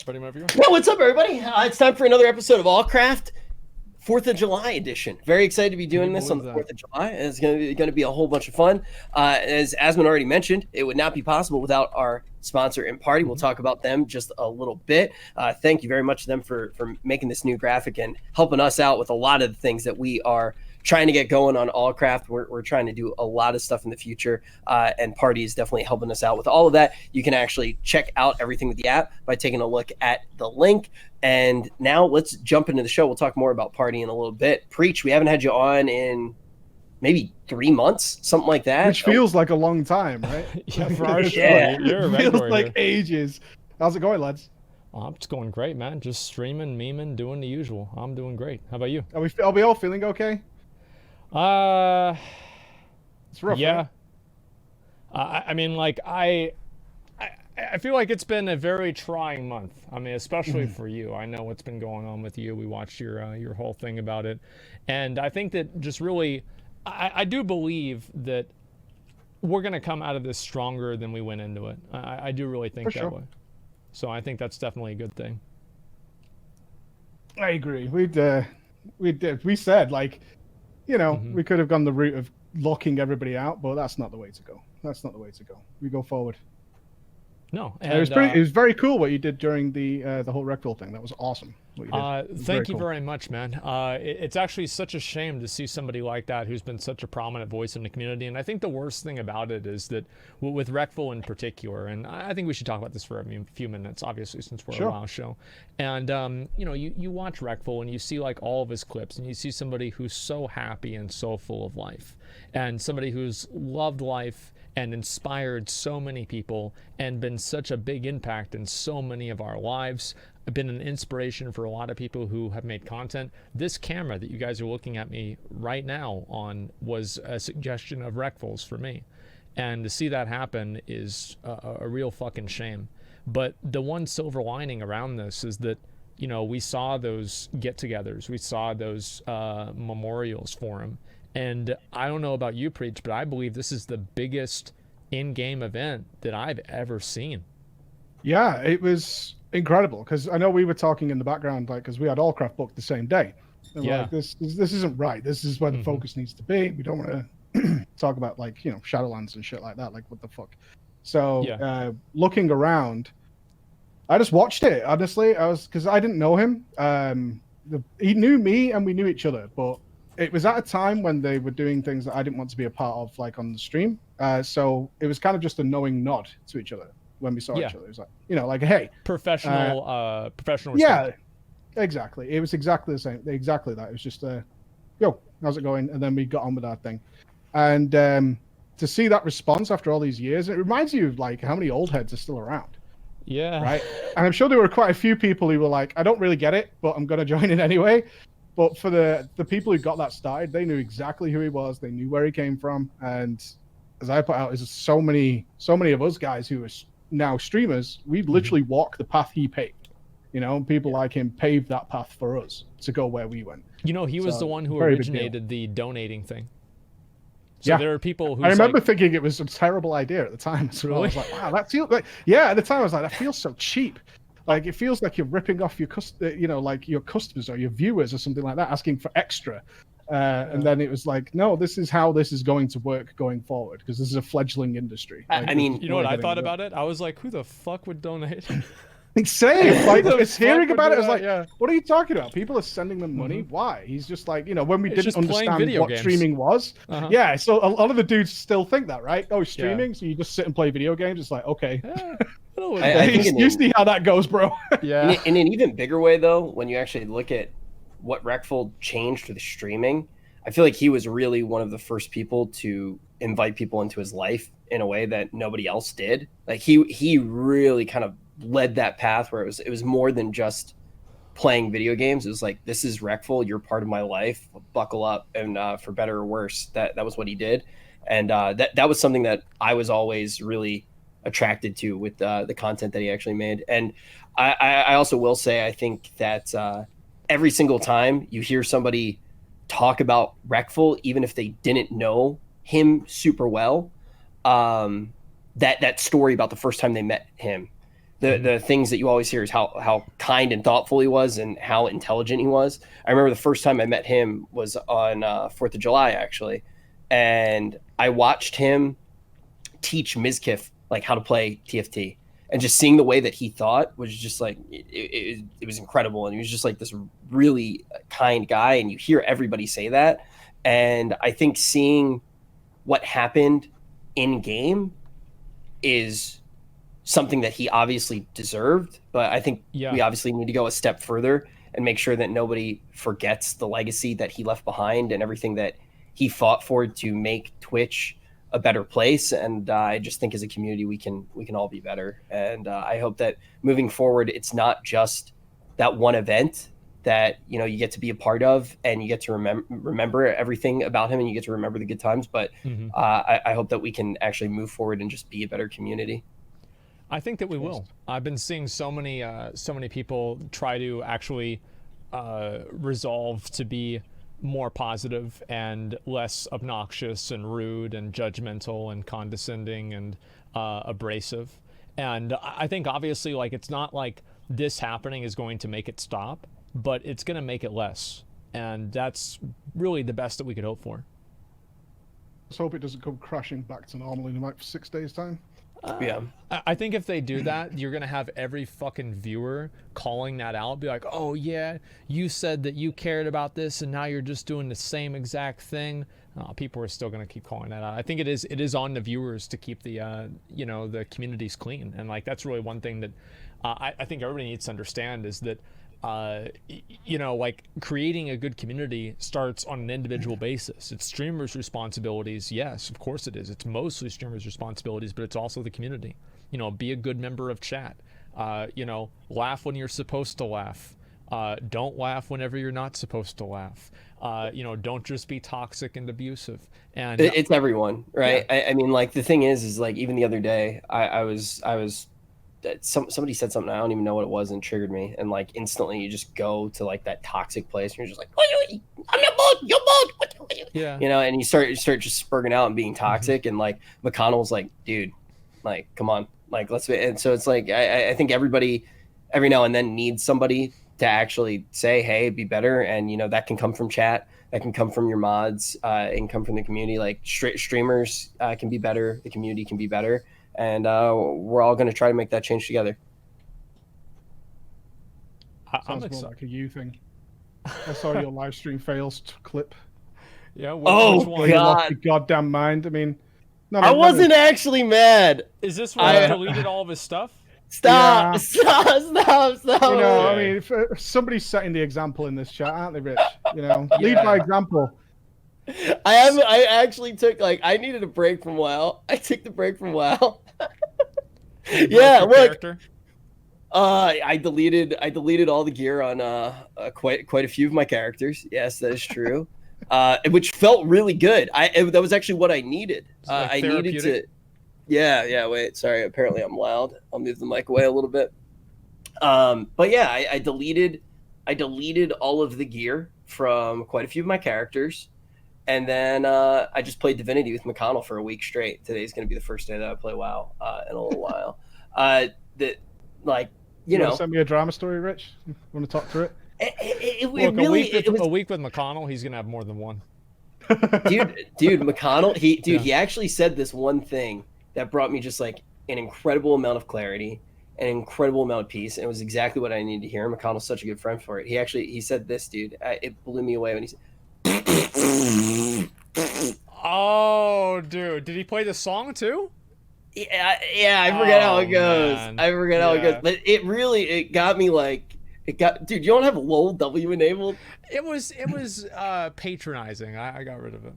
Yeah, what's up, everybody? It's time for another episode of Allcraft, 4th of July edition. Very excited to be doing this on the 4th of July. It's going to be a whole bunch of fun. As Asmon already mentioned, it would not be possible without our sponsor and party. We'll talk about them just a little bit. Thank you very much to them for making this new graphic and helping us out with a lot of the things that we are trying to get going on Allcraft. We're trying to do a lot of stuff in the future, and Party is definitely helping us out with all of that. You can actually check out everything with the app by taking a look at the link. And now let's jump into the show. We'll talk more about Party in a little bit. Preach, we haven't had you on in maybe 3 months, something like that. Which feels like a long time, right? Yeah, for our show. Yeah. You're a regular feels like ages. How's it going, lads? Oh, it's going great, man. Just streaming, memeing, doing the usual. I'm doing great. How about you? Are we all feeling okay? It's rough. Yeah. Right? I mean, like I feel like it's been a very trying month. I mean, especially for you. I know what's been going on with you. We watched your whole thing about it, and I think that just really, I do believe that we're gonna come out of this stronger than we went into it. I do really think that way. So I think that's definitely a good thing. I agree. We said, like, you know, we could have gone the route of locking everybody out, but that's not the way to go. That's not the way to go. We go forward. No, and it was very cool what you did during the whole Reckful thing. That was awesome. Thank you very much, man. It's actually such a shame to see somebody like that who's been such a prominent voice in the community. And I think the worst thing about it is that with Reckful in particular, and I think we should talk about this for a few minutes, obviously, since we're a WoW show. And you know, you watch Reckful and you see like all of his clips, and you see somebody who's so happy and so full of life, and somebody who's loved life and inspired so many people and been such a big impact in so many of our lives, been an inspiration for a lot of people who have made content. This camera that you guys are looking at me right now on was a suggestion of Reckful's for me. And to see that happen is a real fucking shame. But the one silver lining around this is that, you know, we saw those get-togethers, we saw those memorials for him. And I don't know about you, Preach, but I believe this is the biggest in-game event that I've ever seen. Yeah, it was incredible, because I know we were talking in the background, like, because we had Allcraft booked the same day. And like, this isn't right. This is where the focus needs to be. We don't want to talk about, like, you know, Shadowlands and shit like that. Like, what the fuck? So looking around, I just watched it, honestly. Because I didn't know him. He knew me and we knew each other, but it was at a time when they were doing things that I didn't want to be a part of, like on the stream. So it was kind of just a knowing nod to each other when we saw each other. It was like, you know, like, hey, professional respect. Yeah, exactly. It was exactly the same. Exactly that. It was just yo, how's it going? And then we got on with our thing. And to see that response after all these years, it reminds you of like how many old heads are still around. Yeah. Right. And I'm sure there were quite a few people who were like, I don't really get it, but I'm going to join in anyway. But for the people who got that started, they knew exactly who he was. They knew where he came from. And as I put out, is so many of us guys who are now streamers, we literally walk the path he paved. You know, people like him paved that path for us to go where we went. You know, he was the one who originated the donating thing. So there are people who. I remember thinking it was a terrible idea at the time. So really? I was like, wow, that feels like, at the time I was like, that feels so cheap. Like, it feels like you're ripping off your like your customers or your viewers or something like that, asking for extra. And then it was like, no, this is how this is going to work going forward, because this is a fledgling industry. Like, I mean, you know what I thought about it? I was like, who the fuck would donate? Same. Like, it's hearing about it, I was like, what are you talking about? People are sending them money. Why? He's just like, you know, when we didn't understand what streaming was. Yeah, so a lot of the dudes still think that, right? Oh, streaming, so you just sit and play video games. It's like, okay. I think you see how that goes, bro. Yeah. In an even bigger way, though, when you actually look at what Reckful changed for the streaming, I feel like he was really one of the first people to invite people into his life in a way that nobody else did. Like, he really kind of led that path where it was more than just playing video games. It was like, this is Reckful, you're part of my life, buckle up. And for better or worse, that was what he did. And that was something that I was always really attracted to with the content that he actually made. And I also will say, I think that every single time you hear somebody talk about Reckful, even if they didn't know him super well, that story about the first time they met him the things that you always hear is how kind and thoughtful he was and how intelligent he was. I remember the first time I met him was on 4th of July, actually. And I watched him teach Mizkif like how to play TFT. And just seeing the way that he thought was just like, it was incredible. And he was just like this really kind guy. And you hear everybody say that. And I think seeing what happened in game is something that he obviously deserved, but I think we obviously need to go a step further and make sure that nobody forgets the legacy that he left behind and everything that he fought for to make Twitch a better place. And I just think as a community, we can all be better. And I hope that moving forward, it's not just that one event that, you know, you get to be a part of and you get to remember everything about him and you get to remember the good times. But I hope that we can actually move forward and just be a better community. I think that we will. I've been seeing so many people try to actually resolve to be more positive and less obnoxious and rude and judgmental and condescending and abrasive. And I think obviously, like, it's not like this happening is going to make it stop, but it's going to make it less. And that's really the best that we could hope for. Let's hope it doesn't come crashing back to normal in like 6 days' time. I think if they do that, you're gonna have every fucking viewer calling that out, be like, oh yeah, you said that you cared about this and now you're just doing the same exact thing. People are still gonna keep calling that out. I think it is on the viewers to keep the you know, the communities clean. And like, that's really one thing that I think everybody needs to understand is that you know, like, creating a good community starts on an individual basis. It's streamers' responsibilities. Yes, of course it is. It's mostly streamers' responsibilities, but it's also the community. You know, be a good member of chat. You know, laugh when you're supposed to laugh. Don't laugh whenever you're not supposed to laugh. You know, don't just be toxic and abusive. And it's everyone, right? Yeah. I mean, like, the thing is like, even the other day, I was somebody said something, I don't even know what it was, and triggered me, and like instantly you just go to like that toxic place and you're just like, oh, I'm not bold, you're bold, yeah, you know, and you start just spurging out and being toxic. And like McConnell's like, dude, like, come on, like, let's be. And so it's like, I think everybody every now and then needs somebody to actually say, hey, be better. And you know, that can come from chat, that can come from your mods, and come from the community. Like streamers can be better, the community can be better. And we're all going to try to make that change together. Sounds more like a you thing. I saw your live stream fails clip. Yeah. Which one? You lost your goddamn mind. I mean, I wasn't actually mad. Is this where I deleted all of his stuff? Stop! Yeah. Stop! You know, I mean, if somebody's setting the example in this chat, aren't they, Rich? You know, lead by example. I actually took, like, I needed a break from WoW. I took the break from WoW. Yeah, look. I deleted all the gear on quite a few of my characters. Yes, that is true. Which felt really good. That was actually what I needed. Like I needed to. Yeah. Wait, sorry. Apparently I'm loud. I'll move the mic away a little bit. But yeah, I deleted all of the gear from quite a few of my characters. And then I just played Divinity with McConnell for a week straight. Today's going to be the first day that I play WoW in a little while. You know, send me a drama story, Rich. You want to talk through it? A week with McConnell, he's going to have more than one. Dude, McConnell, he actually said this one thing that brought me just like an incredible amount of clarity, an incredible amount of peace, and it was exactly what I needed to hear. McConnell's such a good friend for it. He said this, dude. It blew me away when he said. Oh, dude, did he play the song too? Yeah, I forget how it goes. Man. I forget how it goes, but it got me like, dude, you don't have LOL W enabled? It was patronizing. I got rid of it.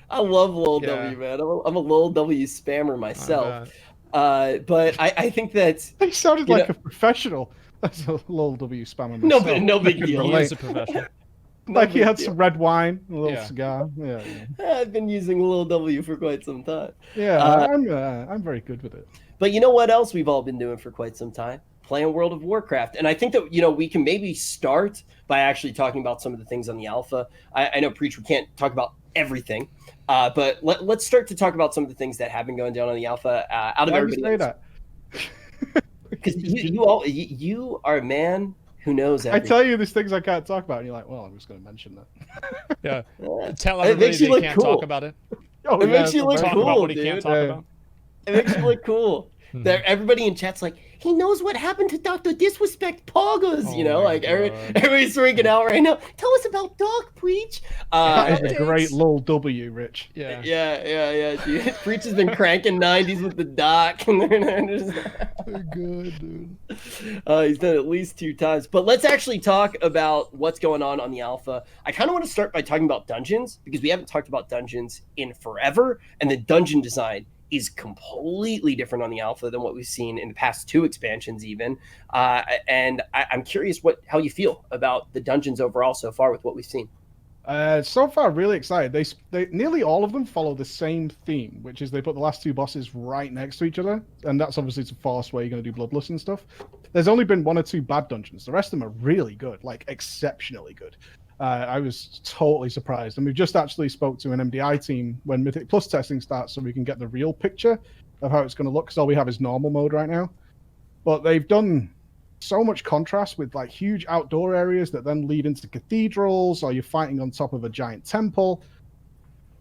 I love LOL W, man. I'm a LOL W spammer myself. But I think that he sounded like a professional. That's a LOL W spammer myself. No big deal. He is a professional. Like he had some red wine, a little cigar. Yeah. I've been using LOL W for quite some time. Yeah, I'm very good with it. But you know what else we've all been doing for quite some time? Playing World of Warcraft. And I think that, you know, we can maybe start by actually talking about some of the things on the alpha. I know, Preach, we can't talk about everything, but let's start to talk about some of the things that have been going down on the alpha. Out of Why everybody. Why do you say that? Because you are a man who knows everything. I tell you these things I can't talk about, and you're like, well, I'm just going to mention that. Yeah. Tell everybody they can't talk about it. Oh, it makes you look talk cool, about what he dude. can't talk about. It makes you look cool. Everybody in chat's like, he knows what happened to Dr. Disrespect Poggers, you know, like everybody's freaking out right now. Tell us about Doc, Preach. That is a great little W, Rich. Yeah, dude. Preach has been cranking 90s with the Doc. They're good, dude. He's done it at least 2 times. But let's actually talk about what's going on the alpha. I kind of want to start by talking about dungeons, because we haven't talked about dungeons in forever, and the dungeon design is completely different on the alpha than what we've seen in the past 2 expansions even. And I'm curious how you feel about the dungeons overall so far with what we've seen. So far, really excited. They nearly all of them follow the same theme, which is they put the last 2 bosses right next to each other, and that's obviously to force where you're going to do bloodlust and stuff. There's only been 1 or 2 bad dungeons. The rest of them are really good, like exceptionally good. I was totally surprised, and we've just actually spoke to an MDI team when Mythic Plus testing starts, so we can get the real picture of how it's going to look. Because all we have is normal mode right now, but they've done so much contrast with like huge outdoor areas that then lead into cathedrals, or you're fighting on top of a giant temple.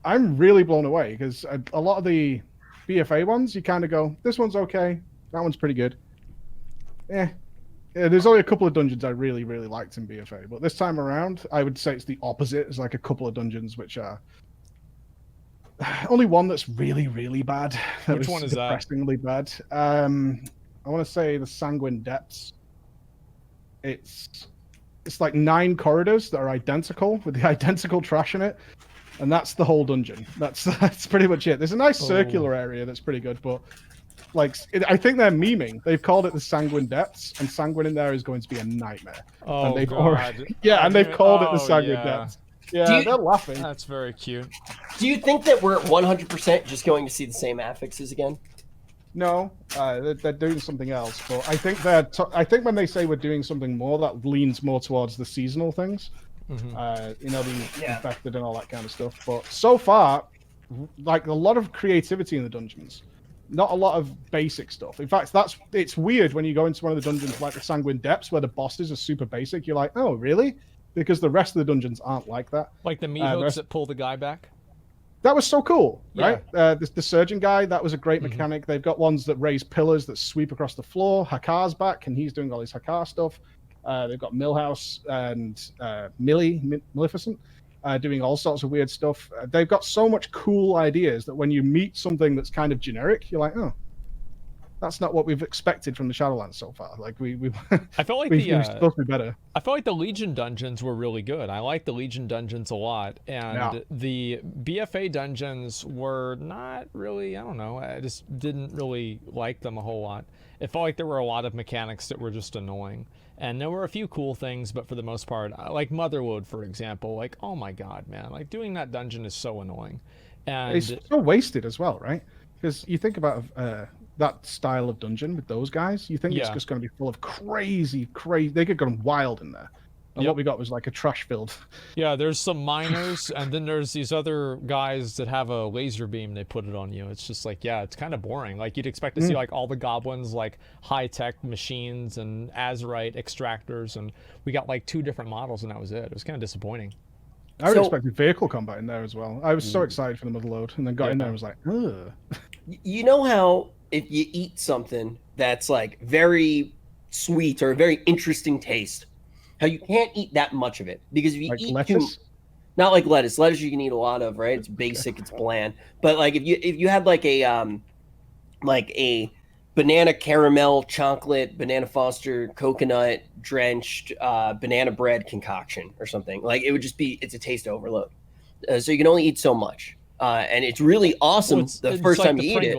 I'm really blown away, because a lot of the BFA ones, you kind of go, this one's okay, that one's pretty good. Yeah, there's only a couple of dungeons I really, really liked in BFA, but this time around, I would say it's the opposite. It's like a couple of dungeons which are only one that's really, really bad. Which one is that? Depressingly bad. I want to say the Sanguine Depths. It's like 9 corridors that are identical with the identical trash in it, and that's the whole dungeon. That's pretty much it. There's a nice circular area that's pretty good, but like I think they're memeing. They've called it the Sanguine Depths, and Sanguine in there is going to be a nightmare. Oh, and they've God. they've called it the Sanguine Depths. Yeah, they're laughing. That's very cute. Do you think that we're 100% just going to see the same affixes again? No, they're doing something else. But I think I think when they say we're doing something more, that leans more towards the seasonal things. The infected and all that kind of stuff. But so far, like a lot of creativity in the dungeons. Not a lot of basic stuff. In fact, it's weird when you go into one of the dungeons like the Sanguine Depths, where the bosses are super basic. You're like, oh, really? Because the rest of the dungeons aren't like that. Like the meat hooks that pull the guy back? That was so cool, right? The surgeon guy, that was a great mechanic. They've got ones that raise pillars that sweep across the floor. Hakar's back, and he's doing all his Hakar stuff. They've got Millhouse and Maleficent doing all sorts of weird stuff. They've got so much cool ideas that when you meet something that's kind of generic, you're like, oh, that's not what we've expected from the Shadowlands so far. Like I felt like we're supposed to be better. I felt like the Legion dungeons were really good. I like the Legion dungeons a lot, and the BFA dungeons were not really. I don't know. I just didn't really like them a whole lot. It felt like there were a lot of mechanics that were just annoying. And there were a few cool things, but for the most part, like Motherload, for example, like, oh my God, man, like doing that dungeon is so annoying. And it's so wasted as well, right? Because you think about that style of dungeon with those guys, you think it's just going to be full of crazy, they could go wild in there. And what we got was like a trash filled. Yeah, there's some miners, and then there's these other guys that have a laser beam. They put it on you. It's just like, it's kind of boring. Like you'd expect to see like all the goblins, like high tech machines and azurite extractors, and we got like 2 different models, and that was it. It was kind of disappointing. I would expect vehicle combat in there as well. I was so excited for the Motherload, and then got in there and was like, ugh. You know how if you eat something that's like very sweet or a very interesting taste, how you can't eat that much of it, because if you like eat lettuce? Not like lettuce you can eat a lot of, right? It's basic, it's bland. But like if you had like a banana caramel chocolate, banana foster coconut drenched banana bread concoction or something, like it would just be, it's a taste overload. So you can only eat so much, and it's really awesome the first time you eat it.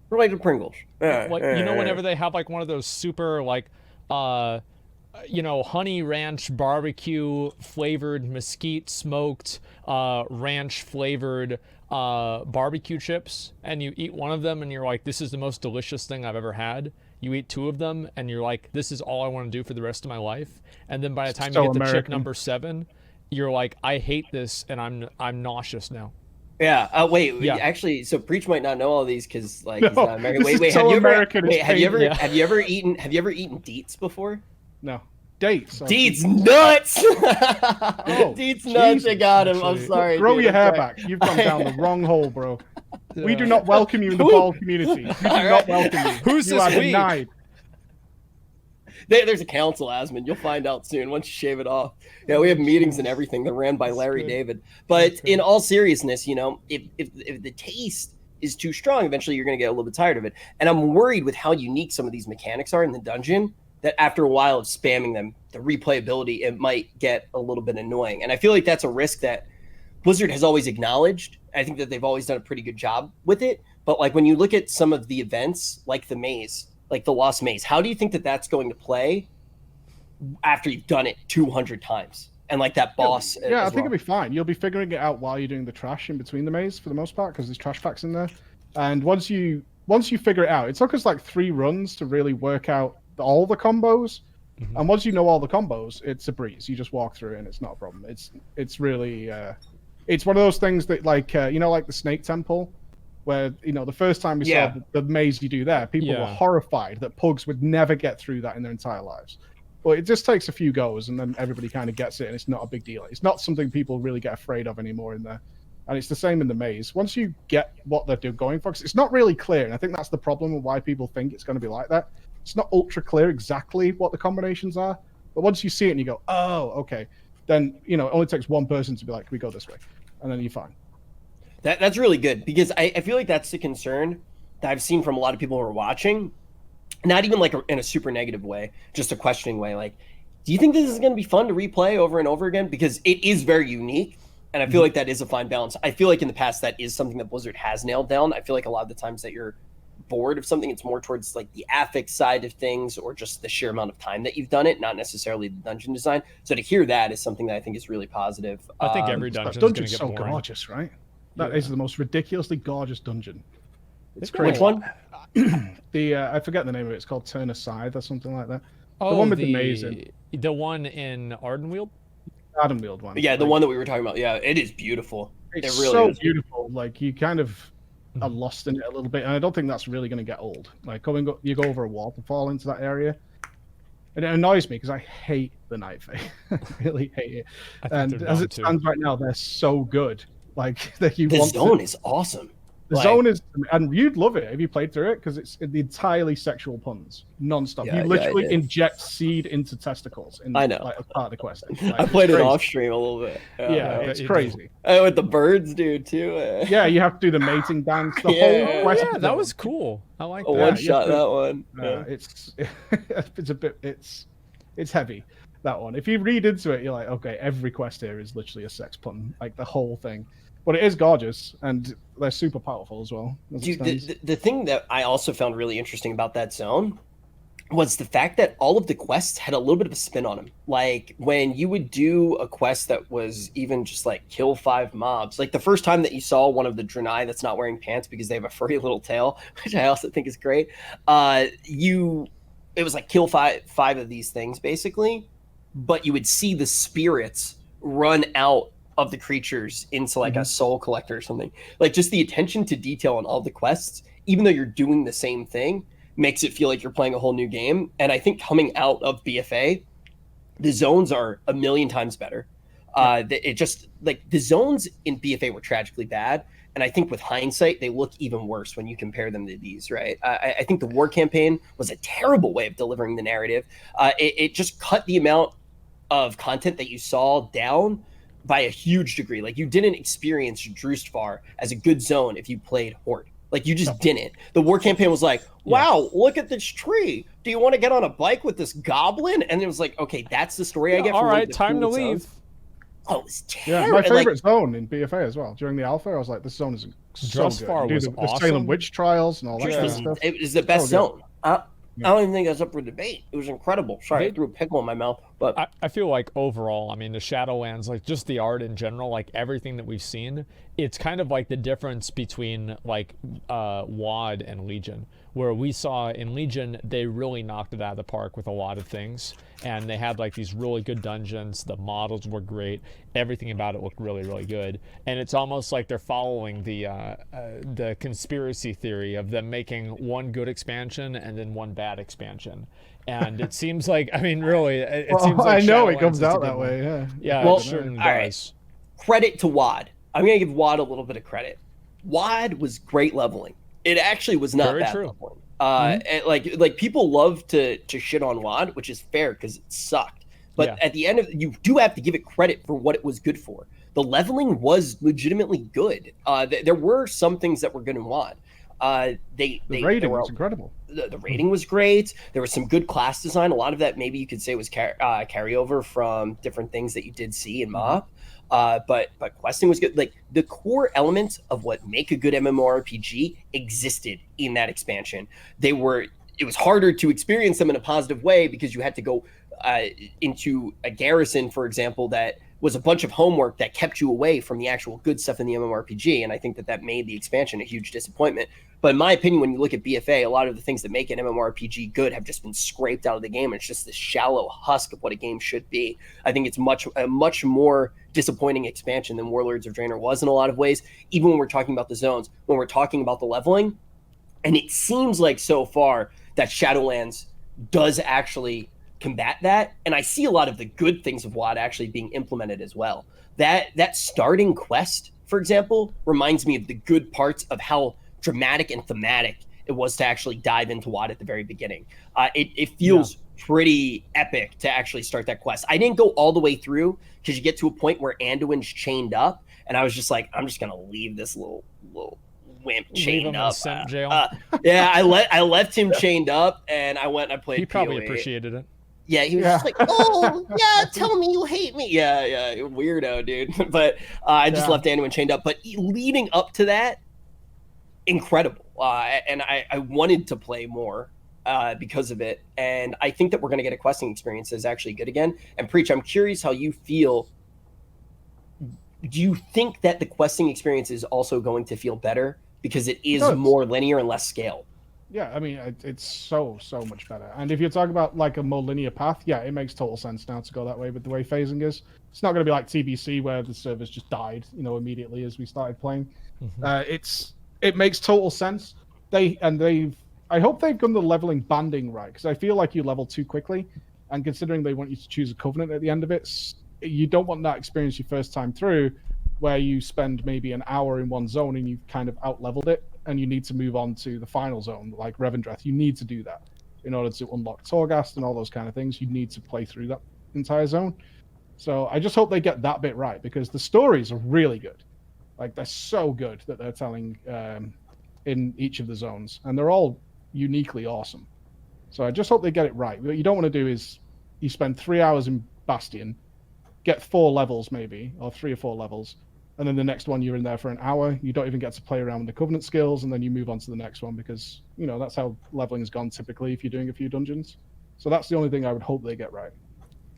Or like the Pringles. Whenever they have like one of those super like honey ranch barbecue flavored mesquite smoked ranch flavored barbecue chips, and you eat one of them and you're like, this is the most delicious thing I've ever had. You eat 2 of them and you're like, this is all I want to do for the rest of my life. And then by the time you get to chip number 7, you're like, I hate this and I'm nauseous now. Yeah. Wait. Yeah. Actually, so Preach might not know all these because like No, he's not American. this is Wait. so Have you ever? American, it's Wait. Have you ever? painful. Have you ever eaten? Have you ever eaten deets before? No. Dates. Deets nuts. Oh, Deets nuts. I got him. I'm Actually, sorry. Grow dude, your I'm hair sorry. back. You've gone down the wrong hole, bro. We Yeah. do not welcome you in the ball community. We do not welcome you. Who's you this are we? denied. There's a council, Asmon. You'll find out soon once you shave it off. Yeah, we have meetings and everything. They're ran by Larry good. David. But Okay. in all seriousness, you know, if the taste is too strong, eventually you're going to get a little bit tired of it. And I'm worried with how unique some of these mechanics are in the dungeon that after a while of spamming them, the replayability, it might get a little bit annoying. And I feel like that's a risk that Blizzard has always acknowledged. I think that they've always done a pretty good job with it. But like when you look at some of the events, like the maze, like the Lost Maze, how do you think that that's going to play after you've done it 200 times? And like that boss. Yeah, I think it'll be fine. You'll be figuring it out while you're doing the trash in between the maze for the most part, because there's trash packs in there. And once you figure it out, it took us like 3 runs to really work out all the combos. Mhm. And once you know all the combos, it's a breeze. You just walk through it and it's not a problem. It's really it's one of those things that like you know, like the Snake Temple, where you know the first time we saw the maze you do there, people were horrified that pugs would never get through that in their entire lives. But it just takes a few goes and then everybody kind of gets it and it's not a big deal. It's not something people really get afraid of anymore in there. And it's the same in the maze. Once you get what they're going for, 'cause it's not really clear, and I think that's the problem with why people think it's going to be like that. It's not ultra clear exactly what the combinations are, but once you see it and you go, oh, okay, then you know it only takes one person to be like, we go this way, and then you're fine. That's really good because I feel like that's the concern that I've seen from a lot of people who are watching. Not even like in a super negative way, just a questioning way. Like, do you think this is going to be fun to replay over and over again? Because it is very unique. And I feel like that is a fine balance. I feel like in the past, that is something that Blizzard has nailed down. I feel like a lot of the times that you're bored of something, it's more towards like the affix side of things or just the sheer amount of time that you've done it, not necessarily the dungeon design. So to hear that is something that I think is really positive. I think every dungeon is going to get so boring. gorgeous, right? That is the most ridiculously gorgeous dungeon. It's crazy. Which one? The I forget the name of it. It's called Turn Aside or something like that. Oh, the one with the maze in. The one in Ardenweald? Ardenweald one. Yeah, the one that we were talking about. Yeah, it is beautiful. It's it really so is beautiful. Like you kind of are lost in it a little bit, and I don't think that's really going to get old. Like you go over a waterfall into that area, and it annoys me because I hate the Night Fae. I really hate it. And as it stands right now, they're so good. Like that you. The zone is awesome. The zone is, and you'd love it if you played through it because it's entirely sexual puns, non-stop. Yeah, you literally inject seed into testicles. I know. Like, as part of the quest. Like, I played it off stream a little bit. Yeah, it's crazy. With the birds, dude, too. Yeah, you have to do the mating dance. The whole quest. Yeah, that was cool. I like that. One shot that one. It's heavy. That one. If you read into it, you're like, okay, every quest here is literally a sex pun, like the whole thing. But it is gorgeous, and they're super powerful as well. Dude, the thing that I also found really interesting about that zone was the fact that all of the quests had a little bit of a spin on them. Like when you would do a quest that was even just like kill 5 mobs, like the first time that you saw one of the Draenei that's not wearing pants because they have a furry little tail, which I also think is great. It was like kill five of these things basically, but you would see the spirits run out of the creatures into like a soul collector or something. Like just the attention to detail on all the quests, even though you're doing the same thing, makes it feel like you're playing a whole new game. And I think coming out of BFA, the zones are a million times better. It just like the zones in BFA were tragically bad. And I think with hindsight, they look even worse when you compare them to these, right? I think the war campaign was a terrible way of delivering the narrative. It just cut the amount of content that you saw down by a huge degree. Like you didn't experience Drustvar as a good zone if you played Horde. Like you just didn't. The war campaign was like, wow, look at this tree. Do you want to get on a bike with this goblin? And it was like, okay, that's the story I get. All right, time to leave. Zones. Oh, it's terrible. Yeah, my favorite zone in BFA as well. During the alpha, I was like, this zone is so good. Was the Salem witch trials and all that kind of stuff. It was the best zone. I don't even think that's up for debate. It was incredible. Sorry, I threw a pickle in my mouth. But I feel like overall, I mean, the Shadowlands, like just the art in general, like everything that we've seen, it's kind of like the difference between like WoD and Legion, where we saw in Legion, they really knocked it out of the park with a lot of things. And they had like these really good dungeons. The models were great. Everything about it looked really, really good. And it's almost like they're following the conspiracy theory of them making one good expansion and then one bad expansion. And it seems like, I mean, really, it seems like I know Shadowlands it comes is a out good that one. way. Yeah. Yeah, Well, it certainly all right. does. Credit to WAD. I'm gonna give WAD a little bit of credit. WAD was great leveling. It actually was not Very bad true. leveling. And like people love to shit on WAD, which is fair because it sucked. But Yeah. at the end of you do have to give it credit for what it was good for. The leveling was legitimately good. There were some things that were good in WAD. The rating was incredible. The rating was great. There was some good class design. A lot of that maybe you could say was carryover from different things that you did see in MoP. But questing was good. Like the core elements of what make a good MMORPG existed in that expansion. It was harder to experience them in a positive way because you had to go into a garrison, for example, that was a bunch of homework that kept you away from the actual good stuff in the MMORPG. And I think that made the expansion a huge disappointment. But in my opinion, when you look at BFA, a lot of the things that make an MMORPG good have just been scraped out of the game. It's just this shallow husk of what a game should be. I think it's a much more disappointing expansion than Warlords of Draenor was in a lot of ways, even when we're talking about the zones, when we're talking about the leveling. And it seems like so far that Shadowlands does actually combat that, and I see a lot of the good things of WoD actually being implemented as well. That starting quest, for example, reminds me of the good parts of how dramatic and thematic it was to actually dive into WoD at the very beginning. It feels pretty epic to actually start that quest. I didn't go all the way through because you get to a point where Anduin's chained up, and I was just like, I'm just gonna leave this little wimp chained up. Jail. Yeah, I left him chained up, and I went and I played. He probably PoE. Appreciated it. Yeah, he was just like, oh, yeah, tell me you hate me. Yeah, weirdo, dude. But I just left Anduin chained up. But leading up to that, incredible. And I wanted to play more because of it. And I think that we're going to get a questing experience that's actually good again. And Preach, I'm curious how you feel. Do you think that the questing experience is also going to feel better because it is more linear and less scale? Yeah, I mean, it's so much better. And if you're talking about like a more linear path, yeah, it makes total sense now to go that way with the way phasing is. It's not going to be like TBC where the servers just died, immediately as we started playing. It makes total sense. I hope they've done the leveling banding right, because I feel like you level too quickly, and considering they want you to choose a covenant at the end of it, you don't want that experience your first time through, where you spend maybe an hour in one zone and you've kind of out-leveled it, and you need to move on to the final zone, like Revendreth. You need to do that in order to unlock Torghast and all those kind of things. You need to play through that entire zone. So I just hope they get that bit right, because the stories are really good. Like, they're so good that they're telling in each of the zones, and they're all uniquely awesome. So I just hope they get it right. What you don't want to do is you spend 3 hours in Bastion, get 4 levels maybe, or 3 or 4 levels, and then the next one you're in there for an hour. You don't even get to play around with the Covenant skills, and then you move on to the next one because, that's how leveling has gone typically if you're doing a few dungeons. So that's the only thing I would hope they get right.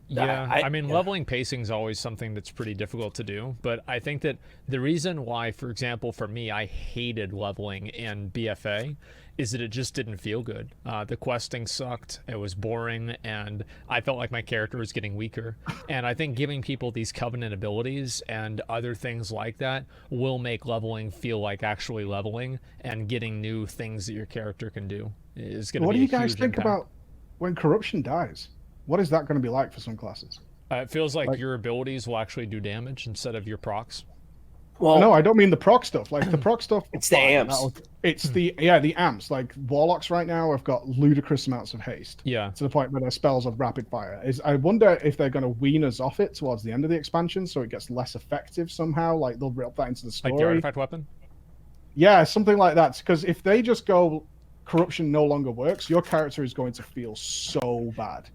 Yeah, I mean, leveling pacing is always something that's pretty difficult to do, but I think that the reason why, for example, for me, I hated leveling in BFA is that it just didn't feel good. The questing sucked, it was boring, and I felt like my character was getting weaker. And I think giving people these covenant abilities and other things like that will make leveling feel like actually leveling, and getting new things that your character can do is going to be a huge impact. What do you guys think about when corruption dies? What is that going to be like for some classes? It feels like your abilities will actually do damage instead of your procs. Well, no, I don't mean the proc stuff. Like the proc stuff, it's the amps. It's the amps. Like warlocks right now have got ludicrous amounts of haste. Yeah. To the point where their spells are rapid fire. I wonder if they're going to wean us off it towards the end of the expansion, so it gets less effective somehow. Like they'll rip that into the story. Like the artifact weapon. Yeah, something like that. Because if they just go, corruption no longer works, your character is going to feel so bad.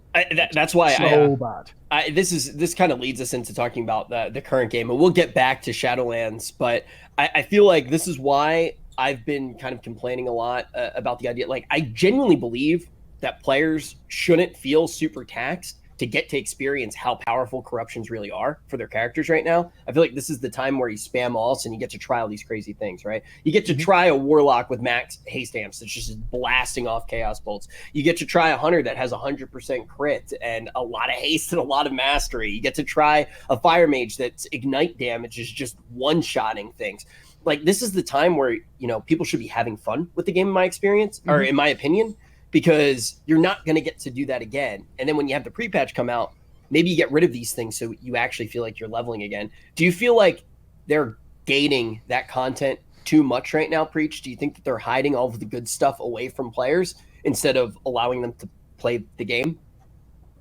That's why bad. This kind of leads us into talking about the current game, and we'll get back to Shadowlands. But I feel like this is why I've been kind of complaining a lot about the idea. Like, I genuinely believe that players shouldn't feel super taxed to get to experience how powerful corruptions really are for their characters right now. I feel like this is the time where you spam alts and you get to try all these crazy things, right? You get to try a warlock with max haste amps that's just blasting off chaos bolts. You get to try a hunter that has 100% crit and a lot of haste and a lot of mastery. You get to try a fire mage that's ignite damage is just one-shotting things. Like, this is the time where, you know, people should be having fun with the game, in my experience, or in my opinion, because you're not going to get to do that again. And then when you have the pre-patch come out, maybe you get rid of these things so you actually feel like you're leveling again. Do you feel like they're gating that content too much right now, Preach? Do you think that they're hiding all of the good stuff away from players instead of allowing them to play the game?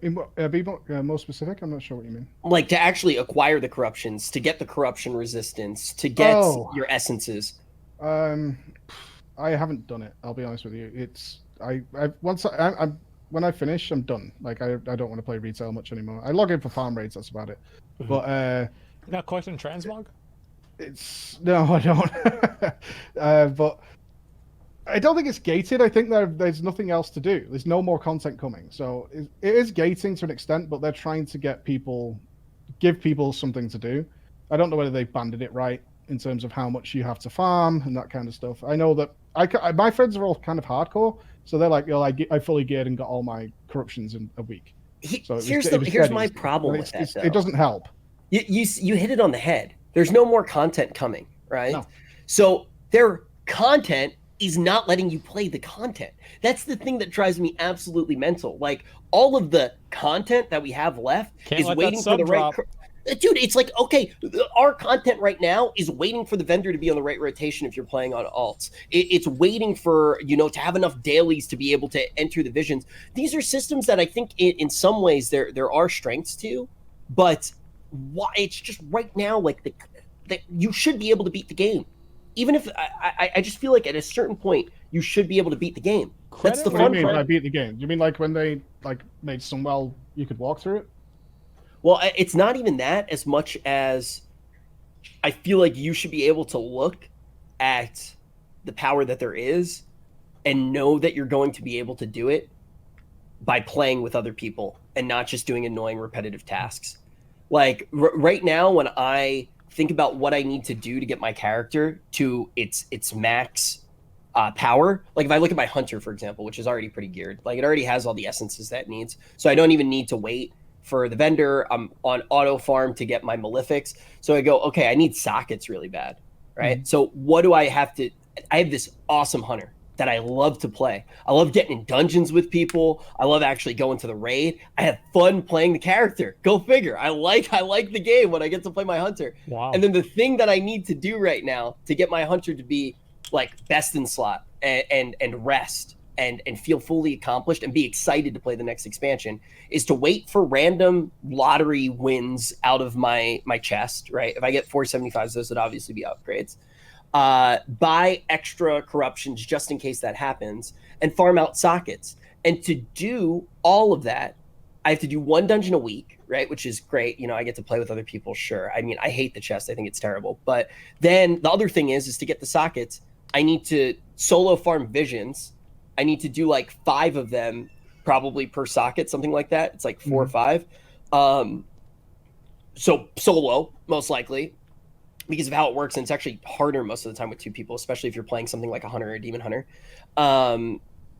Be more specific? I'm not sure what you mean. Like, to actually acquire the corruptions, to get the corruption resistance, to get your essences. I haven't done it. I'll be honest with you. It's when I finish, I'm done. Like, I don't want to play retail much anymore. I log in for farm raids. That's about it. But you not collecting transmog? No, I don't. But I don't think it's gated. I think there's nothing else to do. There's no more content coming. So it is gating to an extent, but they're trying to give people something to do. I don't know whether they've banded it right in terms of how much you have to farm and that kind of stuff. I know that my friends are all kind of hardcore, so they're like, I fully geared and got all my corruptions in a week. So here's my problem with that, though. It doesn't help. You hit it on the head. There's no more content coming, right? No. So their content is not letting you play the content. That's the thing that drives me absolutely mental. Like, all of the content that we have left is waiting for the right... Dude, it's like, okay, our content right now is waiting for the vendor to be on the right rotation if you're playing on alts. It's waiting for, you know, to have enough dailies to be able to enter the visions. These are systems that I think in some ways there are strengths to, but it's just right now, like, that you should be able to beat the game. Even if I just feel like at a certain point you should be able to beat the game. That's the fun part. What do you mean by beat the game? You mean like when they made Sunwell, you could walk through it? Well, it's not even that as much as I feel like you should be able to look at the power that there is and know that you're going to be able to do it by playing with other people and not just doing annoying repetitive tasks. Like right now, when I think about what I need to do to get my character to its max power, like if I look at my hunter, for example, which is already pretty geared, like it already has all the essences that it needs, so I don't even need to wait for the vendor. I'm on auto farm to get my malefics, so I go, okay, I need sockets really bad, right? So what do I have to? I have this awesome hunter that I love to play. I love getting in dungeons with people. I love actually going to the raid. I have fun playing the character. Go figure. I like the game when I get to play my hunter. Wow. And then the thing that I need to do right now to get my hunter to be like best in slot and rest and feel fully accomplished and be excited to play the next expansion is to wait for random lottery wins out of my chest, right? If I get 475s, those would obviously be upgrades. Buy extra corruptions just in case that happens, and farm out sockets. And to do all of that, I have to do one dungeon a week, right? Which is great. You know, I get to play with other people, sure. I mean, I hate the chest. I think it's terrible. But then the other thing is to get the sockets, I need to solo farm visions. I need to do like 5 of them probably per socket, something like that. It's like 4 or 5. So solo, most likely, because of how it works, and it's actually harder most of the time with 2 people, especially if you're playing something like a hunter or a demon hunter.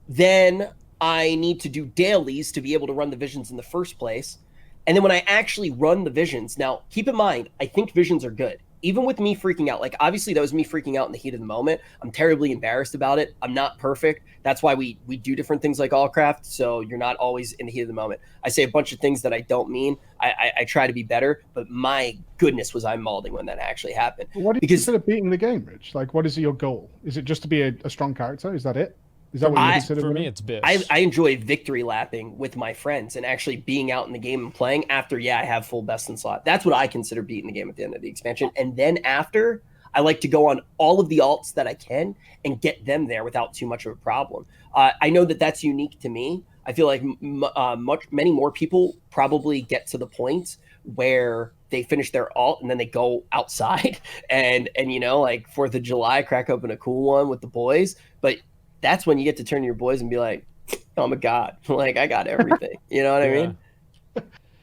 Then I need to do dailies to be able to run the visions in the first place. And then when I actually run the visions, now keep in mind, I think visions are good. Even with me freaking out, like obviously that was me freaking out in the heat of the moment. I'm terribly embarrassed about it. I'm not perfect. That's why we do different things like Allcraft, so you're not always in the heat of the moment. I say a bunch of things that I don't mean. I try to be better, but my goodness was I mauling when that actually happened. What do you consider beating the game, Rich? Like, what is your goal? Is it just to be a strong character? Is that it? Is that what you consider? For me, it's Bish. I enjoy victory lapping with my friends and actually being out in the game and playing after, I have full best in slot. That's what I consider beating the game at the end of the expansion. And then after, I like to go on all of the alts that I can and get them there without too much of a problem. I know that that's unique to me. I feel like many more people probably get to the point where they finish their alt and then they go outside and you know, like 4th of July, crack open a cool one with the boys. But that's when you get to turn to your boys and be like, oh, I'm a god. Like, I got everything. You know what I mean?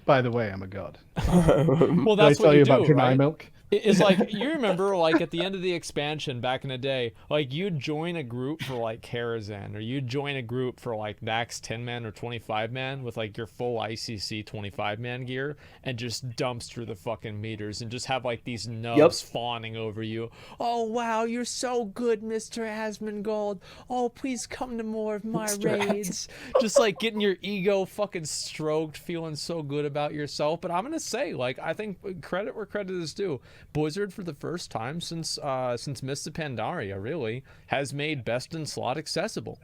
By the way, I'm a god. Well, Did I that's tell what you you about do, Drenai right? milk? It's like, you remember, like, at the end of the expansion back in the day, like, you'd join a group for, like, Karazhan, or you'd join a group for, like, Max 10-man or 25-man with, like, your full ICC 25-man gear, and just dumpster the fucking meters, and just have, like, these nubs fawning over you. Oh, wow, you're so good, Mr. Asmongold. Oh, please come to more of my raids. Just, like, getting your ego fucking stroked, feeling so good about yourself. But I'm gonna say, like, I think credit where credit is due. Blizzard, for the first time since Mists of Pandaria, really has made best in slot accessible.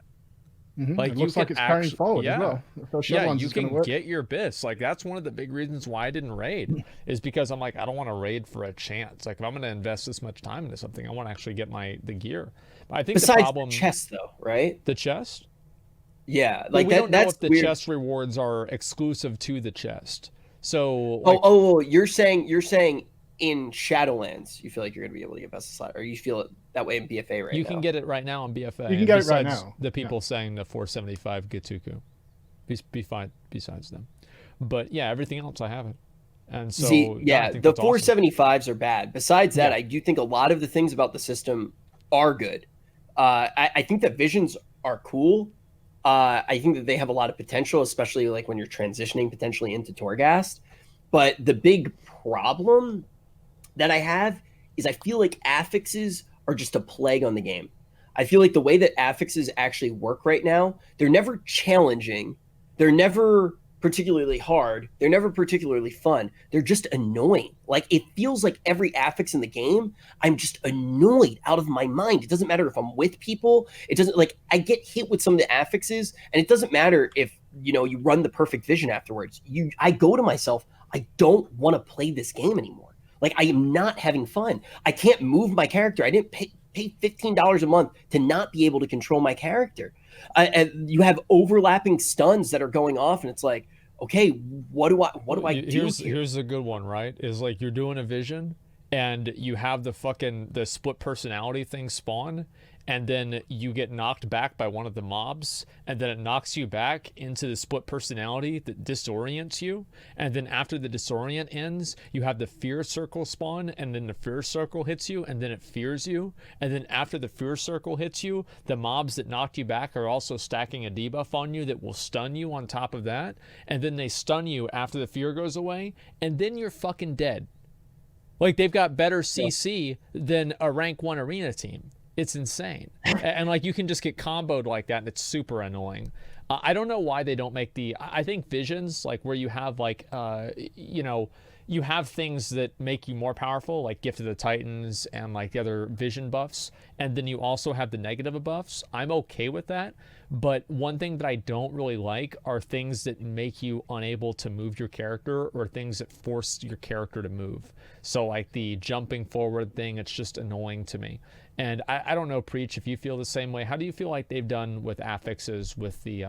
Like, it looks like it's carrying forward as well. You can get your bits. Like, that's one of the big reasons why I didn't raid, is because I'm like, I don't want to raid for a chance. Like, if I'm going to invest this much time into something, I want to actually get the gear. But I think besides the problem, the chest, though, right? The chest. Yeah, like, like we don't know that's if the weird. chest rewards are exclusive to the chest. So, like, oh, you're saying in Shadowlands, you feel like you're going to be able to get best of slot, or you feel it that way in BFA right now? You can get it right now on BFA. You can get it right now. The people saying the 475 Gatuku. Besides them. But yeah, everything else I haven't. And so, the 475s are bad. Besides that, I do think a lot of the things about the system are good. I think that visions are cool. I think that they have a lot of potential, especially like when you're transitioning potentially into Torghast. But the big problem that I have is I feel like affixes are just a plague on the game. I feel like the way that affixes actually work right now, they're never challenging. They're never particularly hard. They're never particularly fun. They're just annoying. Like, it feels like every affix in the game, I'm just annoyed out of my mind. It doesn't matter if I'm with people. It doesn't, like, I get hit with some of the affixes, and it doesn't matter if, you run the perfect vision afterwards. I go to myself, I don't want to play this game anymore. Like, I am not having fun. I can't move my character. I didn't pay $15 a month to not be able to control my character. And you have overlapping stuns that are going off, and it's like, okay, what do I do? Here's a good one, right? Is like, you're doing a vision, and you have the split personality thing spawn, and then you get knocked back by one of the mobs, and then it knocks you back into the split personality that disorients you, and then after the disorient ends, you have the fear circle spawn, and then the fear circle hits you, and then it fears you, and then after the fear circle hits you, the mobs that knocked you back are also stacking a debuff on you that will stun you on top of that, and then they stun you after the fear goes away, and then you're fucking dead. Like, they've got better CC than a rank 1 arena team. It's insane. And like, you can just get comboed like that, and it's super annoying. I don't know why they don't make I think visions, like, where you have like, you have things that make you more powerful, like Gift of the Titans and like the other vision buffs, and then you also have the negative buffs. I'm okay with that, but one thing that I don't really like are things that make you unable to move your character, or things that force your character to move. So like the jumping forward thing, it's just annoying to me. And I don't know, Preach, if you feel the same way. How do you feel like they've done with affixes with the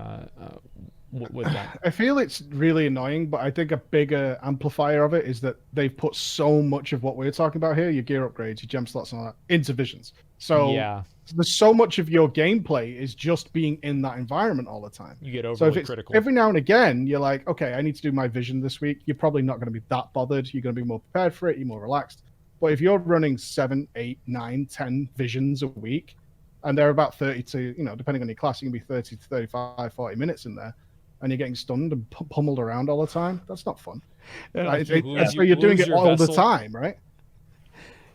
with that? I feel it's really annoying, but I think a bigger amplifier of it is that they've put so much of what we're talking about here, your gear upgrades, your gem slots and all that, into visions. So there's so much of your gameplay is just being in that environment all the time. You get overly critical. Every now and again, you're like, okay, I need to do my vision this week. You're probably not going to be that bothered. You're going to be more prepared for it. You're more relaxed. But if you're running 7, 8, 9, 10 visions a week, and they're about 30 to, depending on your class, you can be 30 to 35, 40 minutes in there, and you're getting stunned and pummeled around all the time, that's not fun. So you're doing it all the time, right?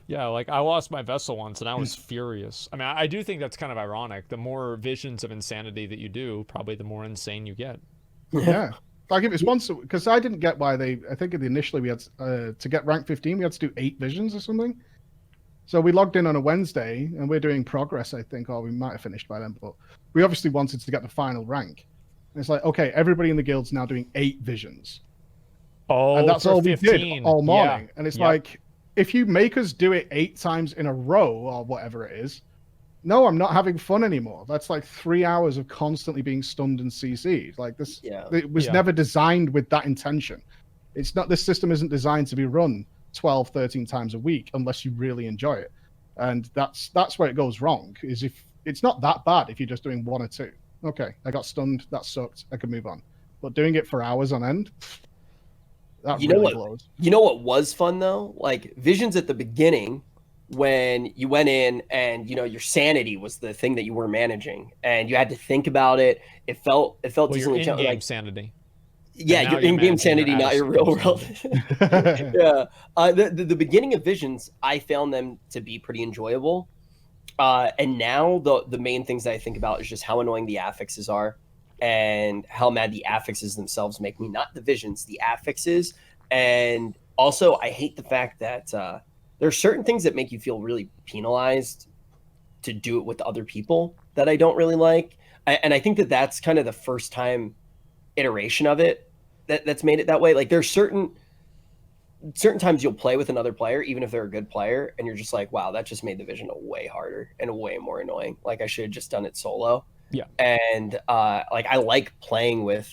Yeah, like, I lost my vessel once, and I was furious. I mean, I do think that's kind of ironic. The more visions of insanity that you do, probably the more insane you get. Yeah. Like, if it's once, because I didn't get why I think initially we had to get rank 15, we had to do 8 visions or something. So we logged in on a Wednesday, and we're doing progress, I think, or we might have finished by then, but we obviously wanted to get the final rank. And it's like, okay, everybody in the guild's now doing 8 visions. Oh, and that's all 15. We did all morning. Yeah. And it's like, if you make us do it 8 times in a row, or whatever it is, no, I'm not having fun anymore. That's like 3 hours of constantly being stunned and CC'd. Like, this, it was never designed with that intention. It's not, this system isn't designed to be run 12, 13 times a week unless you really enjoy it. And that's where it goes wrong, is if it's not that bad if you're just doing 1 or 2. Okay, I got stunned, that sucked, I can move on. But doing it for hours on end, That really blows. You know what was fun though? Like visions at the beginning, when you went in and your sanity was the thing that you were managing, and you had to think about it. It felt your in-game like sanity. Yeah, your in-game sanity, not your real world. Yeah, the beginning of Visions, I found them to be pretty enjoyable, and now the main things that I think about is just how annoying the affixes are, and how mad the affixes themselves make me. Not the Visions, the affixes, and also I hate the fact that there are certain things that make you feel really penalized to do it with other people that I don't really like, and I think that that's kind of the first time iteration of it that's made it that way. Like there's certain times you'll play with another player, even if they're a good player, and you're just like, wow, that just made the vision way harder and way more annoying. Like I should have just done it solo. Yeah. And like I like playing with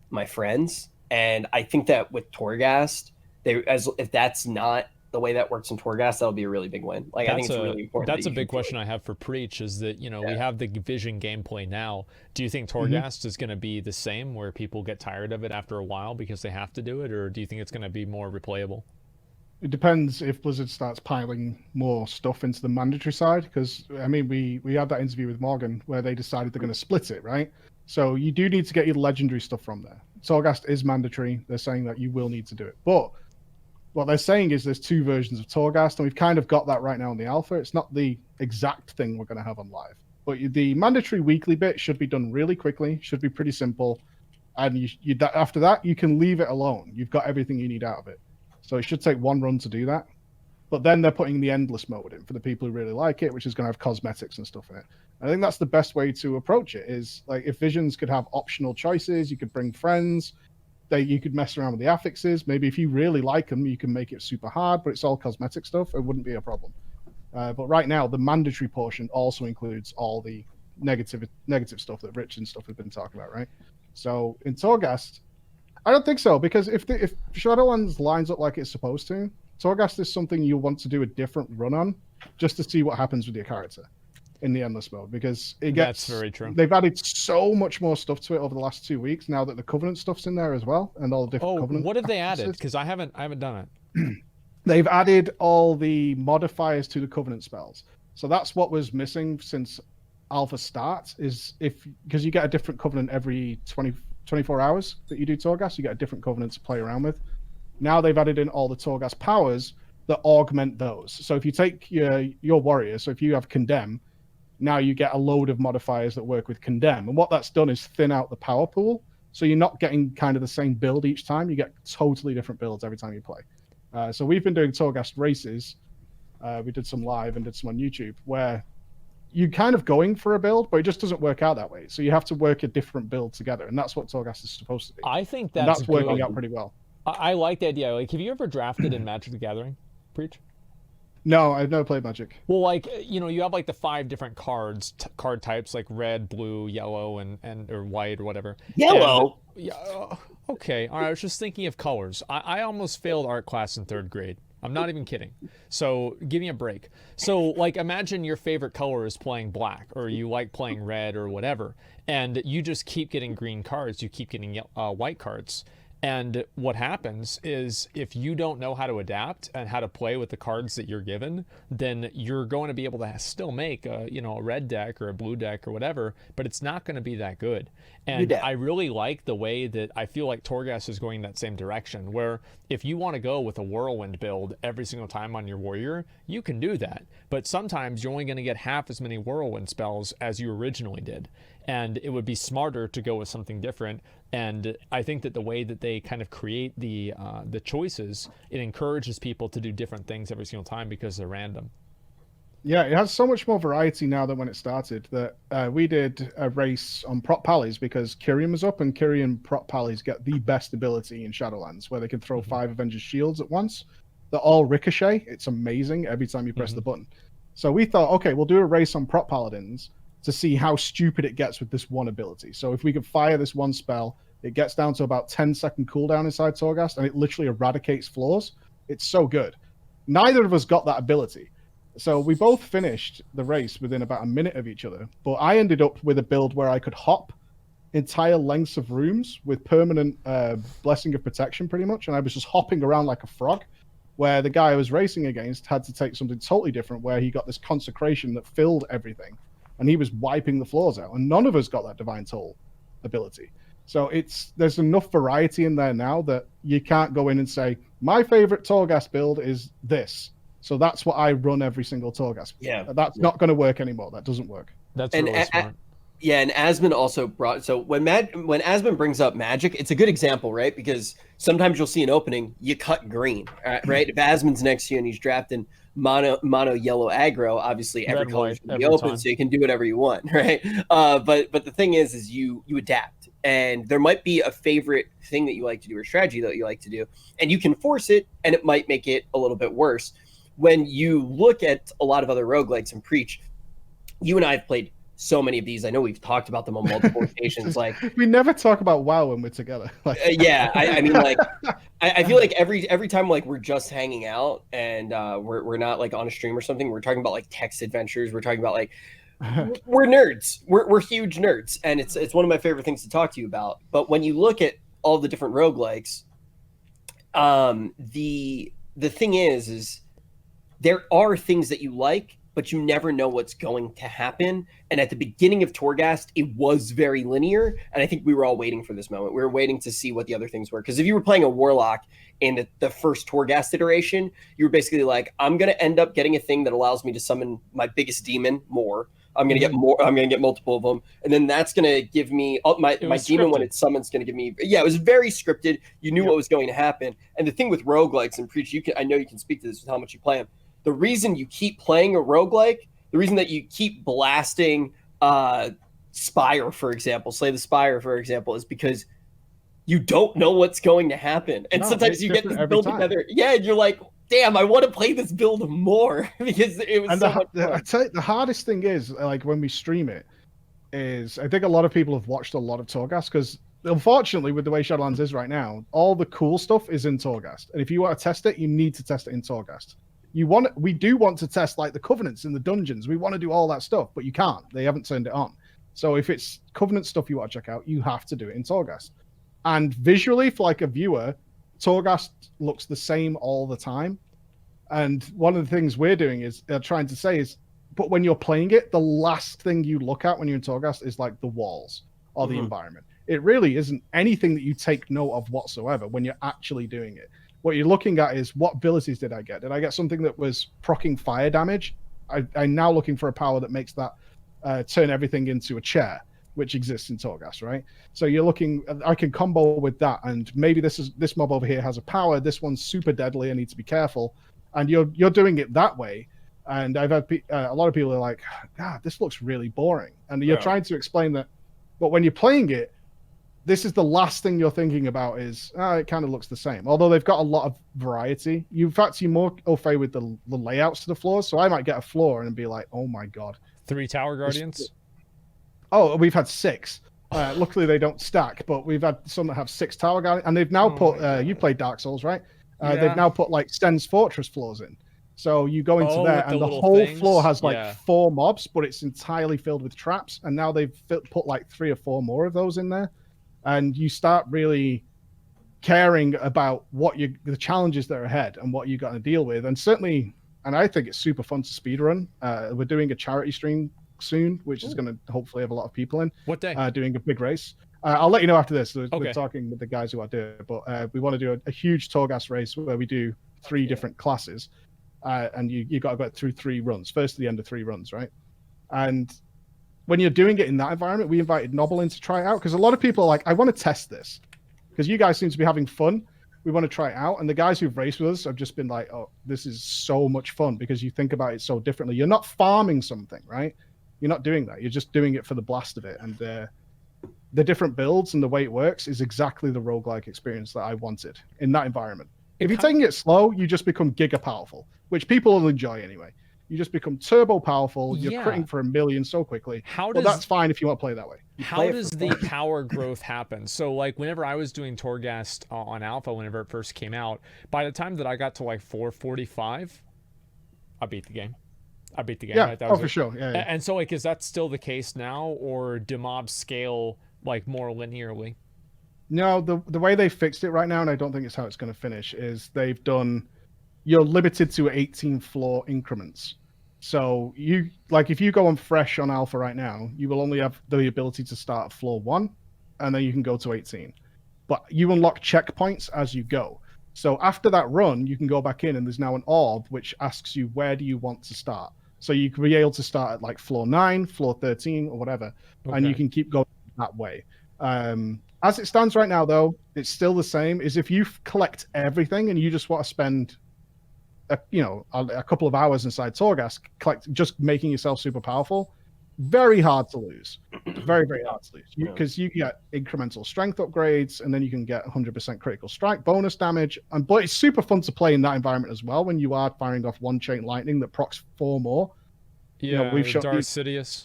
my friends, and I think that with Torghast, if that's not the way that works in Torghast, that'll be a really big win. Like I think it's really important. That's a big question I have for Preach, is that we have the vision gameplay now. Do you think Torghast is going to be the same, where people get tired of it after a while because they have to do it, or do you think it's going to be more replayable? It depends if Blizzard starts piling more stuff into the mandatory side, because I mean we had that interview with Morgan where they decided they're going to split it, right? So you do need to get your legendary stuff from there. Torghast is mandatory. They're saying that you will need to do it, but what they're saying is there's two versions of Torghast, and we've kind of got that right now in the alpha. It's not the exact thing we're going to have on live, but the mandatory weekly bit should be done really quickly, should be pretty simple, and after that you can leave it alone. You've got everything you need out of it, so it should take one run to do that. But then they're putting the endless mode in for the people who really like it, which is going to have cosmetics and stuff in it. I think that's the best way to approach it, is like if Visions could have optional choices, you could bring friends, you could mess around with the affixes. Maybe if you really like them, you can make it super hard, but it's all cosmetic stuff. It wouldn't be a problem. But right now, the mandatory portion also includes all the negative stuff that Rich and stuff have been talking about, right? So in Torghast, I don't think so, because if Shadowlands lines up like it's supposed to, Torghast is something you want to do a different run on, just to see what happens with your character in the endless mode, because that's very true. They've added so much more stuff to it over the last 2 weeks now that the Covenant stuff's in there as well, and all the different Covenant. What have they added? Because I haven't done it. They've added all the modifiers to the Covenant spells. So that's what was missing since Alpha starts, is because you get a different Covenant every 24 hours that you do Torghast, you get a different Covenant to play around with. Now they've added in all the Torghast powers that augment those. So if you take your warrior, so if you have Condemn, now you get a load of modifiers that work with Condemn. And what that's done is thin out the power pool. So you're not getting kind of the same build each time. You get totally different builds every time you play. So we've been doing Torghast races. We did some live and did some on YouTube, where you're kind of going for a build, but it just doesn't work out that way. So you have to work a different build together. And that's what Torghast is supposed to be. I think that's working out pretty well. I like the idea. Like, have you ever drafted in Magic the Gathering, Preach? No, I've never played Magic. Well, like, you have like the 5 different card types, like red, blue, yellow, and or white or whatever. Yellow? Okay. All right. I was just thinking of colors. I almost failed art class in 3rd grade. I'm not even kidding. So give me a break. So like, imagine your favorite color is playing black, or you like playing red or whatever, and you just keep getting green cards. You keep getting white cards. And what happens is, if you don't know how to adapt and how to play with the cards that you're given, then you're going to be able to still make a red deck or a blue deck or whatever, but it's not going to be that good. And I really like the way that I feel like Torghast is going that same direction, where if you want to go with a whirlwind build every single time on your warrior, you can do that. But sometimes you're only going to get half as many whirlwind spells as you originally did. And it would be smarter to go with something different. And I think that the way that they kind of create the choices, it encourages people to do different things every single time because they're random. Yeah, it has so much more variety now than when it started. That we did a race on prop pallies because Kyrian was up, and Kyrian prop pallies get the best ability in Shadowlands, where they can throw 5 Avengers shields at once. They're all ricochet. It's amazing every time you press the button. So we thought, okay, we'll do a race on prop paladins to see how stupid it gets with this one ability. So if we could fire this one spell, it gets down to about 10-second cooldown inside Torghast, and it literally eradicates flaws. It's so good. Neither of us got that ability. So we both finished the race within about a minute of each other, but I ended up with a build where I could hop entire lengths of rooms with permanent blessing of protection, pretty much, and I was just hopping around like a frog. Where the guy I was racing against had to take something totally different, where he got this consecration that filled everything, and he was wiping the floors out, and none of us got that divine toll ability. So there's enough variety in there now that you can't go in and say my favorite Torghast build is this, so that's what I run every single Torghast. Yeah, that's not going to work anymore. That doesn't work. That's really smart. Yeah, and Asmon also brought, so when Asmon brings up magic, it's a good example, right? Because sometimes you'll see an opening, you cut green, right? If Asmon's next to you and he's drafting mono yellow aggro, obviously every color is going to be open, so you can do whatever you want, right? But the thing is you adapt, and there might be a favorite thing that you like to do or strategy that you like to do, and you can force it, and it might make it a little bit worse. When you look at a lot of other roguelikes and Preach, you and I have played so many of these. I know we've talked about them on multiple occasions. Like, we never talk about WoW when we're together. Yeah, I mean, like, I feel like every time like we're just hanging out and we're not like on a stream or something, we're talking about like text adventures. We're talking about like we're nerds. We're huge nerds, and it's one of my favorite things to talk to you about. But when you look at all the different roguelikes, the thing is there are things that you like, but you never know what's going to happen. And at the beginning of Torghast, it was very linear. And I think we were all waiting for this moment. We were waiting to see what the other things were. Because if you were playing a Warlock in the first Torghast iteration, you were basically like, I'm going to end up getting a thing that allows me to summon my biggest demon more. I'm going to get more. I'm going to get multiple of them. And then that's going to give me my demon when it summons going to give me. Yeah, it was very scripted. You knew what was going to happen. And the thing with roguelikes and Preach, I know you can speak to this with how much you play them. The reason you keep playing a roguelike, the reason that you keep blasting Spire, for example, Slay the Spire, for example, is because you don't know what's going to happen. And sometimes you get this build together. Yeah, and you're like, damn, I want to play this build more because it was so much fun. I tell you, the hardest thing is, like, when we stream it, is I think a lot of people have watched a lot of Torghast because, unfortunately, with the way Shadowlands is right now, all the cool stuff is in Torghast. And if you want to test it, you need to test it in Torghast. We do want to test like the covenants in the dungeons. We want to do all that stuff, but you can't. They haven't turned it on. So if it's covenant stuff you want to check out, you have to do it in Torghast. And visually, for like a viewer, Torghast looks the same all the time. And one of the things we're doing is trying to say is, but when you're playing it, the last thing you look at when you're in Torghast is like the walls or the environment. It really isn't anything that you take note of whatsoever when you're actually doing it. What you're looking at is, what abilities did I get? Did I get something that was proccing fire damage? I'm now looking for a power that makes that turn everything into a chair, which exists in Torghast, right? So you're looking, I can combo with that, and maybe this mob over here has a power. This one's super deadly. I need to be careful. And you're doing it that way. And I've had a lot of people are like, God, this looks really boring. And you're trying to explain that, but when you're playing it, this is the last thing you're thinking about is, it kind of looks the same. Although they've got a lot of variety. In fact, you're more au fait with the layouts to the floors. So I might get a floor and be like, oh my God. 3 Tower Guardians? Oh, we've had 6. Luckily, they don't stack, but we've had some that have 6 Tower Guardians. And they've now put, you played Dark Souls, right? They've now put like Sten's Fortress floors in. So you go into there and the whole floor has like 4 mobs, but it's entirely filled with traps. And now they've put like 3 or 4 more of those in there. And you start really caring about the challenges that are ahead and what you got to deal with. And certainly, and I think it's super fun to speedrun. We're doing a charity stream soon, which is going to hopefully have a lot of people in. What day? Doing a big race. I'll let you know after this. We're talking with the guys who are doing it. But we want to do a huge Torghast race where we do 3 different classes. And you got to go through 3 runs, first to the end of 3 runs, right? And when you're doing it in that environment, we invited Nobble in to try it out because a lot of people are like, I want to test this because you guys seem to be having fun. We want to try it out. And the guys who've raced with us have just been like, oh, this is so much fun because you think about it so differently. You're not farming something, right? You're not doing that. You're just doing it for the blast of it. And the different builds and the way it works is exactly the roguelike experience that I wanted in that environment. If you're taking it slow, you just become giga powerful, which people will enjoy anyway. You just become turbo powerful. You're critting for 1 million so quickly. That's fine if you want to play that way. How does the power growth happen? So, like, whenever I was doing Torghast on Alpha, whenever it first came out, by the time that I got to like 445, I beat the game. Yeah, right? For sure. Yeah. And so, like, is that still the case now, or do mobs scale like more linearly? No, the way they fixed it right now, and I don't think it's how it's going to finish, is they've done, you're limited to 18 floor increments. So you, like, if you go on fresh on alpha right now, you will only have the ability to start at floor 1, and then you can go to 18. But you unlock checkpoints as you go. So after that run, you can go back in, and there's now an orb which asks you, where do you want to start? So you can be able to start at like floor 9, floor 13, or whatever, and you can keep going that way. As it stands right now, though, it's still the same. Is if you collect everything and you just want to spend, a couple of hours inside Torghast, just making yourself super powerful, very hard to lose. Very, very hard to lose. Because you get incremental strength upgrades, and then you can get 100% critical strike bonus damage. But it's super fun to play in that environment as well when you are firing off one chain lightning that procs 4 more. Yeah, we've shown Darth Sidious.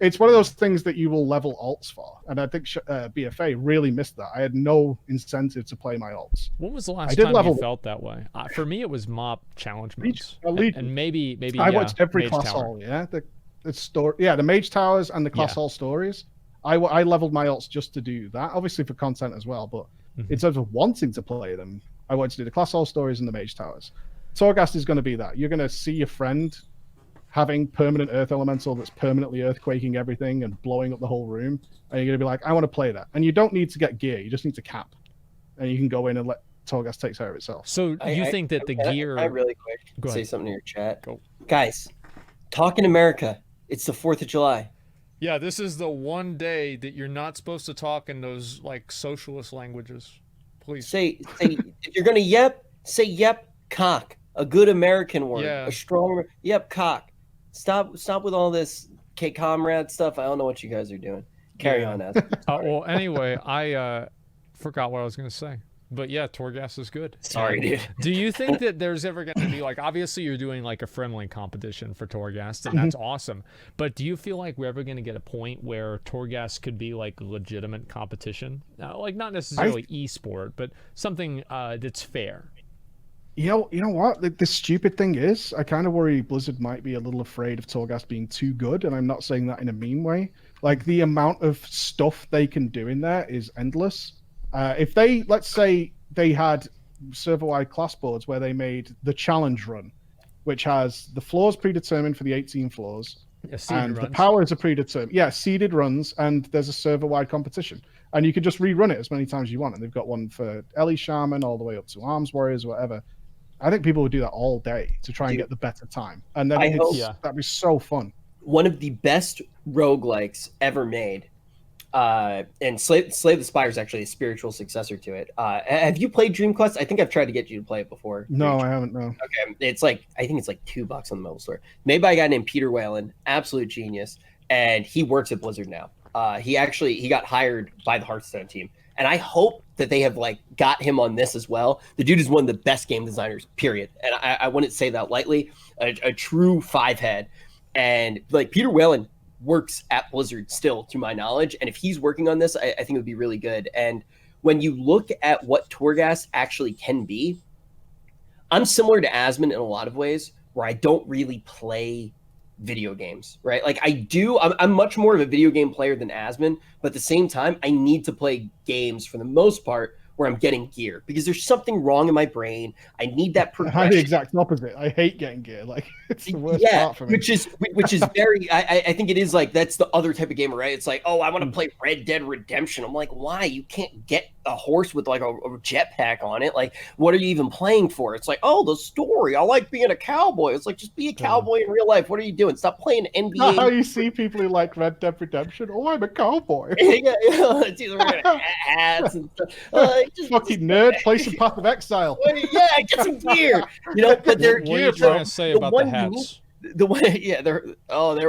It's one of those things that you will level alts for, and I think BFA really missed that. I had no incentive to play my alts. When was the last time you felt that way? For me, it was mob challenge modes, and maybe I watched every class hall. Yeah, the mage towers and the class hall stories. I leveled my alts just to do that, obviously for content as well. But in terms of wanting to play them, I wanted to do the class hall stories and the mage towers. Torghast is going to be that. You're going to see your friend having permanent earth elemental that's permanently earthquaking everything and blowing up the whole room, and you're going to be like, I want to play that. And you don't need to get gear, you just need to cap, and you can go in and let Torghast take care of itself. So you think that the gear... I really quick say something in your chat. Go. Guys, talk in America. It's the 4th of July. Yeah, this is the one day that you're not supposed to talk in those like socialist languages. Please. Say if you're going to yep, say yep, cock. A good American word. Yeah. A strong yep, cock. Stop with all this comrade stuff. I don't know what you guys are doing. Carry on, As. Well, anyway, I forgot what I was going to say. But yeah, Torghast is good. Sorry, dude. Do you think that there's ever going to be, like, obviously you're doing like a friendly competition for Torghast, and that's awesome. But do you feel like we're ever going to get a point where Torghast could be like legitimate competition? Like not necessarily esport, but something that's fair. You know what? The stupid thing is, I kind of worry Blizzard might be a little afraid of Torghast being too good, and I'm not saying that in a mean way. Like, the amount of stuff they can do in there is endless. If they, let's say, they had server-wide class boards where they made the challenge run, which has the floors predetermined for the 18 floors, and the powers are predetermined. Yeah, seeded runs, and there's a server-wide competition. And you can just rerun it as many times as you want. And they've got one for Ellie Shaman all the way up to Arms Warriors, whatever. I think people would do that all day to try and get the better time. And then that'd be so fun. One of the best roguelikes ever made, and Slay the Spire is actually a spiritual successor to it. Have you played Dream Quest? I think I've tried to get you to play it before. No, I haven't, no. Okay, I think it's like $2 on the mobile store. Made by a guy named Peter Whalen, absolute genius, and he works at Blizzard now. He got hired by the Hearthstone team. And I hope that they have like got him on this as well. The dude is one of the best game designers, period. And I wouldn't say that lightly. A true 5-head. And like Peter Whalen works at Blizzard still, to my knowledge. And if he's working on this, I think it would be really good. And when you look at what Torghast actually can be, I'm similar to Asmon in a lot of ways, where I don't really play video games, right? Like I'm much more of a video game player than Asmon, but at the same time, I need to play games for the most part where I'm getting gear because there's something wrong in my brain. I need that progression. I'm the exact opposite. I hate getting gear. Like it's the worst part for me. which is very. I think it is like that's the other type of gamer, right? It's like, oh, I want to play Red Dead Redemption. I'm like, why? You can't get a horse with like a jetpack on it. Like, what are you even playing for? It's like, oh, the story. I like being a cowboy. It's like, just be a cowboy in real life. What are you doing? Stop playing NBA. Not how you see people who like Red Dead Redemption. Oh, I'm a cowboy. Yeah, it's either wearing hats and stuff. Just fucking nerd. Play some Path of Exile. Yeah, get some gear. But they're what are you trying to say about the hats? The way, yeah, there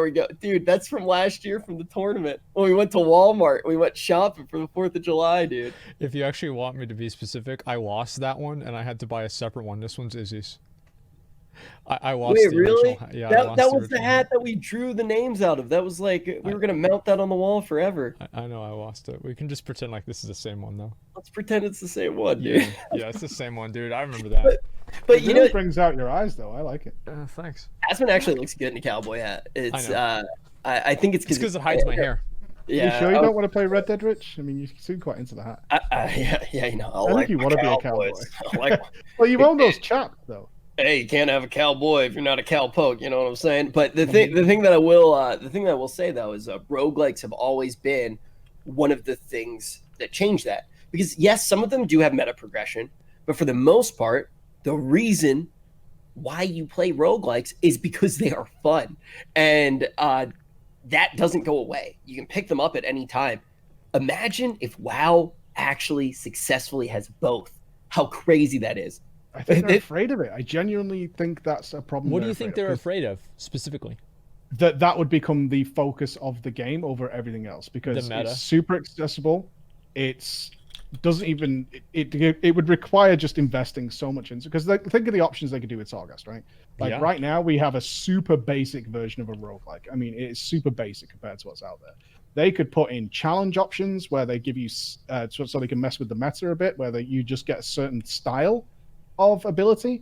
we go, dude. That's from last year from the tournament when we went to Walmart. We went shopping for the 4th of July, dude. If you actually want me to be specific, I lost that one and I had to buy a separate one. This one's Izzy's. I lost. Wait, the really? Original, yeah, that was the hat that we drew the names out of. That was like we were gonna mount that on the wall forever. I know I lost it. We can just pretend like this is the same one though. Let's pretend it's the same one, dude. Yeah, it's the same one, dude. I remember that. But it really brings out your eyes, though. I like it. Thanks. Asmon actually looks good in a cowboy hat. It's I think it's because it hides my hair. You sure you don't want to play Red Dead, Rich? I mean, you seem quite into the hat. Yeah, you know, I think you want to be a cowboy. Like, well, you own those chaps, though. Hey, you can't have a cowboy if you're not a cowpoke. You know what I'm saying? But the thing that I will say though is roguelikes have always been one of the things that change that, because yes, some of them do have meta progression, but for the most part, the reason why you play roguelikes is because they are fun, and that doesn't go away. You can pick them up at any time. Imagine if WoW actually successfully has both. How crazy that is. I think they're afraid of it. I genuinely think that's a problem. What do you think they're afraid of specifically? That would become the focus of the game over everything else, because it's super accessible. It's doesn't even it would require just investing so much into, because think of the options they could do with Torghast, right? Like right now we have a super basic version of a roguelike. I mean, it's super basic compared to what's out there. They could put in challenge options where they give you so they can mess with the meta a bit, where you just get a certain style of ability.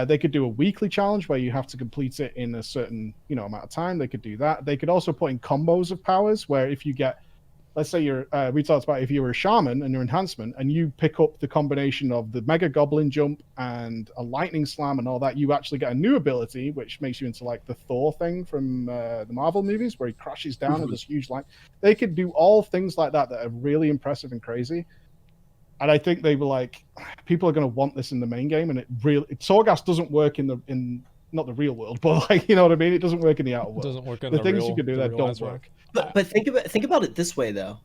They could do a weekly challenge where you have to complete it in a certain amount of time. They could do that. They could also put in combos of powers where if you get, let's say we talked about if you were a shaman and your enhancement and you pick up the combination of the mega goblin jump and a lightning slam and all that, you actually get a new ability which makes you into like the Thor thing from the Marvel movies where he crashes down and this huge light. They could do all things like that are really impressive and crazy. And I think they were like, people are going to want this in the main game, and Torghast doesn't work in not the real world, but like, you know what I mean? It doesn't work in the outer world. It doesn't work in the things you can do that don't work. But think about it this way though,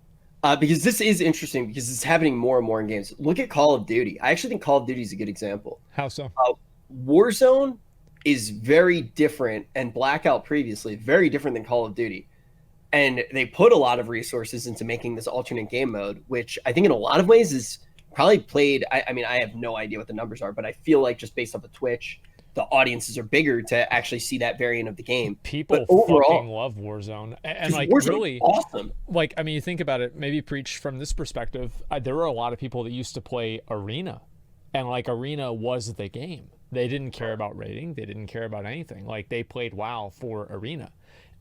because this is interesting because it's happening more and more in games. Look at Call of Duty. I actually think Call of Duty is a good example. How so? Warzone is very different, and Blackout previously very different than Call of Duty. And they put a lot of resources into making this alternate game mode, which I think in a lot of ways is probably played. I mean, I have no idea what the numbers are, but I feel like just based off the Twitch, the audiences are bigger to actually see that variant of the game. People fucking love Warzone, and like Warzone's really awesome. Like, I mean, you think about it. Maybe Preach from this perspective. There were a lot of people that used to play Arena, and like Arena was the game. They didn't care about rating. They didn't care about anything. Like they played WoW for Arena.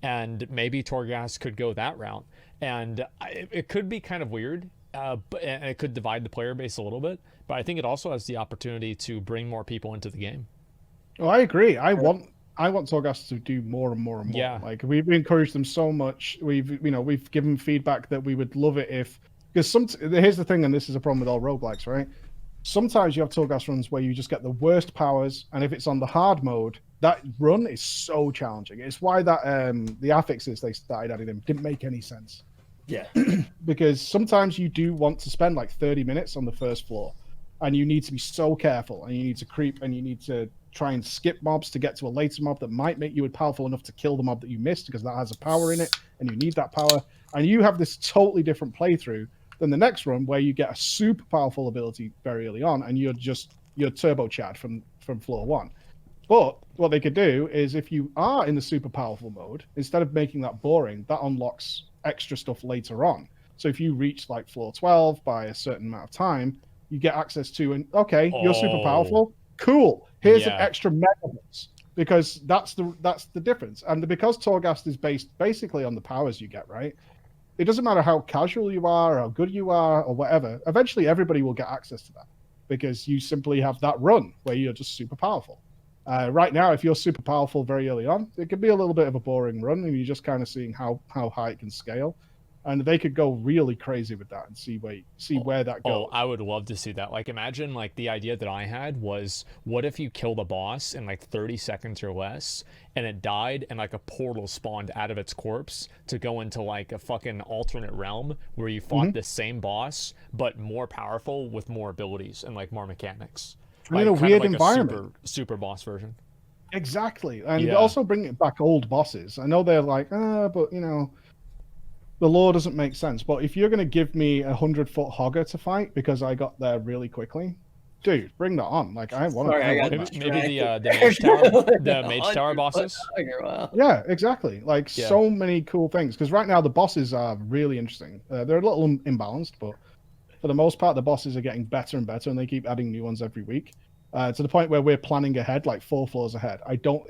And maybe Torghast could go that route, and it could be kind of weird, and it could divide the player base a little bit. But I think it also has the opportunity to bring more people into the game. Oh, I agree. I want Torghast to do more and more and more. Yeah. Like we've encouraged them so much. We've given feedback that we would love it if, because here's the thing, and this is a problem with all roguelikes, right? Sometimes you have Torghast runs where you just get the worst powers, and if it's on the hard mode, that run is so challenging. It's why that the affixes they started adding them didn't make any sense. Yeah. Because sometimes you do want to spend like 30 minutes on the first floor, and you need to be so careful, and you need to creep, and you need to try and skip mobs to get to a later mob that might make you powerful enough to kill the mob that you missed, because that has a power in it, and you need that power. And you have this totally different playthrough than the next run where you get a super powerful ability very early on, and you're turbocharged from floor one. But what they could do is, if you are in the super powerful mode, instead of making that boring, that unlocks extra stuff later on. So if you reach like floor 12 by a certain amount of time, you get access to, and okay, you're super powerful. Cool. Here's an extra megabots, because that's the difference. And because Torghast is based basically on the powers you get, right? It doesn't matter how casual you are, or how good you are, or whatever. Eventually, everybody will get access to that, because you simply have that run where you're just super powerful. Right now, if you're super powerful very early on, it could be a little bit of a boring run, and you're just kind of seeing how high it can scale. And they could go really crazy with that and see where that goes. Oh, I would love to see that. Like, imagine, like, the idea that I had was, what if you killed a boss in, like, 30 seconds or less, and it died, and, like, a portal spawned out of its corpse to go into, like, a fucking alternate realm where you fought the same boss, but more powerful with more abilities and, like, more mechanics. Like, in a weird environment. Super boss version. Exactly. And also bring it back old bosses. I know they're like, but, the lore doesn't make sense. But if you're going to give me a 100-foot hogger to fight because I got there really quickly, dude, bring that on. Like, I want to. Maybe the mage tower bosses. Yeah, exactly. Like, so many cool things. Because right now the bosses are really interesting. They're a little imbalanced, but for the most part, the bosses are getting better and better, and they keep adding new ones every week. To the point where we're planning ahead, like 4 floors ahead.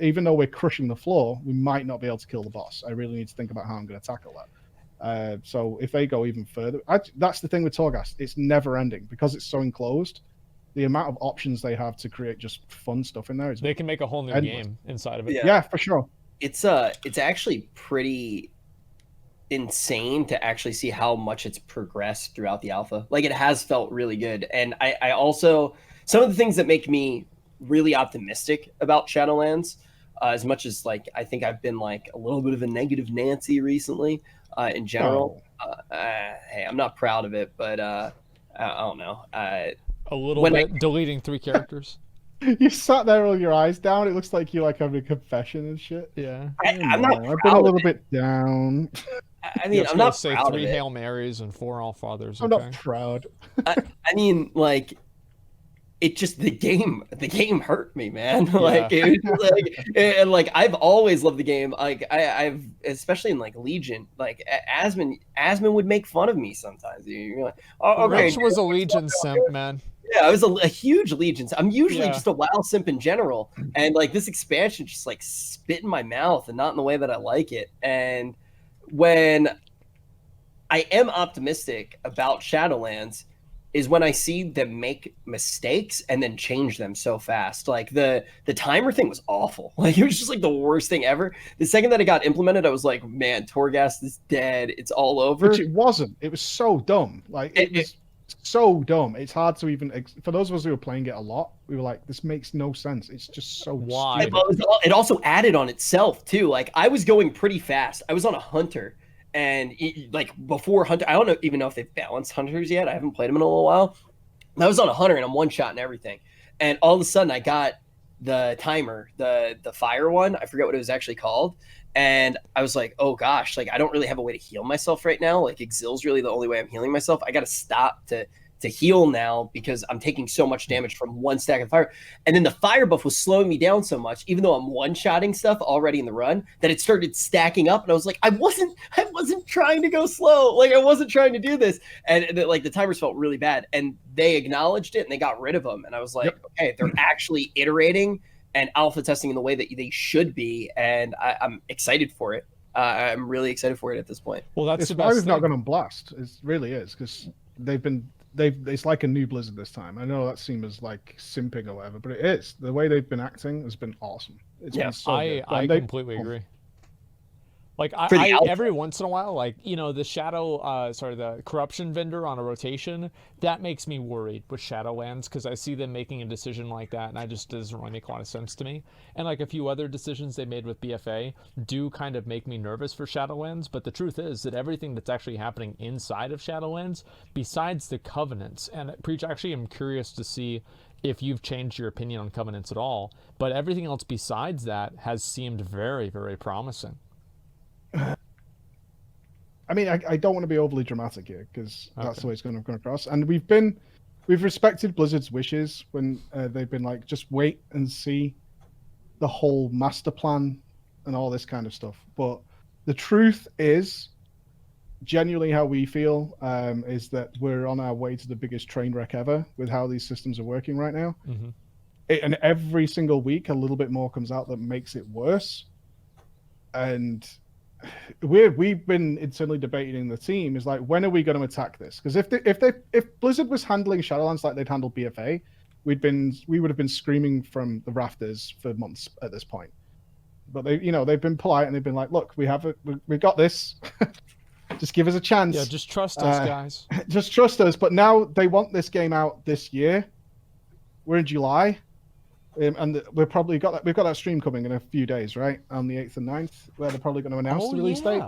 Even though we're crushing the floor, we might not be able to kill the boss. I really need to think about how I'm going to tackle that. So if they go even further, that's the thing with Torghast. It's never ending because it's so enclosed. The amount of options they have to create just fun stuff in there is they can make a whole new endless. game inside of it. Yeah, for sure. It's actually pretty insane to actually see how much it's progressed throughout the alpha. Like, it has felt really good. And I also, some of the things that make me really optimistic about Shadowlands, as much as like I think I've been like a little bit of a negative Nancy recently in general. Hey, I'm not proud of it, but I don't know. A little bit deleting 3 characters. You sat there with your eyes down. It looks like you like having a confession and shit. Yeah, I'm not. I've been a little bit down. I mean, I'm not say proud 3 of it. Hail Marys and 4 All Fathers. I'm not proud. I mean, like, it just the game hurt me, man. Like, it was like, and like I've always loved the game. Like I've especially in like Legion, like Asmon would make fun of me sometimes. You're like, oh, okay. Rich was a Legion simp, man. Yeah, I was a huge Legion. I'm usually just a WoW simp in general, and like this expansion just like spit in my mouth, and not in the way that I like it. And when I am optimistic about Shadowlands is when I see them make mistakes and then change them so fast. Like the timer thing was awful. Like, it was just like the worst thing ever. The second that it got implemented, I was like, man, Torghast is dead. It's all over. Which it wasn't. It was so dumb. Like, it was so dumb. It's hard to even, for those of us who were playing it a lot, we were like, this makes no sense. It's just so wide. It also added on itself too. Like, I was going pretty fast. I was on a hunter, and like before hunter, I don't even know if they've balanced hunters yet. I haven't played them in a little while. I was on a hunter and I'm one shot and everything. And all of a sudden I got the timer, the fire one. I forget what it was actually called. And I was like, oh gosh, like I don't really have a way to heal myself right now. Like, Exil's really the only way I'm healing myself. I got to stop to heal now because I'm taking so much damage from one stack of fire. And then the fire buff was slowing me down so much, even though I'm one-shotting stuff already in the run, that it started stacking up. And I was like, I wasn't trying to go slow. Like, I wasn't trying to do this. And like the timers felt really bad. And they acknowledged it and they got rid of them. And I was like, okay, they're actually iterating and alpha testing in the way that they should be. And I'm excited for it. I'm really excited for it at this point. Well, that's the best thing. I've not gone on blast. It really is, because it's like a new Blizzard this time. I know that seems like simping or whatever, but it is. The way they've been acting has been awesome. It's been so good. I completely agree. Like, every once in a while, like, you know, the the corruption vendor on a rotation, that makes me worried with Shadowlands, because I see them making a decision like that, and it doesn't really make a lot of sense to me. And like a few other decisions they made with BFA do kind of make me nervous for Shadowlands, but the truth is that everything that's actually happening inside of Shadowlands, besides the Covenants, and Preach, actually I'm curious to see if you've changed your opinion on Covenants at all, but everything else besides that has seemed very, very promising. I mean, I don't want to be overly dramatic here, because that's the way it's going to come across. And we've respected Blizzard's wishes when they've been like, just wait and see the whole master plan and all this kind of stuff. But the truth is, genuinely how we feel is that we're on our way to the biggest train wreck ever with how these systems are working right now. Mm-hmm. And every single week, a little bit more comes out that makes it worse. And we've been internally debating in the team is like, when are we going to attack this? Because if Blizzard was handling Shadowlands like they'd handled BFA, we would have been screaming from the rafters for months at this point. But they've been polite and they've been like, look, we've got this. Just give us a chance. Yeah, just trust us, guys. Just trust us. But now they want this game out this year. We're in July. And we've got that stream coming in a few days, right? On the 8th and 9th, where they're probably going to announce the release date.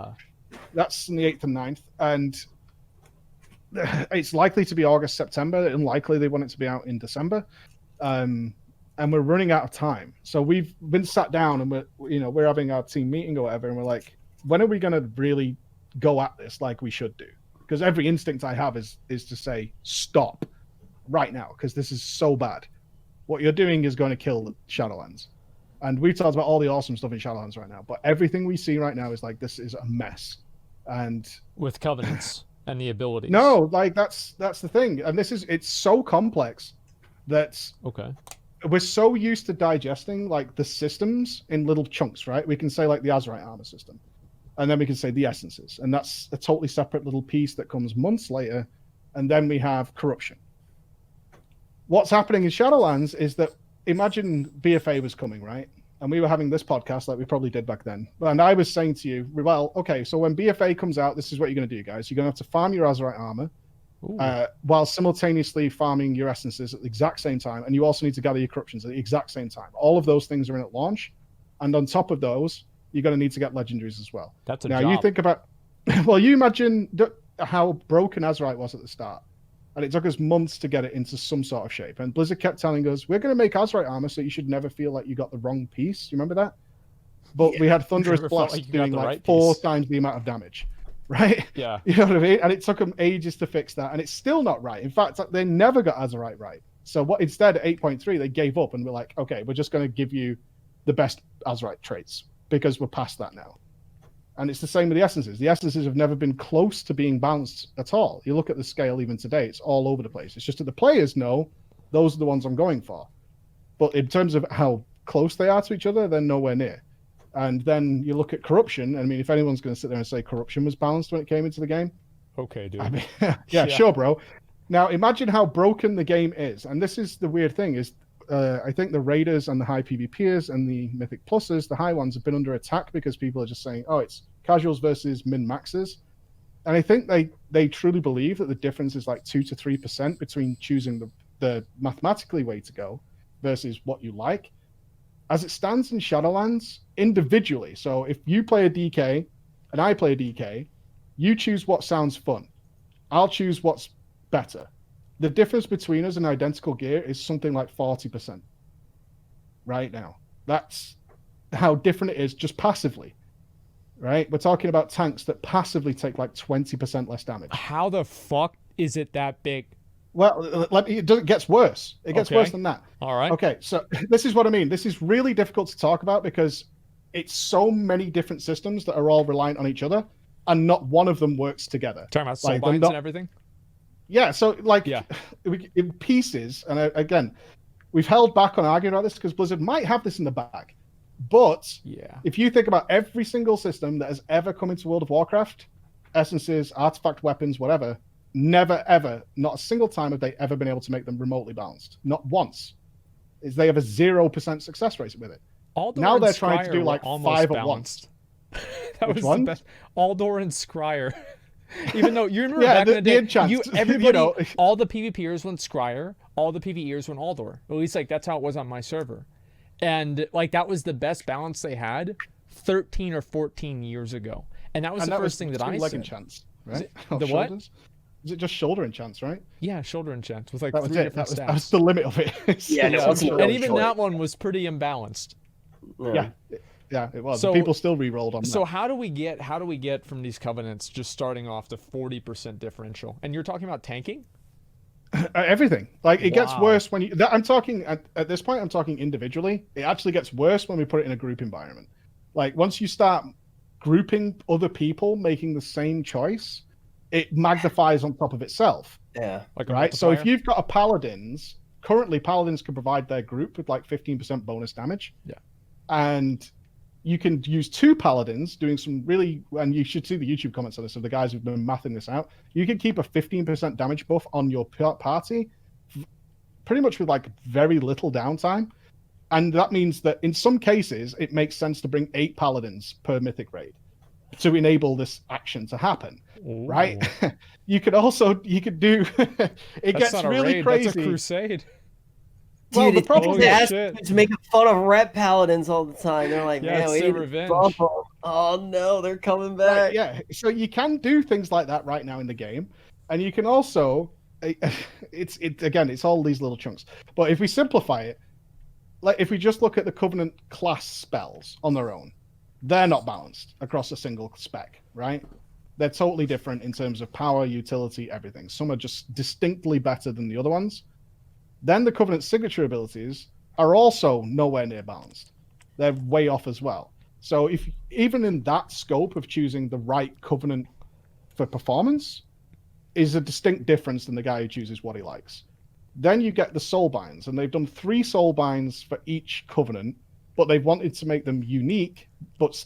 That's on the 8th and 9th. And it's likely to be August, September. Unlikely they want it to be out in December. And we're running out of time. So we've been sat down and we're having our team meeting or whatever. And we're like, when are we going to really go at this like we should do? Because every instinct I have is to say, stop right now, because this is so bad. What you're doing is going to kill Shadowlands. And we've talked about all the awesome stuff in Shadowlands right now, but everything we see right now is like, this is a mess. And with Covenants and the abilities. No, like that's the thing. And it's so complex that we're so used to digesting like the systems in little chunks, right? We can say like the Azerite armor system. And then we can say the essences. And that's a totally separate little piece that comes months later. And then we have corruption. What's happening in Shadowlands is that imagine BFA was coming, right? And we were having this podcast like we probably did back then. And I was saying to you, well, okay, so when BFA comes out, this is what you're going to do, guys. You're going to have to farm your Azerite armor while simultaneously farming your essences at the exact same time. And you also need to gather your corruptions at the exact same time. All of those things are in at launch. And on top of those, you're going to need to get legendaries as well. That's a now, job. You think about, well, you imagine how broken Azerite was at the start. And it took us months to get it into some sort of shape. And Blizzard kept telling us, we're going to make Azerite armor so you should never feel like you got the wrong piece. You remember that? But we had Thunderous Blast doing like 4 times the amount of damage, right? Yeah. You know what I mean? And it took them ages to fix that. And it's still not right. In fact, they never got Azerite right. So what instead, at 8.3, they gave up and were like, okay, we're just going to give you the best Azerite traits because we're past that now. And it's the same with the essences. The essences have never been close to being balanced at all. You look at the scale even today, it's all over the place. It's just that the players know those are the ones I'm going for. But in terms of how close they are to each other, they're nowhere near. And then you look at corruption. I mean, if anyone's going to sit there and say corruption was balanced when it came into the game. Okay, dude. I mean, yeah, sure, bro. Now, imagine how broken the game is. And this is the weird thing is, I think the Raiders and the high PvPers and the Mythic Pluses, the high ones, have been under attack because people are just saying, oh, it's casuals versus min-maxes. And I think they truly believe that the difference is like 2 to 3% between choosing the mathematically way to go versus what you like. As it stands in Shadowlands, individually, so if you play a DK and I play a DK, you choose what sounds fun. I'll choose what's better. The difference between us in identical gear is something like 40% right now. That's how different it is just passively, right? We're talking about tanks that passively take like 20% less damage. How the fuck is it that big? Well, it gets worse. It gets worse than that. All right. Okay, so this is what I mean. This is really difficult to talk about because it's so many different systems that are all reliant on each other, and not one of them works together. Talking about soulbinds and everything? Yeah, so like in pieces, and again, we've held back on arguing about this because Blizzard might have this in the bag. But if you think about every single system that has ever come into World of Warcraft, essences, artifact weapons, whatever, never, ever, not a single time have they ever been able to make them remotely balanced. Not once. They have a 0% success rate with it. Aldor now they're and trying to do like 5 at once. That Which was one? the best. Aldor and Scryer. Even though you remember back in the day, everybody, all the PvPers went Scryer, all the PvEers went Aldor. At least like that's how it was on my server. And like that was the best balance they had 13 or 14 years ago. And that was the first thing that I said. Enchants, right? The what? Is it just shoulder enchants, right? Yeah, shoulder enchants with like that 3 was different stats. That was the limit of it. And even that one was pretty imbalanced. Yeah, it was. So, people still re-rolled on that. So how do we get from these covenants just starting off to 40% differential? And you're talking about tanking? Everything. Like it gets worse when you. I'm talking at this point. I'm talking individually. It actually gets worse when we put it in a group environment. Like once you start grouping other people making the same choice, it magnifies on top of itself. Yeah. Like right. So if you've got a paladins, currently paladins can provide their group with like 15% bonus damage. Yeah. And you can use 2 paladins doing some really, and you should see the YouTube comments on this of the guys who've been mathing this out. You can keep a 15% damage buff on your party pretty much with like very little downtime. And that means that in some cases, it makes sense to bring 8 paladins per mythic raid to enable this action to happen. Ooh. Right? You could do, it gets really raid, crazy. That's a crusade. Well, Dude, the problem is to make fun of ret paladins all the time. They're like, yeah, man, we it's need their revenge. Oh no, they're coming back. Right, yeah, so you can do things like that right now in the game, and you can also, it's all these little chunks. But if we simplify it, like if we just look at the Covenant class spells on their own, they're not balanced across a single spec, right? They're totally different in terms of power, utility, everything. Some are just distinctly better than the other ones. Then the Covenant signature abilities are also nowhere near balanced. They're way off as well. So if even in that scope of choosing the right Covenant for performance is a distinct difference than the guy who chooses what he likes. Then you get the soulbinds, and they've done 3 soulbinds for each Covenant, but they've wanted to make them unique, but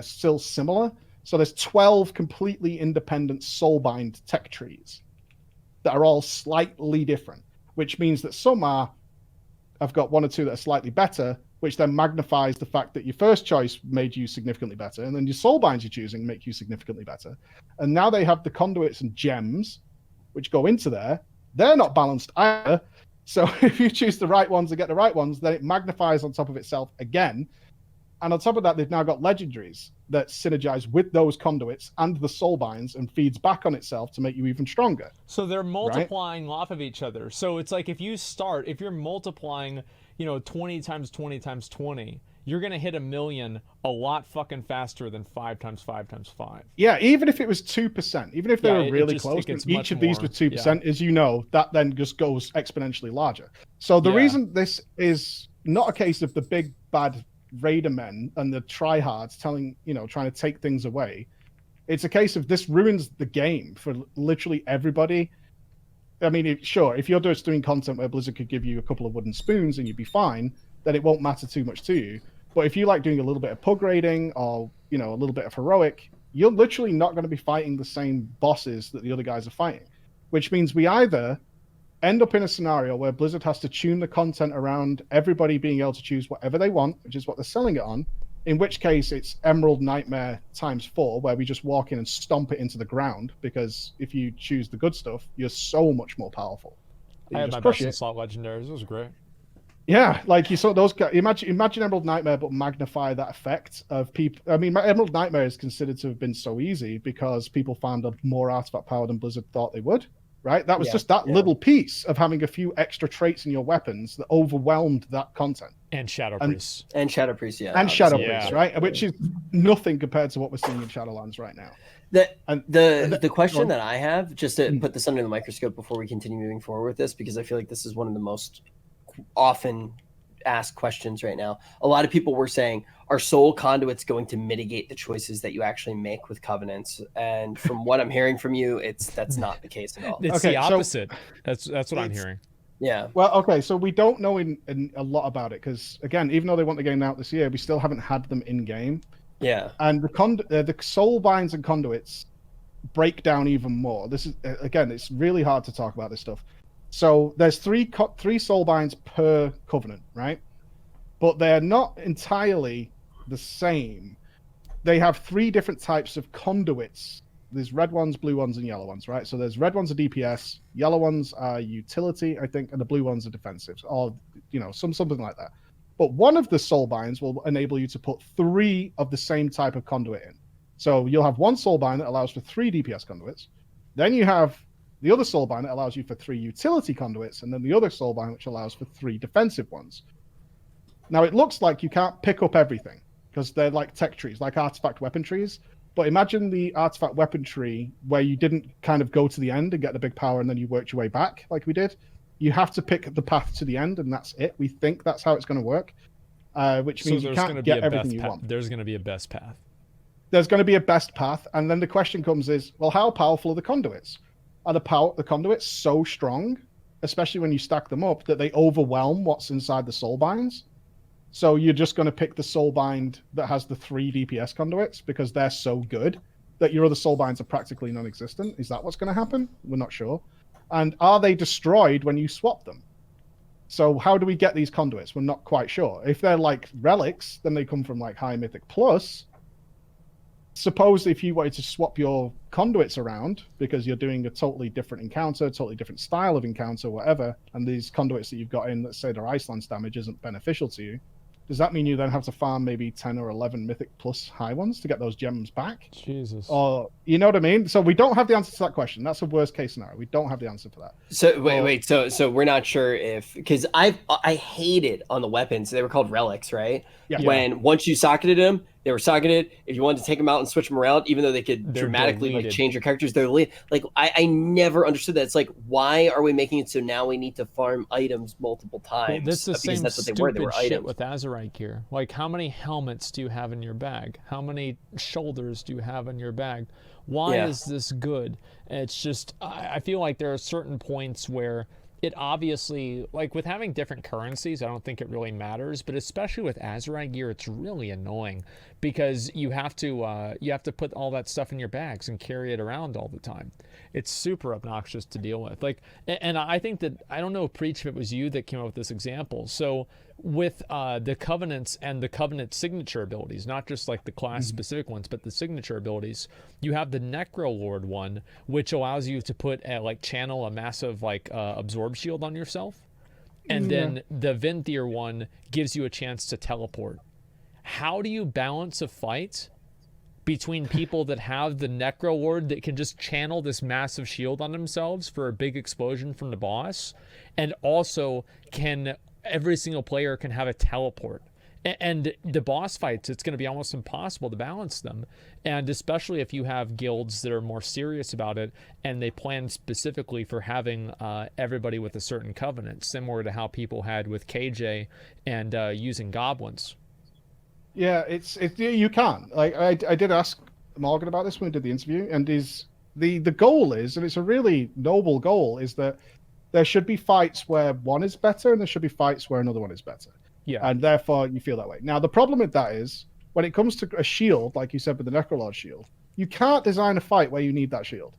still similar. So there's 12 completely independent soulbind tech trees that are all slightly different, which means that some I've got one or two that are slightly better, which then magnifies the fact that your first choice made you significantly better, and then your soulbinds you're choosing make you significantly better. And now they have the conduits and gems, which go into there. They're not balanced either. So if you choose the right ones and get the right ones, then it magnifies on top of itself again. And on top of that, they've now got legendaries that synergize with those conduits and the soulbinds and feeds back on itself to make you even stronger. So they're multiplying off of each other. So it's like if you're multiplying, 20 times 20 times 20, you're going to hit 1,000,000 a lot fucking faster than 5 times 5 times 5. Yeah, even if it was 2%, even if they were really close, each of these was 2%, as you know, that then just goes exponentially larger. So the reason this is not a case of the big bad raider men and the tryhards trying to take things away. It's a case of this ruins the game for literally everybody. I mean, sure, if you're just doing content where Blizzard could give you a couple of wooden spoons and you'd be fine, then it won't matter too much to you. But if you like doing a little bit of pug raiding or, a little bit of heroic, you're literally not going to be fighting the same bosses that the other guys are fighting, which means we either end up in a scenario where Blizzard has to tune the content around everybody being able to choose whatever they want, which is what they're selling it on, in which case it's Emerald Nightmare times 4, where we just walk in and stomp it into the ground, because if you choose the good stuff, you're so much more powerful. I had my best in slot legendaries. It was great. Yeah, like you saw those guys. Imagine Emerald Nightmare, but magnify that effect of people. I mean, Emerald Nightmare is considered to have been so easy because people found more artifact power than Blizzard thought they would. Right? That was just that little piece of having a few extra traits in your weapons that overwhelmed that content. And Shadow Priests. And Shadow Priests, yeah. And Shadow Priests, right? Which is nothing compared to what we're seeing in Shadowlands right now. The question that I have, just to put this under the microscope before we continue moving forward with this, because I feel like this is one of the most often asked questions right now. A lot of people were saying, are soul conduits going to mitigate the choices that you actually make with covenants? And from what I'm hearing from you, that's not the case at all. It's the opposite. That's what I'm hearing. Yeah. Well, okay, so we don't know in a lot about it because, again, even though they want the game out this year, we still haven't had them in game. Yeah. And the soul binds and conduits break down even more. This is, again, it's really hard to talk about this stuff. So there's three soul binds per covenant, right? But they're not entirely the same. They have 3 different types of conduits. There's red ones, blue ones, and yellow ones, right? So there's red ones are DPS, yellow ones are utility, I think, and the blue ones are defensives, or something like that. But one of the soul binds will enable you to put 3 of the same type of conduit in. So you'll have one soul bind that allows for 3 DPS conduits. Then you have the other soul bind that allows you for 3 utility conduits, and then the other soul bind which allows for 3 defensive ones. Now it looks like you can't pick up everything because they're like tech trees, like artifact weapon trees. But imagine the artifact weapon tree where you didn't kind of go to the end and get the big power and then you worked your way back like we did. You have to pick the path to the end and that's it. We think that's how it's going to work, which means you can't get everything you want. There's going to be a best path. There's going to be a best path. And then the question comes is, well, how powerful are the conduits? Are the conduits so strong, especially when you stack them up, that they overwhelm what's inside the soul binds? So you're just going to pick the soul bind that has the 3 DPS conduits because they're so good that your other soul binds are practically non-existent. Is that what's going to happen? We're not sure. And are they destroyed when you swap them? So how do we get these conduits? We're not quite sure. If they're like relics, then they come from like high mythic plus. Suppose if you wanted to swap your conduits around because you're doing a totally different encounter, totally different style of encounter, whatever, and these conduits that you've got in, let's say their Iceland's damage isn't beneficial to you, does that mean you then have to farm maybe 10 or 11 mythic plus high ones to get those gems back? Jesus. Or, you know what I mean? So we don't have the answer to that question. That's a worst case scenario. We don't have the answer for that. So wait. So we're not sure if, because I hated on the weapons. They were called relics, right? Yeah. When once you socketed them, they were socketed. If you wanted to take them out and switch them around, even though they could dramatically like change your characters, they're like I never understood that. It's like, why are we making it so now we need to farm items multiple times? Well, this is the same that's what stupid they were. They were shit items. with Azerite gear. Like, how many helmets do you have in your bag? How many shoulders do you have in your bag? Why is this good? It's just, I feel like there are certain points where it obviously, like with having different currencies, I don't think it really matters, but especially with Azerite gear, it's really annoying because you have to put all that stuff in your bags and carry it around all the time. It's super obnoxious to deal with. Like, and I think that, I don't know, Preach, if it was you that came up with this example. So with the covenants and the covenant signature abilities, not just like the class specific ones, but the signature abilities, you have the Necrolord one, which allows you to put channel a massive absorb shield on yourself, and then the Venthyr one gives you a chance to teleport. How do you balance a fight between people that have the Necrolord that can just channel this massive shield on themselves for a big explosion from the boss, and also every single player can have a teleport? And the boss fights, it's going to be almost impossible to balance them. And especially if you have guilds that are more serious about it and they plan specifically for having everybody with a certain covenant, similar to how people had with KJ and using goblins. Yeah, you can. Like I did ask Morgan about this when we did the interview, and the goal is, and it's a really noble goal, is that there should be fights where one is better and there should be fights where another one is better. Yeah. And therefore you feel that way. Now the problem with that is when it comes to a shield, like you said with the Necrolord shield, you can't design a fight where you need that shield.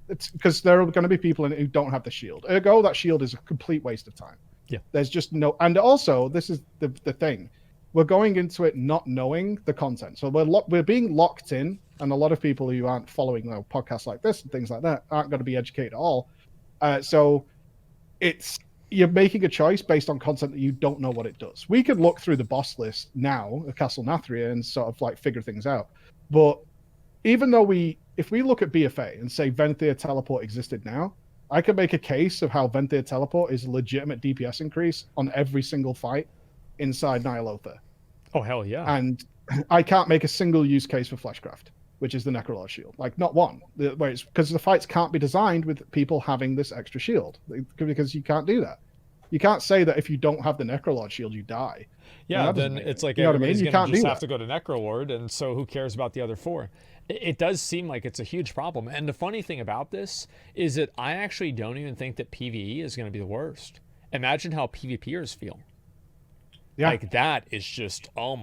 It's because there are going to be people in it who don't have the shield. Ergo, that shield is a complete waste of time. Yeah. There's just no, and also this is the thing. We're going into it not knowing the content. So we're being locked in, and a lot of people who aren't following podcasts like this and things like that aren't going to be educated at all. So you're making a choice based on content that you don't know what it does. We could look through the boss list now of Castle Nathria and sort of figure things out. But even though if we look at BFA and say Venthyr teleport existed now, I could make a case of how Venthyr teleport is a legitimate DPS increase on every single fight inside Nyalotha. Oh, hell yeah. And I can't make a single use case for Fleshcraft, which is the Necrolord shield. Not one. Because the fights can't be designed with people having this extra shield, because you can't do that. You can't say that if you don't have the Necrolord shield, you die. Yeah, then it's like everybody's going to just have to go to Necrolord, and so who cares about the other four? It does seem like it's a huge problem. And the funny thing about this is that I actually don't even think that PvE is going to be the worst. Imagine how PvPers feel. Yeah. Like, that is just, oh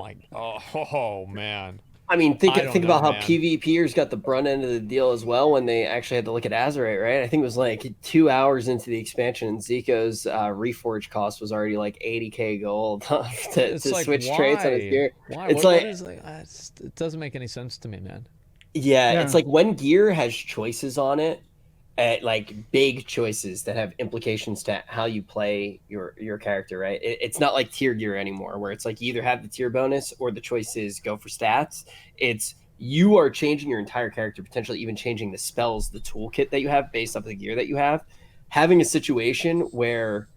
man. I mean, think about how PvPers got the brunt end of the deal as well when they actually had to look at Azerite, right? I think it was 2 hours into the expansion, and Zico's reforge cost was already 80k gold to switch traits on his gear. Why? It doesn't make any sense to me, man. Yeah, it's like when gear has choices on it, big choices that have implications to how you play your character, right? It's not like tier gear anymore, where it's you either have the tier bonus or the choice is go for stats. It's you are changing your entire character, potentially even changing the spells, the toolkit that you have based off the gear that you have. Having a situation where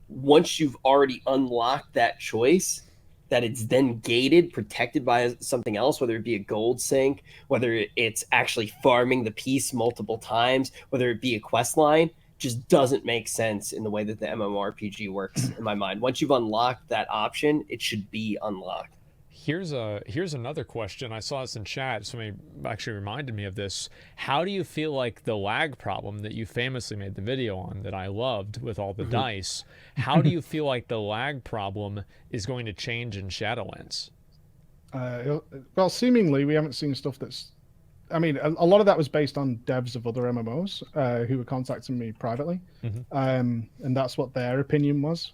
once you've already unlocked that choice, that it's then gated, protected by something else, whether it be a gold sink, whether it's actually farming the piece multiple times, whether it be a quest line, just doesn't make sense in the way that the MMORPG works in my mind. Once you've unlocked that option, it should be unlocked. Here's another question. I saw this in chat. Somebody actually reminded me of this. How do you feel like the lag problem that you famously made the video on, that I loved with all the dice, how do you feel like the lag problem is going to change in Shadowlands? Well, seemingly we haven't seen stuff that's... I mean, a lot of that was based on devs of other MMOs who were contacting me privately. And that's what their opinion was.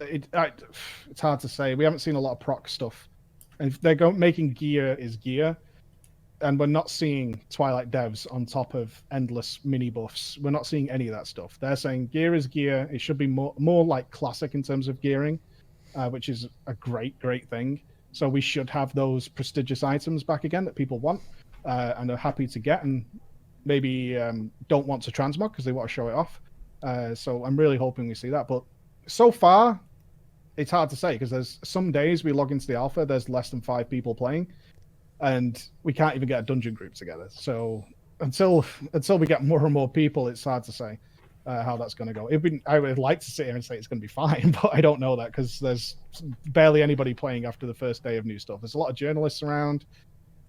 It's hard to say. We haven't seen a lot of proc stuff. And if they're making gear is gear, and we're not seeing Twilight devs on top of endless mini buffs. We're not seeing any of that stuff. They're saying gear is gear. It should be more like classic in terms of gearing, which is a great thing. So we should have those prestigious items back again that people want and are happy to get, and maybe don't want to transmog because they want to show it off. So I'm really hoping we see that. But so far, it's hard to say, because there's some days we log into the alpha, there's less than 5 people playing, and we can't even get a dungeon group together. So until we get more and more people, it's hard to say how that's going to go. I would like to sit here and say it's going to be fine, but I don't know that, because there's barely anybody playing after the first day of new stuff. There's a lot of journalists around.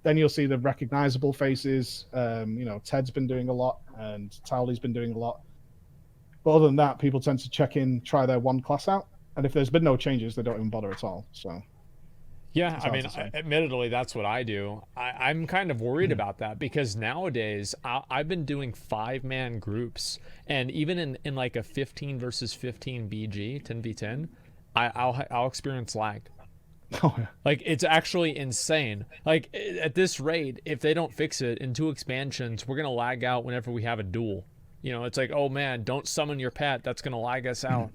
Then you'll see the recognizable faces. Ted's been doing a lot, and Towley's been doing a lot. But other than that, people tend to check in, try their one class out, and if there's been no changes, they don't even bother at all. So. Yeah, I mean, admittedly, that's what I do. I'm kind of worried about that because nowadays I've been doing 5-man groups, and even in like a 15 versus 15 BG, 10v10, I'll experience lag. Oh, yeah. Like, it's actually insane. Like, at this rate, if they don't fix it in 2 expansions, we're gonna lag out whenever we have a duel. You know, it's like, oh man, don't summon your pet. That's gonna lag us out.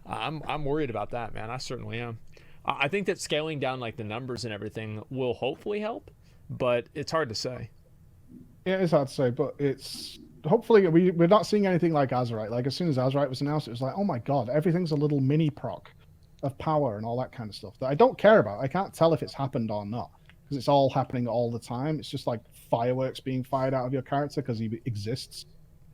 I'm worried about that, man. I certainly am. I think that scaling down like the numbers and everything will hopefully help, but it's hard to say. Yeah, it's hard to say, but it's hopefully we're not seeing anything like Azerite. Like as soon as Azerite was announced, it was like, oh my god, everything's a little mini proc of power and all that kind of stuff that I don't care about. I can't tell if it's happened or not because it's all happening all the time. It's just like fireworks being fired out of your character because he exists.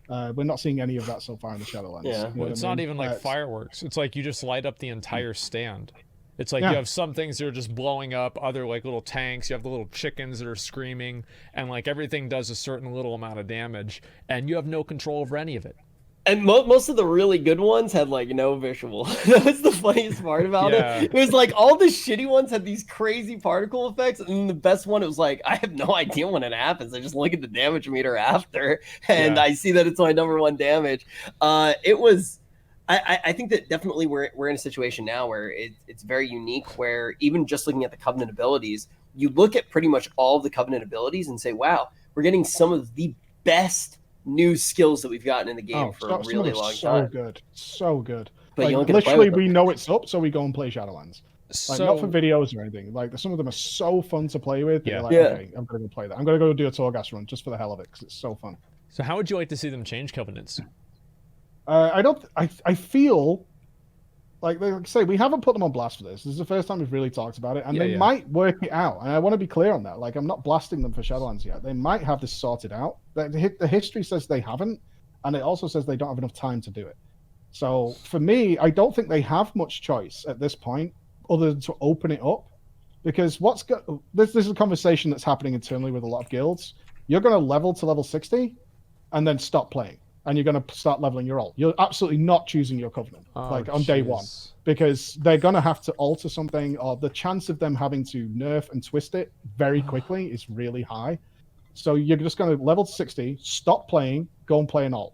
We're not seeing any of that so far in the Shadowlands. Yeah, well, it's not even like fireworks. It's like you just light up the entire stand. It's like you have some things that are just blowing up, other like little tanks, you have the little chickens that are screaming, and like everything does a certain little amount of damage, and you have no control over any of it. And most of the really good ones had like no visual. That was the funniest part about it. It was like all the shitty ones had these crazy particle effects, and then the best one, it was like, I have no idea when it happens. I just look at the damage meter after, and I see that it's my #1 damage. It was... I think that definitely we're in a situation now where it's very unique, where even just looking at the Covenant abilities, you look at pretty much all of the Covenant abilities and say, wow, we're getting some of the best new skills that we've gotten in the game for a really long time. So good. But like, literally, we know it's up, so we go and play Shadowlands. Like, So, not for videos or anything. Like, some of them are so fun to play with. Yeah. Like, okay, I'm going to go play that. I'm going to go do a Torghast run just for the hell of it, because it's so fun. so how would you like to see them change Covenants? I feel like I say, we haven't put them on blast for this. This is the first time we've really talked about it, and they might work it out. And I want to be clear on that. Like, I'm not blasting them for Shadowlands yet. They might have this sorted out. The history says they haven't, and it also says they don't have enough time to do it. So for me, I don't think they have much choice at this point other than to open it up, because this is a conversation that's happening internally with a lot of guilds. You're going to level to level 60 and then stop playing. And you're going to start leveling your ult. You're absolutely not choosing your Covenant on day one, because they're going to have to alter something, or the chance of them having to nerf and twist it very quickly is really high. So you're just going to level to 60, stop playing, go and play an ult.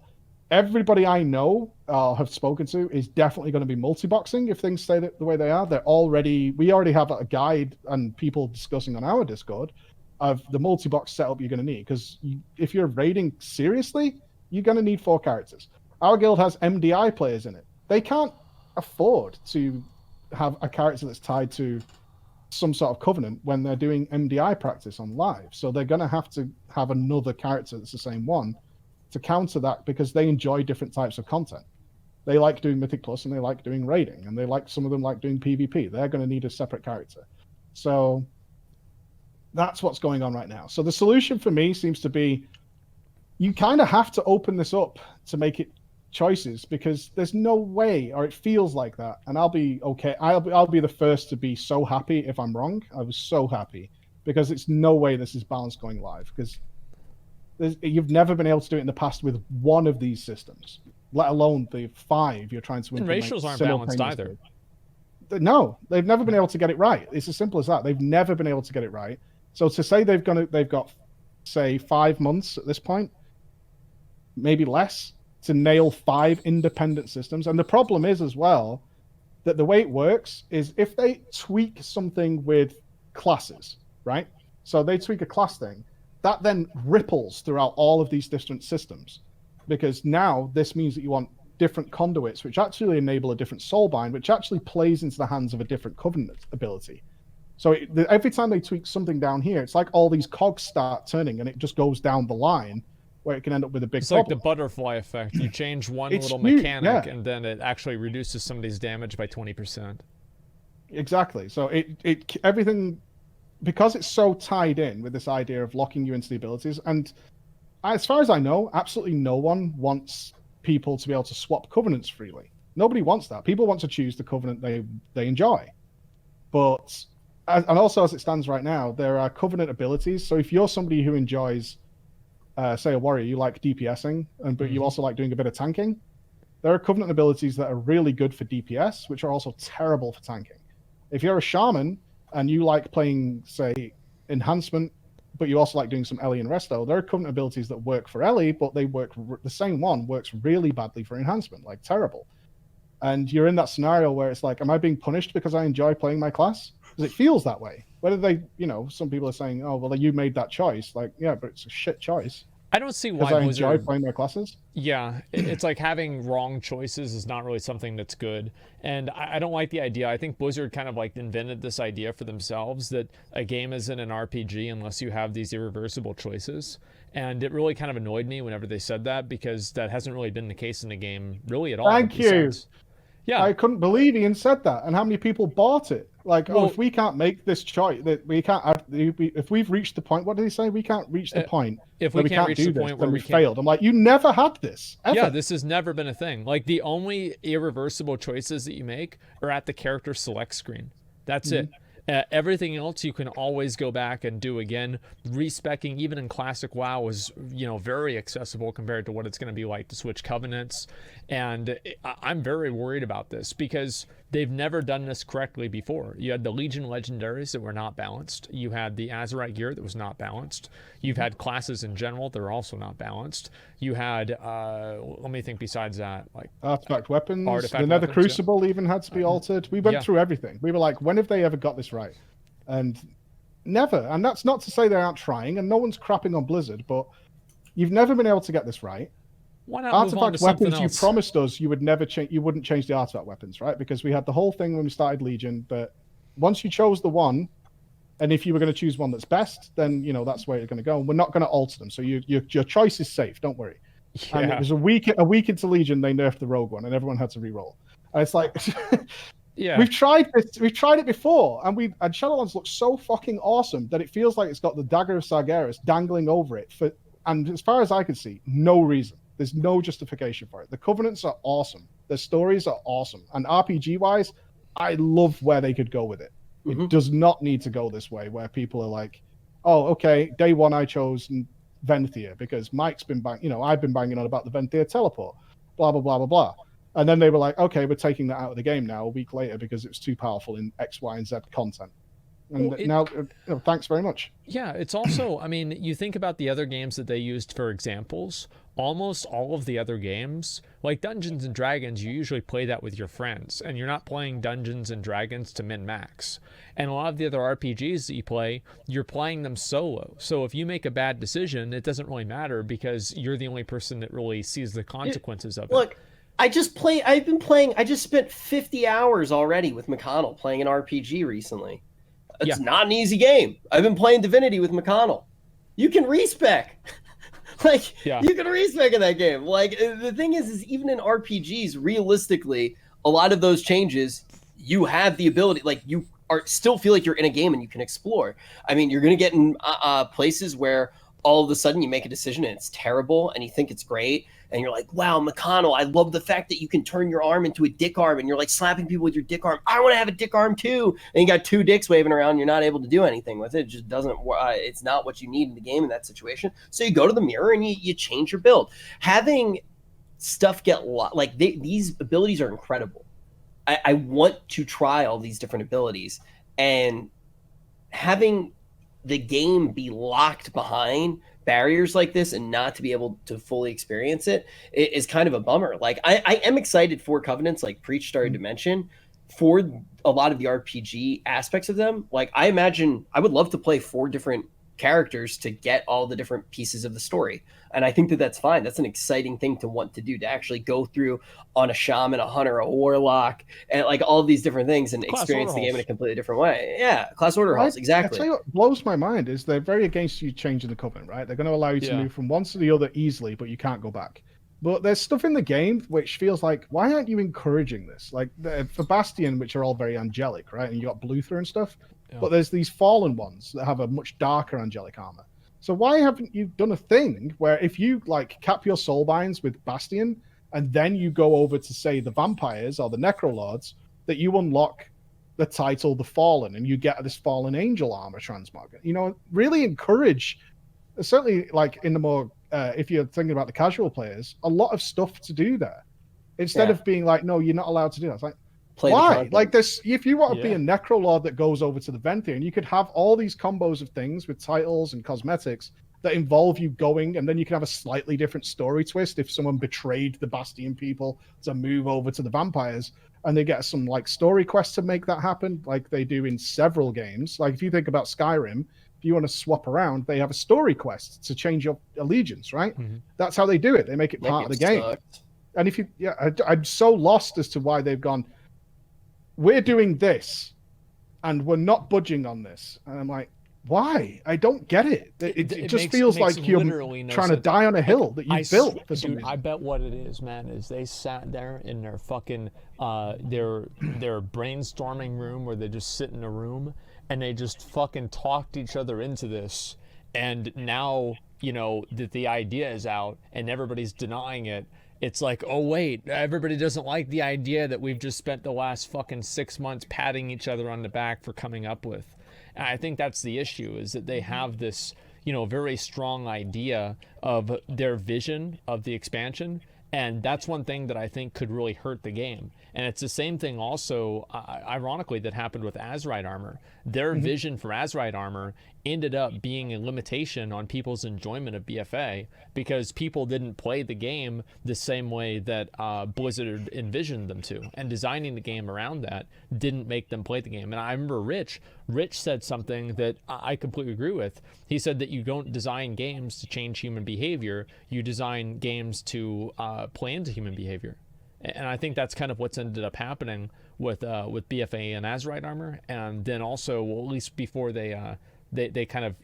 Everybody I know have spoken to is definitely going to be multi-boxing if things stay the way they are. We already have a guide and people discussing on our Discord of the multi-box setup you're going to need, because if you're raiding seriously, you're going to need 4 characters. Our guild has MDI players in it. They can't afford to have a character that's tied to some sort of Covenant when they're doing MDI practice on live. So they're going to have another character that's the same one to counter that, because they enjoy different types of content. They like doing Mythic Plus, and they like doing raiding, and some of them like doing PvP. They're going to need a separate character. So that's what's going on right now. So the solution for me seems to be, you kind of have to open this up to make it choices, because there's no way, or it feels like that. And I'll be okay. I'll be the first to be so happy if I'm wrong. I was so happy, because it's no way this is balanced going live, because you've never been able to do it in the past with one of these systems, let alone the 5 you're trying to implement. And ratios aren't balanced either. No, they've never been able to get it right. It's as simple as that. They've never been able to get it right. So to say they've got, say, 5 months at this point, maybe less, to nail 5 independent systems. And the problem is as well that the way it works is if they tweak something with classes, right? So they tweak a class thing, that then ripples throughout all of these different systems, because now this means that you want different conduits, which actually enable a different soulbind, which actually plays into the hands of a different Covenant ability. So every time they tweak something down here, it's like all these cogs start turning, and it just goes down the line, where it can end up with a big problem. It's like the butterfly effect. You change one little mechanic, and then it actually reduces somebody's damage by 20%. Exactly. So everything, because it's so tied in with this idea of locking you into the abilities, and as far as I know, absolutely no one wants people to be able to swap Covenants freely. Nobody wants that. People want to choose the Covenant they enjoy. But, and also as it stands right now, there are Covenant abilities. So if you're somebody who enjoys, say, a warrior, you like DPSing, but you also like doing a bit of tanking, there are Covenant abilities that are really good for DPS, which are also terrible for tanking. If you're a shaman and you like playing, say, enhancement, but you also like doing some Ellie and Resto, there are Covenant abilities that work for Ellie, but they work, the same one works really badly for enhancement, like terrible. And you're in that scenario where it's like, am I being punished because I enjoy playing my class? Because it feels that way. Whether they, some people are saying, oh, well, you made that choice. Like, yeah, but it's a shit choice. I don't see why I enjoy playing my classes. Yeah, it's like having wrong choices is not really something that's good. And I don't like the idea. I think Blizzard kind of like invented this idea for themselves that a game isn't an RPG unless you have these irreversible choices. And it really kind of annoyed me whenever they said that, because that hasn't really been the case in the game really at all. Thank you. Yeah, I couldn't believe Ian said that, and how many people bought it. Like, well, if we can't make this choice, that we can't. If we've reached the point, what did he say? We can't reach the point. If we can't reach the point where we failed. I'm like, you never had this. Ever. Yeah, this has never been a thing. Like, the only irreversible choices that you make are at the character select screen. That's it. Everything else you can always go back and do again. Respecking, even in classic WoW, is very accessible compared to what it's going to be like to switch covenants. And I'm very worried about this because they've never done this correctly before. You had the Legion legendaries that were not balanced. You had the Azerite gear that was not balanced. You've had classes in general that are also not balanced. You had, let me think besides that, like artifact weapons. The Nether Crucible even had to be altered. We went through everything. We were like, when have they ever got this right? And never. And that's not to say they aren't trying, and no one's crapping on Blizzard, but you've never been able to get this right. Why not artifact weapons, you promised us you would never change. You wouldn't change the artifact weapons, right? Because we had the whole thing when we started Legion. But once you chose the one, and if you were going to choose one that's best, then that's where you're going to go. And we're not going to alter them, so your choice is safe. Don't worry. Yeah. And it was a week into Legion, they nerfed the rogue one, and everyone had to re-roll. And it's like, yeah, we've tried this. We've tried it before, and Shadowlands looks so fucking awesome that it feels like it's got the dagger of Sargeras dangling over it. And as far as I can see, no reason. There's no justification for it. The Covenants are awesome. The stories are awesome. And RPG-wise, I love where they could go with it. It does not need to go this way, where people are like, oh, okay, day one I chose Venthia because Mike's been I've been banging on about the Venthia teleport, blah, blah, blah, blah, blah. And then they were like, okay, we're taking that out of the game now a week later because it was too powerful in X, Y, and Z content. And now, thanks very much. Yeah, it's also, I mean, you think about the other games that they used for examples, almost all of the other games, like Dungeons and Dragons, you usually play that with your friends, and you're not playing Dungeons and Dragons to min-max. And a lot of the other RPGs that you play, you're playing them solo. So if you make a bad decision, it doesn't really matter because you're the only person that really sees the consequences of it. Look, I just spent 50 hours already with McConnell playing an RPG recently. It's not an easy game. I've been playing Divinity with McConnell. You can respec. You can respec in that game. Like, the thing is even in RPGs, realistically, a lot of those changes, you have the ability, like, you still feel like you're in a game and you can explore. I mean, you're going to get in places where all of a sudden you make a decision and it's terrible and you think it's great. And you're like, wow, McConnell, I love the fact that you can turn your arm into a dick arm and you're like slapping people with your dick arm. I want to have a dick arm too. And you got two dicks waving around. And you're not able to do anything with it. It just doesn't, it's not what you need in the game in that situation. So you go to the mirror and you change your build. Having stuff get these abilities are incredible. I want to try all these different abilities, and having the game be locked behind barriers like this and not to be able to fully experience it is kind of a bummer. Like, I am excited for Covenants, like Preach started to mention, for a lot of the RPG aspects of them. Like, I imagine I would love to play 4 different characters to get all the different pieces of the story. And I think that that's fine. That's an exciting thing to want to do, to actually go through on a shaman, a hunter, a warlock, and like all of these different things and experience the game in a completely different way. Yeah, class order halls, exactly. I tell you what blows my mind is they're very against you changing the Covenant, right? They're going to allow you to move from one to the other easily, but you can't go back. But there's stuff in the game which feels like, why aren't you encouraging this? Like, for Bastion, which are all very angelic, right? And you got Bluther and stuff. Yeah. But there's these fallen ones that have a much darker angelic armor. So why haven't you done a thing where if you like cap your soulbinds with Bastion and then you go over to, say, the vampires or the necrolords, that you unlock the title The Fallen and you get this fallen angel armor transmog? Really encourage, certainly like in the more if you're thinking about the casual players, a lot of stuff to do there. instead of being like, no, you're not allowed to do that. It's like, Play why? Like this, if you want to be a necrolord that goes over to the Venthyr, you could have all these combos of things with titles and cosmetics that involve you going, and then you can have a slightly different story twist if someone betrayed the Bastion people to move over to the vampires, and they get some like story quests to make that happen, like they do in several games. Like if you think about Skyrim, if you want to swap around, they have a story quest to change your allegiance, right? That's how they do it. They make it part of the game. And if you, I'm so lost as to why they've gone, we're doing this, and we're not budging on this. And I'm like, why? I don't get it. It just feels like you're trying to die on a hill that you built for some reason. I bet what it is, man, is they sat there in their fucking their brainstorming room where they just sit in a room and they just fucking talked each other into this. And now, you know, that the idea is out and everybody's denying it. It's like, oh wait, everybody doesn't like the idea that we've just spent the last fucking 6 months patting each other on the back for coming up with. And I think that's the issue, is that they have this, you know, very strong idea of their vision of the expansion. And that's one thing that I think could really hurt the game. And it's the same thing also, ironically, that happened with Azerite armor. Their vision for Azerite armor ended up being a limitation on people's enjoyment of BFA because people didn't play the game the same way that Blizzard envisioned them to. And designing the game around that didn't make them play the game. And I remember Rich said something that I completely agree with. He said that you don't design games to change human behavior. You design games to play into human behavior. And I think that's kind of what's ended up happening with BFA and Azerite armor. And then also, well, at least before they kind of,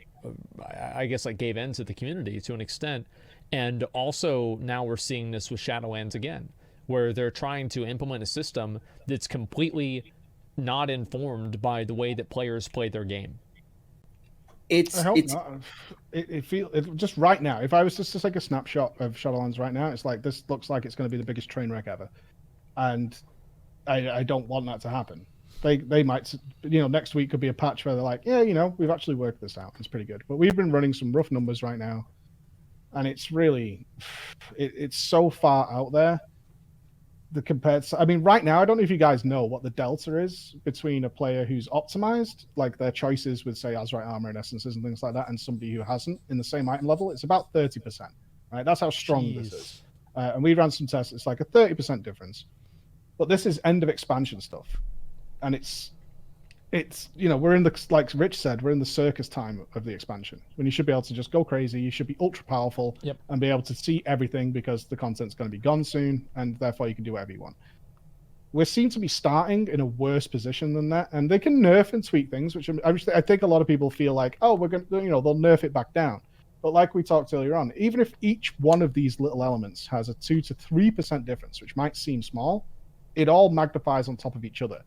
I guess, like gave in to the community to an extent. And also now we're seeing this with Shadowlands again, where they're trying to implement a system that's completely not informed by the way that players play their game. It feels just right now. If I was just to take a snapshot of Shadowlands right now, it's like this looks like it's going to be the biggest train wreck ever, and I don't want that to happen. They might, you know, next week could be a patch where they're like, yeah, you know, we've actually worked this out. It's pretty good, but we've been running some rough numbers right now, and it's really, it's so far out there. I mean, right now, I don't know if you guys know what the delta is between a player who's optimized, like their choices with, say, Azerite armor and essences and things like that, and somebody who hasn't in the same item level. It's about 30%, right? That's how strong this is. And we ran some tests. It's like a 30% difference. But this is end of expansion stuff. And it's you know, we're in the, like Rich said, we're in the circus time of the expansion when you should be able to just go crazy. You should be ultra powerful and be able to see everything because the content's going to be gone soon, and therefore you can do whatever you want. We seem to be starting in a worse position than that, and they can nerf and tweak things, which I think a lot of people feel like, oh, we're going to, you know, they'll nerf it back down. But like we talked earlier on, even if each one of these little elements has a 2 to 3% difference, which might seem small, it all magnifies on top of each other.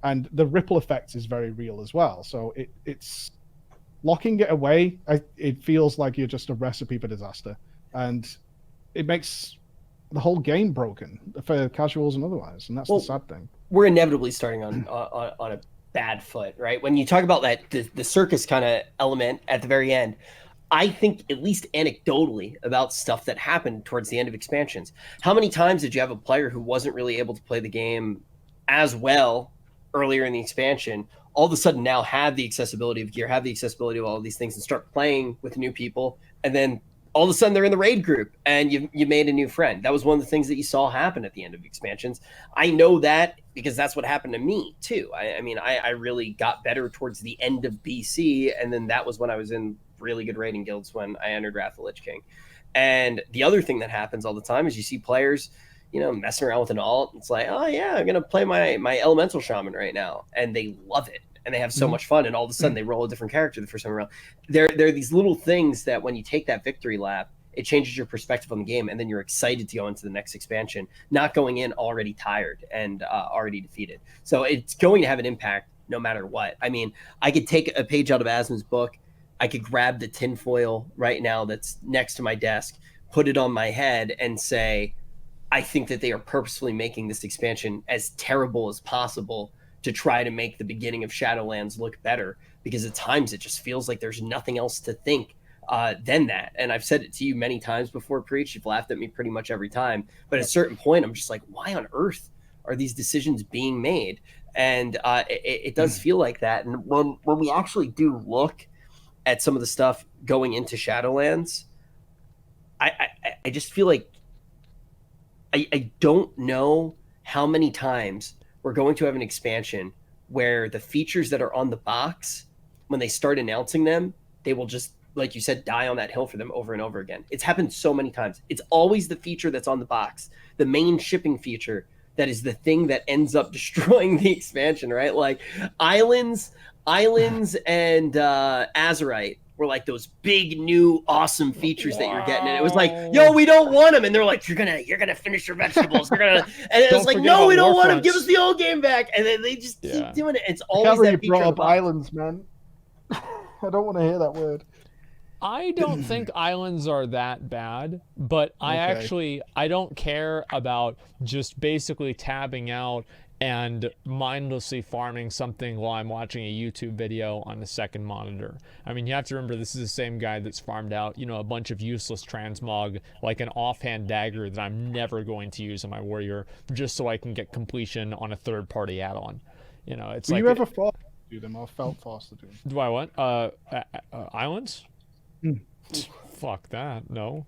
And the ripple effect is very real as well. So it's locking it away. It feels like you're just a recipe for disaster, and it makes the whole game broken for casuals and otherwise. And that's the sad thing. We're inevitably starting on a bad foot, right? When you talk about that the circus kind of element at the very end, I think at least anecdotally about stuff that happened towards the end of expansions. How many times did you have a player who wasn't really able to play the game as well earlier in the expansion, all of a sudden now have the accessibility of gear, have the accessibility of all of these things, and start playing with new people, and then all of a sudden they're in the raid group and you made a new friend? That was one of the things that you saw happen at the end of expansions. I know that because that's what happened to me too. I mean, I really got better towards the end of BC, and then that was when I was in really good raiding guilds when I entered Wrath of the Lich King. And the other thing that happens all the time is you see players, you know, messing around with an alt. It's like, oh yeah, I'm gonna play my elemental shaman right now, and they love it and they have so much fun, and all of a sudden they roll a different character the first time around. There are these little things that when you take that victory lap, it changes your perspective on the game, and then you're excited to go into the next expansion, not going in already tired and already defeated. So it's going to have an impact no matter what. I mean, I could take a page out of Asmon's book, I could grab the tinfoil right now that's next to my desk, put it on my head, and say, I think that they are purposefully making this expansion as terrible as possible to try to make the beginning of Shadowlands look better, because at times it just feels like there's nothing else to think than that. And I've said it to you many times before, Preach. You've laughed at me pretty much every time. But at a certain point, I'm just like, why on earth are these decisions being made? And it does feel like that. And when we actually do look at some of the stuff going into Shadowlands, I just feel like I don't know how many times we're going to have an expansion where the features that are on the box, when they start announcing them, they will just, like you said, die on that hill for them over and over again. It's happened so many times. It's always the feature that's on the box, the main shipping feature, that is the thing that ends up destroying the expansion, right? Like islands and Azerite were like those big new awesome features that you're getting, and it was like, yo, we don't want them, and they're like, you're gonna finish your vegetables, and it was like, no, we don't want them, give us the old game back, and then they just keep doing it. It's always that feature. Brought up islands, man. I don't want to hear that word. I don't think islands are that bad, but I don't care about just basically tabbing out and mindlessly farming something while I'm watching a YouTube video on the second monitor. I mean, you have to remember, this is the same guy that's farmed out, a bunch of useless transmog, like an offhand dagger that I'm never going to use on my warrior, just so I can get completion on a third-party add-on. It's like... you ever fought to do them or felt forced to do them? Do I what? Islands? Fuck that, no.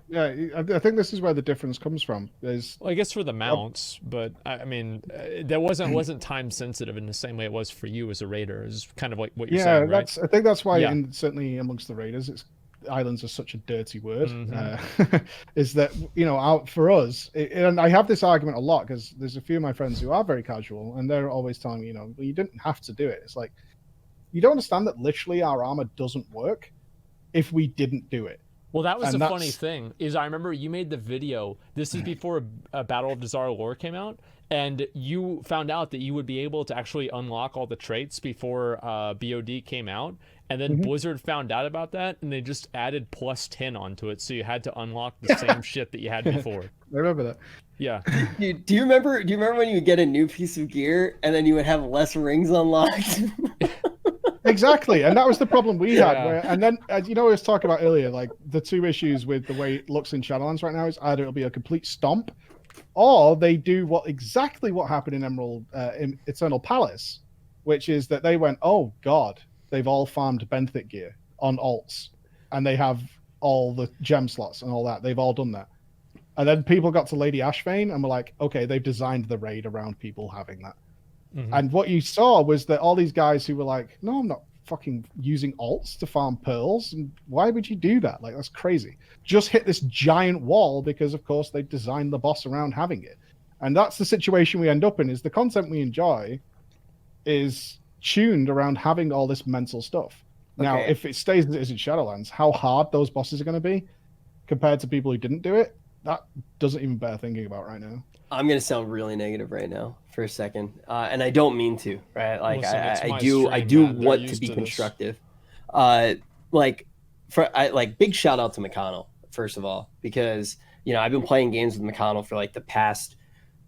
Yeah, I think this is where the difference comes from. Well, I guess for the mounts, but I mean, that wasn't time sensitive in the same way it was for you as a raider. It's kind of like what you're saying, right? I think that's why, certainly amongst the raiders, islands are such a dirty word. Is that out for us, and I have this argument a lot because there's a few of my friends who are very casual, and they're always telling me, well, you didn't have to do it. It's like, you don't understand that literally our armor doesn't work if we didn't do it. Well, that was the funny thing, is I remember you made the video, this is before a Battle of Dazara lore came out, and you found out that you would be able to actually unlock all the traits before BOD came out, and then Blizzard found out about that, and they just added +10 onto it, so you had to unlock the same shit that you had before. I remember that. Yeah. Dude, do you remember when you would get a new piece of gear, and then you would have less rings unlocked? Exactly, and that was the problem we had. And then, as I was talking about earlier, like the two issues with the way it looks in Shadowlands right now is either it'll be a complete stomp, or they do exactly what happened in in Eternal Palace, which is that they went, oh god, they've all farmed benthic gear on alts, and they have all the gem slots and all that. They've all done that, and then people got to Lady Ashvane and were like, okay, they've designed the raid around people having that. And what you saw was that all these guys who were like, no, I'm not fucking using alts to farm pearls. And why would you do that? Like, that's crazy. Just hit this giant wall because, of course, they designed the boss around having it. And that's the situation we end up in, is the content we enjoy is tuned around having all this mental stuff. Now, if it stays as it is in Shadowlands, how hard those bosses are going to be compared to people who didn't do it, that doesn't even bear thinking about right now. I'm going to sound really negative right now for a second, and I don't mean to, right? Like, listen, I do want to be constructive. Big shout out to McConnell, first of all, because I've been playing games with McConnell for like the past,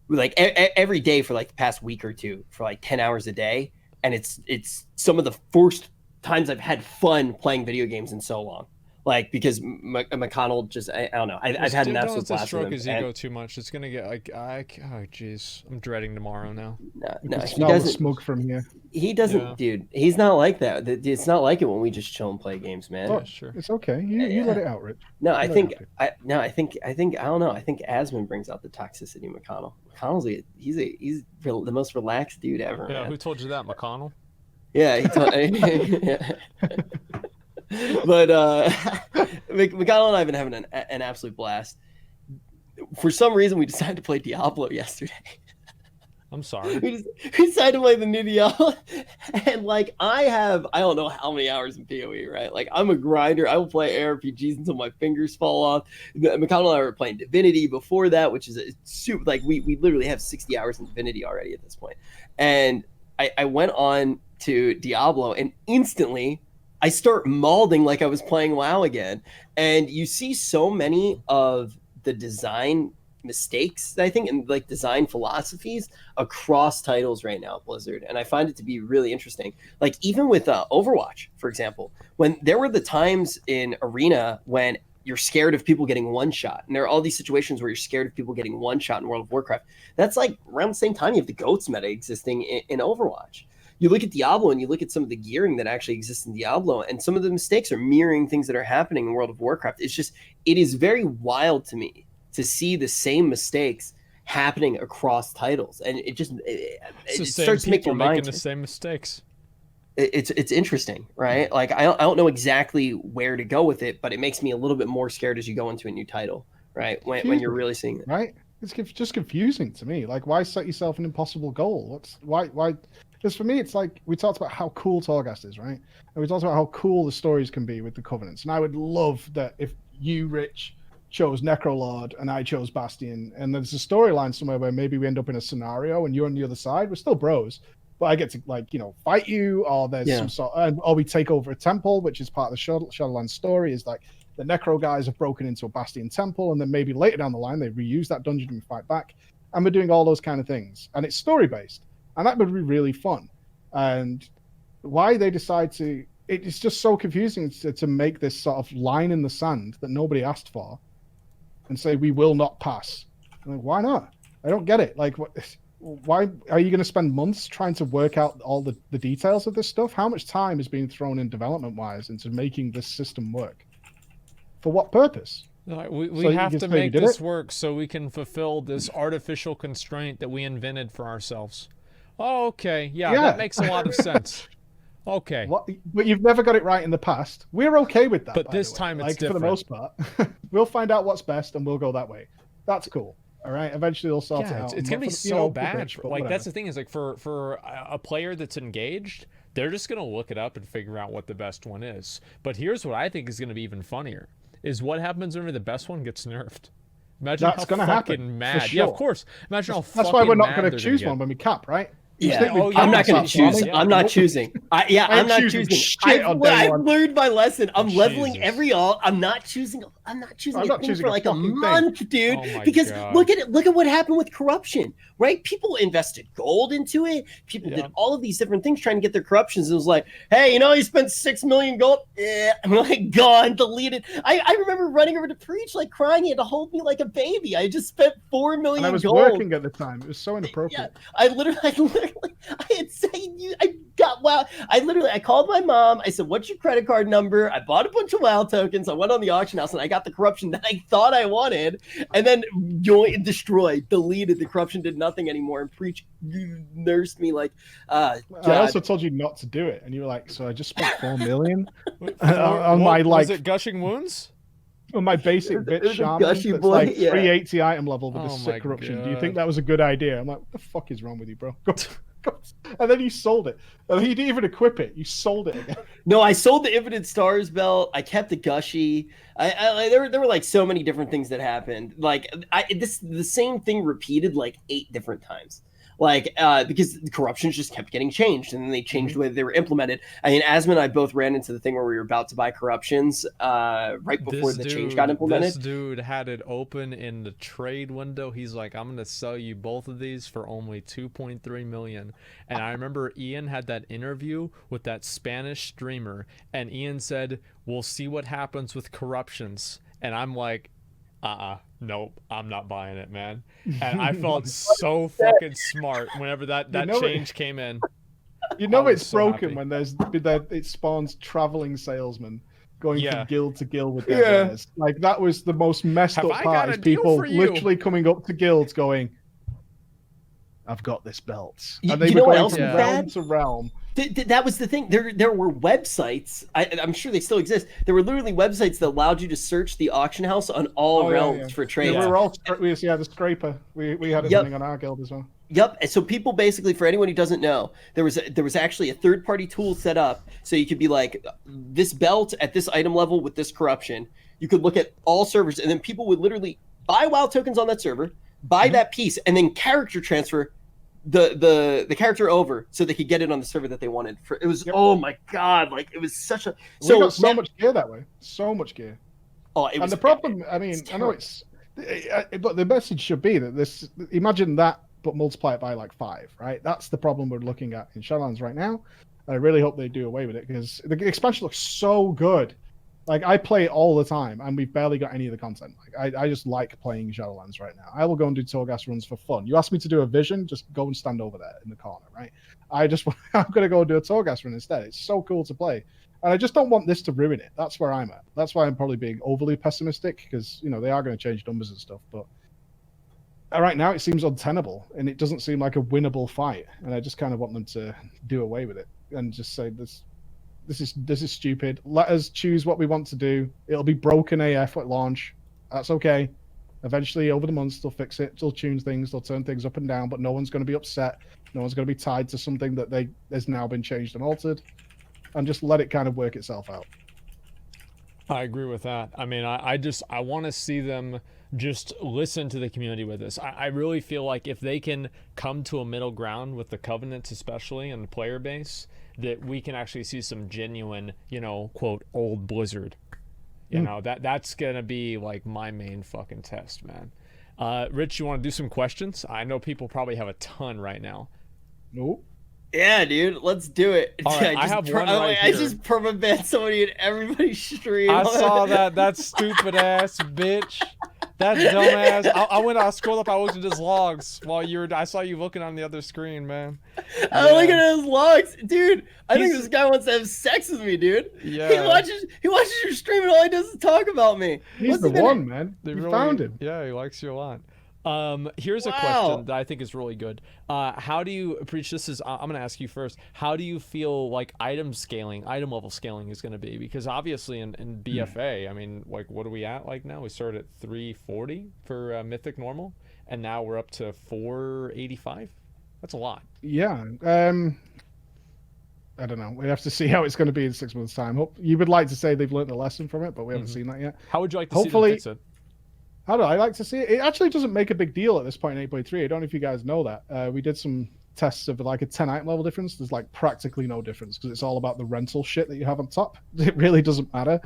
every day for like the past week or two for like 10 hours a day, and it's some of the first times I've had fun playing video games in so long. Like, because McConnell just, I don't know. I've had an absolute blast with him. Stroke his ego too much. It's gonna get like, oh jeez, I'm dreading tomorrow now. No, he doesn't smoke from here. He doesn't, dude. He's not like that. It's not like it when we just chill and play games, man. Oh, sure. It's okay. You let it out, Rich. No, I think I don't know. I think Asmon brings out the toxicity in McConnell. McConnell's he's the most relaxed dude ever. Yeah, man. Who told you that, McConnell? Yeah, he told. But McConnell and I have been having an absolute blast. For some reason, we decided to play Diablo yesterday. I'm sorry. We decided to play the new Diablo, and like I don't know how many hours in PoE, right? Like, I'm a grinder. I will play ARPGs until my fingers fall off. McConnell and I were playing Divinity before that, which is a super, like, we literally have 60 hours in Divinity already at this point. And I went on to Diablo, and instantly I start mauling like I was playing WoW again. And you see so many of the design mistakes, I think, and like design philosophies across titles right now at Blizzard, and I find it to be really interesting. Like even with Overwatch, for example, when there were the times in Arena when you're scared of people getting one shot, and there are all these situations where you're scared of people getting one shot in World of Warcraft. That's like around the same time you have the GOATS meta existing in Overwatch. You look at Diablo and you look at some of the gearing that actually exists in Diablo, and some of the mistakes are mirroring things that are happening in World of Warcraft. It is very wild to me to see the same mistakes happening across titles, and it starts to make your mind making the same mistakes. It's interesting, right? Like I don't know exactly where to go with it, but it makes me a little bit more scared as you go into a new title, right? When you're really seeing it, right? It's just confusing to me. Like, why set yourself an impossible goal? Why? Because for me, it's like we talked about how cool Torghast is, right? And we talked about how cool the stories can be with the Covenants. And I would love that if you, Rich, chose Necrolord and I chose Bastion, and there's a storyline somewhere where maybe we end up in a scenario and you're on the other side. We're still bros, but I get to fight you, or there's some sort, or we take over a temple, which is part of the Shadowlands story. Is like the Necro guys have broken into a Bastion temple, and then maybe later down the line they reuse that dungeon and fight back. And we're doing all those kind of things, and it's story based. And that would be really fun. And why they decide to, it's just so confusing to make this sort of line in the sand that nobody asked for and say, we will not pass. I'm like, why not? I don't get it. Like, why are you going to spend months trying to work out all the details of this stuff? How much time is being thrown in development-wise into making this system work? For what purpose? We have to make this work so we can fulfill this artificial constraint that we invented for ourselves. Oh, okay. Yeah, that makes a lot of sense. Okay. But you've never got it right in the past. We're okay with that. But this time it's different. For the most part, we'll find out what's best and we'll go that way. That's cool. All right. Eventually they'll sort it out. It's going to be so bad. Like, that's the thing is, like, for a player that's engaged, they're just going to look it up and figure out what the best one is. But here's what I think is going to be even funnier, is what happens whenever the best one gets nerfed. Imagine that's going to happen. Mad. Sure. Yeah, of course. Imagine how That's why we're not going to choose one when we cap, right? Yeah, I'm not going to choose. I'm not choosing. I'm not choosing. I've learned my lesson. I'm leveling every all. I'm not choosing. I'm not choosing for like a month, dude. Because look at what happened with corruption, right? People invested gold into it. People did all of these different things trying to get their corruptions. It was like, hey, you spent 6 million gold. I'm like, gone, deleted. I remember running over to Preach, like crying. He had to hold me like a baby. I just spent 4 million gold. And I was working at the time. It was so inappropriate. Yeah, I called my mom. I said, what's your credit card number? I bought a bunch of WoW tokens. I went on the auction house and I got the corruption that I thought I wanted, and then destroyed, deleted. The corruption did nothing anymore, and Preach nursed me like, God. I also told you not to do it, and you were like, so I just spent 4 million on my, like, was it gushing wounds? On my basic bit shaman that's like 380 item level with a sick corruption. Do you think that was a good idea? I'm like, what the fuck is wrong with you, bro? And then you sold it. And you didn't even equip it. You sold it again. No, I sold the Infinite Stars belt. I kept the Gushy. There were like so many different things that happened. Like the same thing repeated like 8 different times. Like, because the corruptions just kept getting changed, and then they changed the way they were implemented. I mean, Asmon and I both ran into the thing where we were about to buy corruptions right before the change got implemented. This dude had it open in the trade window. He's like, I'm going to sell you both of these for only 2.3 million. And I remember Ian had that interview with that Spanish streamer, and Ian said, we'll see what happens with corruptions. And I'm like, nope, I'm not buying it, man. And I felt so fucking smart whenever that change came in. It's so broken when it spawns traveling salesmen going from guild to guild with their wares. Like, that was the most messed up part, is people literally coming up to guilds going, I've got this belt. And they were going from realm to realm. That was the thing. There were websites. I'm sure they still exist. There were literally websites that allowed you to search the auction house on all realms for trades. Yeah, we the scraper. We had it running on our guild as well. Yep. And so people basically, for anyone who doesn't know, there was actually a third-party tool set up so you could be like, this belt at this item level with this corruption. You could look at all servers, and then people would literally buy WoW tokens on that server, buy that piece, and then character transfer the character over so they could get it on the server that they wanted. It was oh my god, like it was such a we got so much gear that way. So much gear. Oh, it was, and the problem, I mean, I know it's But the message should be that this, imagine that, but multiply it by like 5, right? That's the problem we're looking at in Shadowlands right now. And I really hope they do away with it, because the expansion looks so good. Like, I play it all the time, and we've barely got any of the content. Like, I just like playing Shadowlands right now. I will go and do Torghast runs for fun. You ask me to do a vision, just go and stand over there in the corner, right? I'm going to go do a Torghast run instead. It's so cool to play. And I just don't want this to ruin it. That's where I'm at. That's why I'm probably being overly pessimistic, because, you know, they are going to change numbers and stuff. But right now it seems untenable, and it doesn't seem like a winnable fight. And I just kind of want them to do away with it and just say this is stupid. Let us choose what we want to do. It'll be broken AF at launch. That's okay. Eventually, over the months, they'll fix it. They'll tune things. They'll turn things up and down. But no one's going to be upset. No one's going to be tied to something that has now been changed and altered. And just let it kind of work itself out. I agree with that. I mean, I want to see them just listen to the community with this. I really feel like if they can come to a middle ground with the Covenants, especially, and the player base, that we can actually see some genuine, you know, quote, old Blizzard. You know, that's going to be like my main fucking test, man. Rich, you want to do some questions? I know people probably have a ton right now. Nope. Yeah, dude, let's do it. All right, I have one right here. I just perma-banned somebody in everybody's stream. I saw that stupid ass bitch. That dumbass. I scrolled up, I looked at his logs while I saw you looking on the other screen, man. I'm looking at his logs. Dude, I think this guy wants to have sex with me, dude. Yeah. He watches your stream and all he does is talk about me. He's the one, man. You found him. Yeah, he likes you a lot. Here's a question that I think is really good. How do you Preach? I'm going to ask you first. How do you feel like item level scaling is going to be? Because obviously in BFA, I mean, like, what are we at like now? We started at 340 for Mythic normal, and now we're up to 485. That's a lot. Yeah. I don't know. We have to see how it's going to be in 6 months' time. You would like to say they've learned a lesson from it, but we haven't seen that yet. How would you like to see them fix it? How do I like to see it? It actually doesn't make a big deal at this point in 8.3. I don't know if you guys know that. We did some tests of like a 10 item level difference. There's like practically no difference, because it's all about the rental shit that you have on top. It really doesn't matter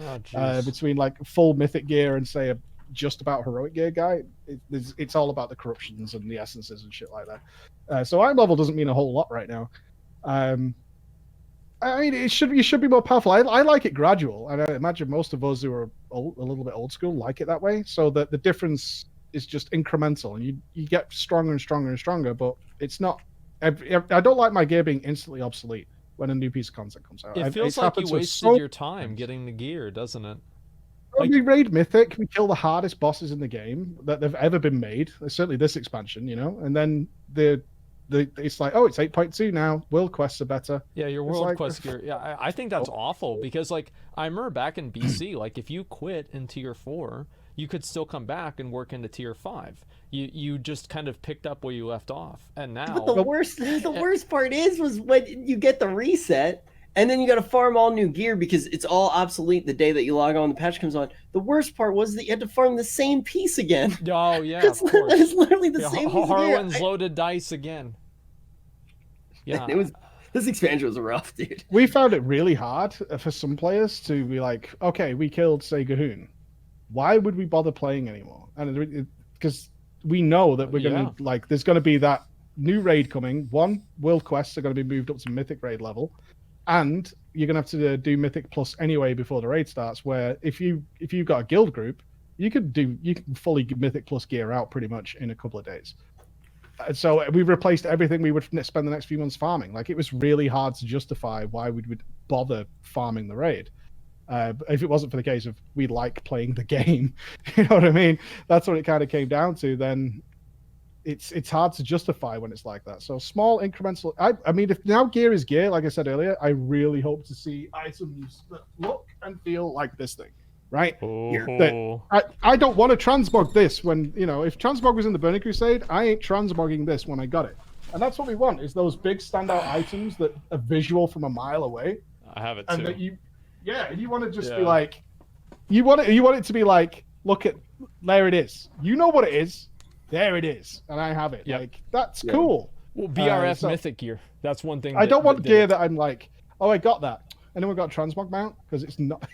between like full mythic gear and say a just about heroic gear guy. It's all about the corruptions and the essences and shit like that. So item level doesn't mean a whole lot right now. I mean, you should be more powerful. I like it gradual, and I imagine most of us who are a little bit old school like it that way. So that the difference is just incremental, and you get stronger and stronger and stronger. But it's not. I don't like my gear being instantly obsolete when a new piece of content comes out. It feels like you wasted your time getting the gear, doesn't it? Like, we raid Mythic, we kill the hardest bosses in the game that they've ever been made. Certainly this expansion, you know, and then it's like, oh, it's 8.2 now. World quests are better. Yeah, your world quest gear. Yeah, I think that's awful, because like I remember back in BC, like if you quit in tier 4, you could still come back and work into tier 5. You just kind of picked up where you left off, and now. But the worst part was when you get the reset, and then you got to farm all new gear because it's all obsolete the day that you log on. The patch comes on. The worst part was that you had to farm the same piece again. Oh yeah, it's literally the same piece Harlan's loaded dice again. Yeah, this expansion was rough, dude. We found it really hard for some players to be like, okay, we killed, say, Gahoon. Why would we bother playing anymore? And because we know that we're going to, like, there's going to be that new raid coming. One, world quests are going to be moved up to Mythic raid level. And you're going to have to do Mythic Plus anyway before the raid starts, where if you've got a guild group, you can fully Mythic Plus gear out pretty much in a couple of days. So we've replaced everything we would spend the next few months farming. Like, it was really hard to justify why we would bother farming the raid. If it wasn't for the case of we like playing the game, you know what I mean? That's what it kind of came down to. Then it's hard to justify when it's like that. So small incremental. I mean, if now gear is gear, like I said earlier, I really hope to see items that look and feel like this thing. Right? Oh. I don't want to transmog this when, you know, if transmog was in the Burning Crusade, I ain't transmogging this when I got it. And that's what we want, is those big standout items that are visual from a mile away. I have it and too. That you want to just be like, you want it to be like, look at, there it is. You know what it is. There it is. And I have it. Yep. Like, that's cool. Well, BRF Mythic gear. That's one thing. I don't want gear that I'm like, oh, I got that. Anyone got a transmog mount? Because it's not.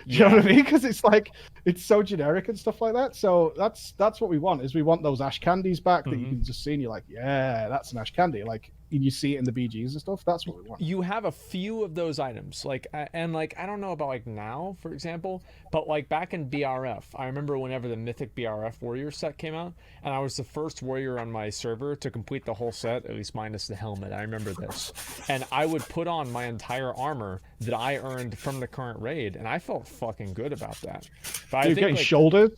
Do you know what I mean? Because it's like it's so generic and stuff like that. So that's what we want. Is we want those ash candies back that you can just see and you're like, yeah, that's an ash candy. Like you see it in the BGs and stuff. That's what we want. You have a few of those items, like, and like I don't know about like now, for example, but like back in BRF, I remember whenever the Mythic BRF Warrior set came out, and I was the first warrior on my server to complete the whole set, at least minus the helmet. I remember this, and I would put on my entire armor that I earned from the current raid, and I felt fucking good about that. But You're getting shoulders.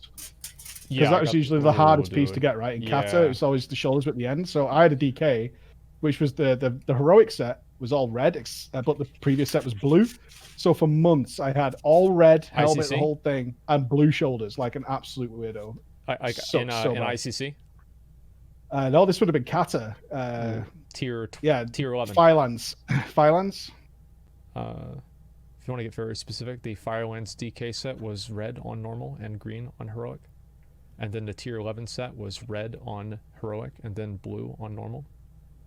Because that was usually the hardest piece to get, right? In Kata, it was always the shoulders at the end. So I had a DK, which was the heroic set was all red, but the previous set was blue. So for months, I had all red helmet, the whole thing, and blue shoulders, like an absolute weirdo. In ICC? No, this would have been Kata. Tier 11. Firelands. If you want to get very specific, the Firelands DK set was red on normal and green on heroic. And then the tier 11 set was red on heroic and then blue on normal.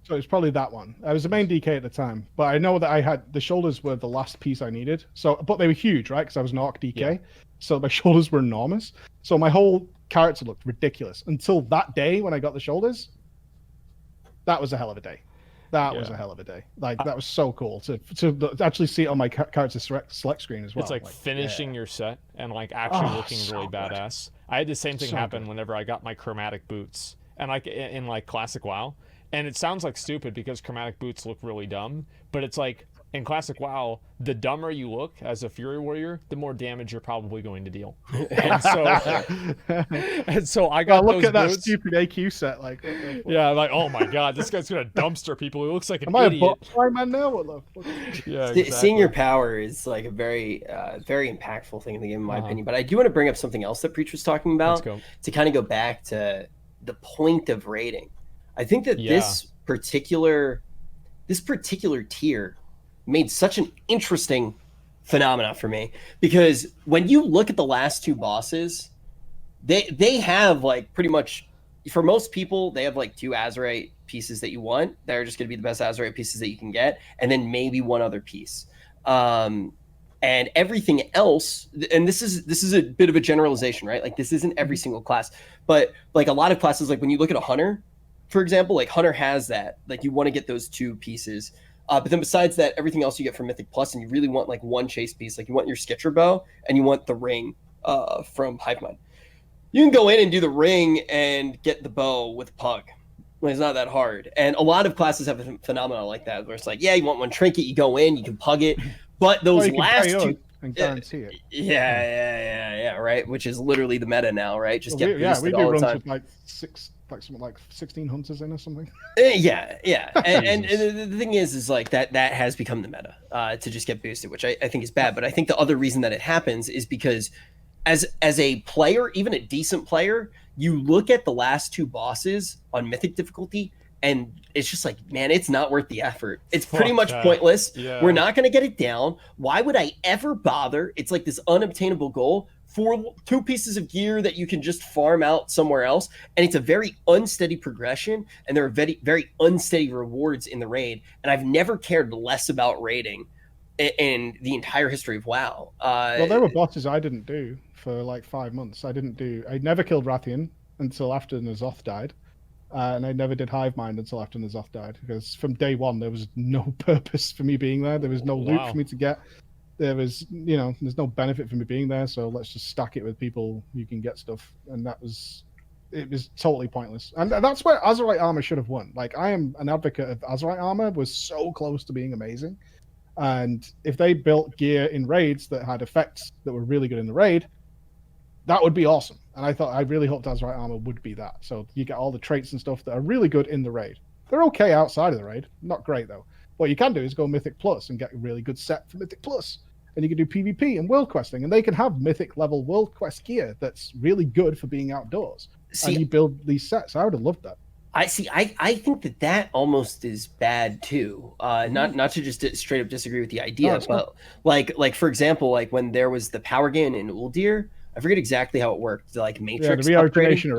So it's probably that one. I was the main DK at the time, but I know that I had the shoulders were the last piece I needed. So, but they were huge, right? Because I was an Orc DK, yeah. So my shoulders were enormous. So my whole character looked ridiculous until that day when I got the shoulders. That was a hell of a day. That was a hell of a day. Like that was so cool to actually see it on my character select screen as well. It's like finishing your set and like actually looking really badass. I had the same thing happen whenever I got my chromatic boots and like in like classic WoW. And it sounds like stupid because chromatic boots look really dumb, but it's like in classic WoW, the dumber you look as a Fury Warrior, the more damage you're probably going to deal. And so I got look those at that boots. stupid AQ set, like yeah, like oh my god, this guy's gonna dumpster people. He looks like an idiot. Am I a bot man now? What the fuck? Yeah, exactly. Seeing your power is like a very, very impactful thing in the game, in my opinion. But I do want to bring up something else that Preach was talking about to kind of go back to the point of rating. I think that this particular tier made such an interesting phenomena for me, because when you look at the last two bosses, they have like pretty much, for most people, they have like two Azerite pieces that you want. They're just going to be the best Azerite pieces that you can get, and then maybe one other piece. And everything else, and this is a bit of a generalization, right? Like this isn't every single class, but like a lot of classes, like when you look at a hunter, for example, like hunter has that, like you want to get those two pieces. But then besides that, everything else you get from Mythic Plus, and you really want like one chase piece. Like you want your Skitcher bow and you want the ring from Hivemind. You can go in and do the ring and get the bow with Pug. It's not that hard. And a lot of classes have a phenomenon like that, where it's like, yeah, you want one trinket, you go in, you can Pug it. But those last two... and guarantee it. Yeah, right? Which is literally the meta now, right? Just get we do all runs the time. with like something like 16 hunters in or something. Yeah. and the thing is like that has become the meta to just get boosted, which I think is bad. But I think the other reason that it happens is because as a player, even a decent player, you look at the last two bosses on Mythic difficulty, and it's just like, man, it's not worth the effort. It's pretty much pointless. Yeah. We're not going to get it down. Why would I ever bother? It's like this unobtainable goal for two pieces of gear that you can just farm out somewhere else. And it's a very unsteady progression, and there are very, very unsteady rewards in the raid. And I've never cared less about raiding in the entire history of WoW. Well, there were bosses I didn't do for like 5 months. I never killed Rathian until after N'Zoth died. And I never did Hivemind until after N'Zoth died, because from day one there was no purpose for me being there. There was no loot for me to get. There was, there's no benefit for me being there. So let's just stack it with people who can get stuff, and it was totally pointless. And that's where Azerite armor should have won. Like I am an advocate of Azerite armor, was so close to being amazing, and if they built gear in raids that had effects that were really good in the raid, that would be awesome. And I really hoped Azerite armor would be that. So you get all the traits and stuff that are really good in the raid. They're okay outside of the raid. Not great, though. What you can do is go Mythic Plus and get a really good set for Mythic Plus. And you can do PvP and world questing. And they can have Mythic level world quest gear that's really good for being outdoors. And you build these sets. I would have loved that. I think that almost is bad too. Not to just straight up disagree with the idea, but like for example, like when there was the power gain in Uldir, I forget exactly how it worked. Like Matrix, the rearticulation.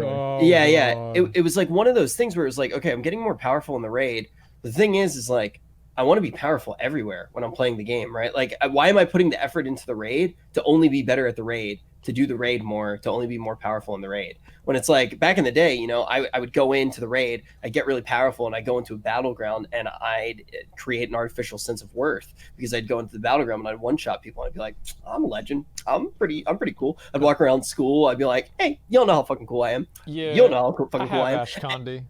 It was like one of those things where it was like, okay, I'm getting more powerful in the raid. The thing is like I want to be powerful everywhere when I'm playing the game, right? Like, why am I putting the effort into the raid to only be better at the raid, to do the raid more, to only be more powerful in the raid? When it's like back in the day, you know, I would go into the raid, I'd get really powerful, and I'd go into a battleground and I'd create an artificial sense of worth because I'd go into the battleground and I'd one-shot people. And I'd be like, I'm a legend. I'm pretty cool. I'd walk around school. I'd be like, hey, you don't know how fucking cool I am. Yeah, you don't know how fucking cool I am. Ashcondi.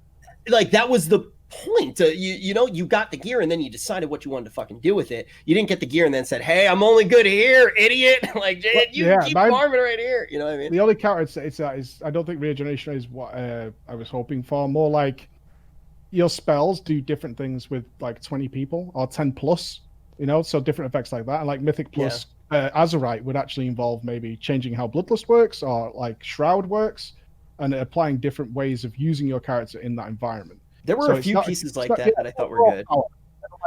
Like, that was the point. You know, you got the gear and then you decided what you wanted to fucking do with it. You didn't get the gear and then said, hey, I'm only good here, idiot. Like, you keep farming right here. You know what I mean? The only counter to that is I don't think regeneration is what I was hoping for. More like your spells do different things with like 20 people or 10 plus, you know, so different effects like that. And like Mythic plus Azurite would actually involve maybe changing how Bloodlust works or like Shroud works and applying different ways of using your character in that environment. There were a few pieces like that I thought were good.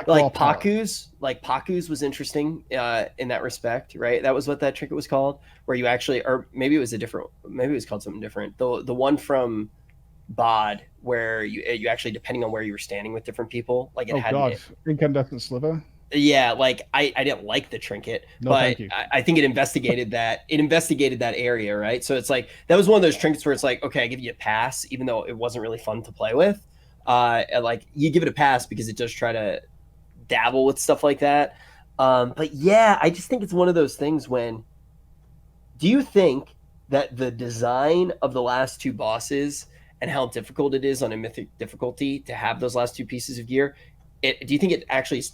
Like Paku's was interesting in that respect, right? That was what that trinket was called, where you actually, or maybe it was called something different. The one from Bod, where you actually, depending on where you were standing with different people, like Incandescent Sliver. Yeah, like I didn't like the trinket, but I think it investigated that. It investigated that area, right? So it's like that was one of those trinkets where it's like, okay, I give you a pass, even though it wasn't really fun to play with. And like you give it a pass because it does try to dabble with stuff like that. But yeah, I just think it's one of those things. When do you think that the design of the last two bosses and how difficult it is on a mythic difficulty to have those last two pieces of gear, do you think it actually?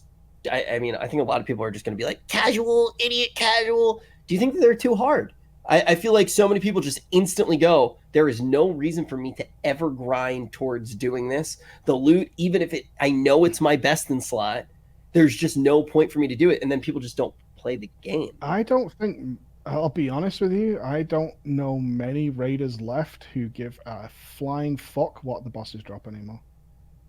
I mean, I think a lot of people are just going to be like, casual, idiot, casual. Do you think that they're too hard? I feel like so many people just instantly go, there is no reason for me to ever grind towards doing this. The loot, even if I know it's my best in slot, there's just no point for me to do it. And then people just don't play the game. I don't think, I'll be honest with you, I don't know many raiders left who give a flying fuck what the bosses drop anymore.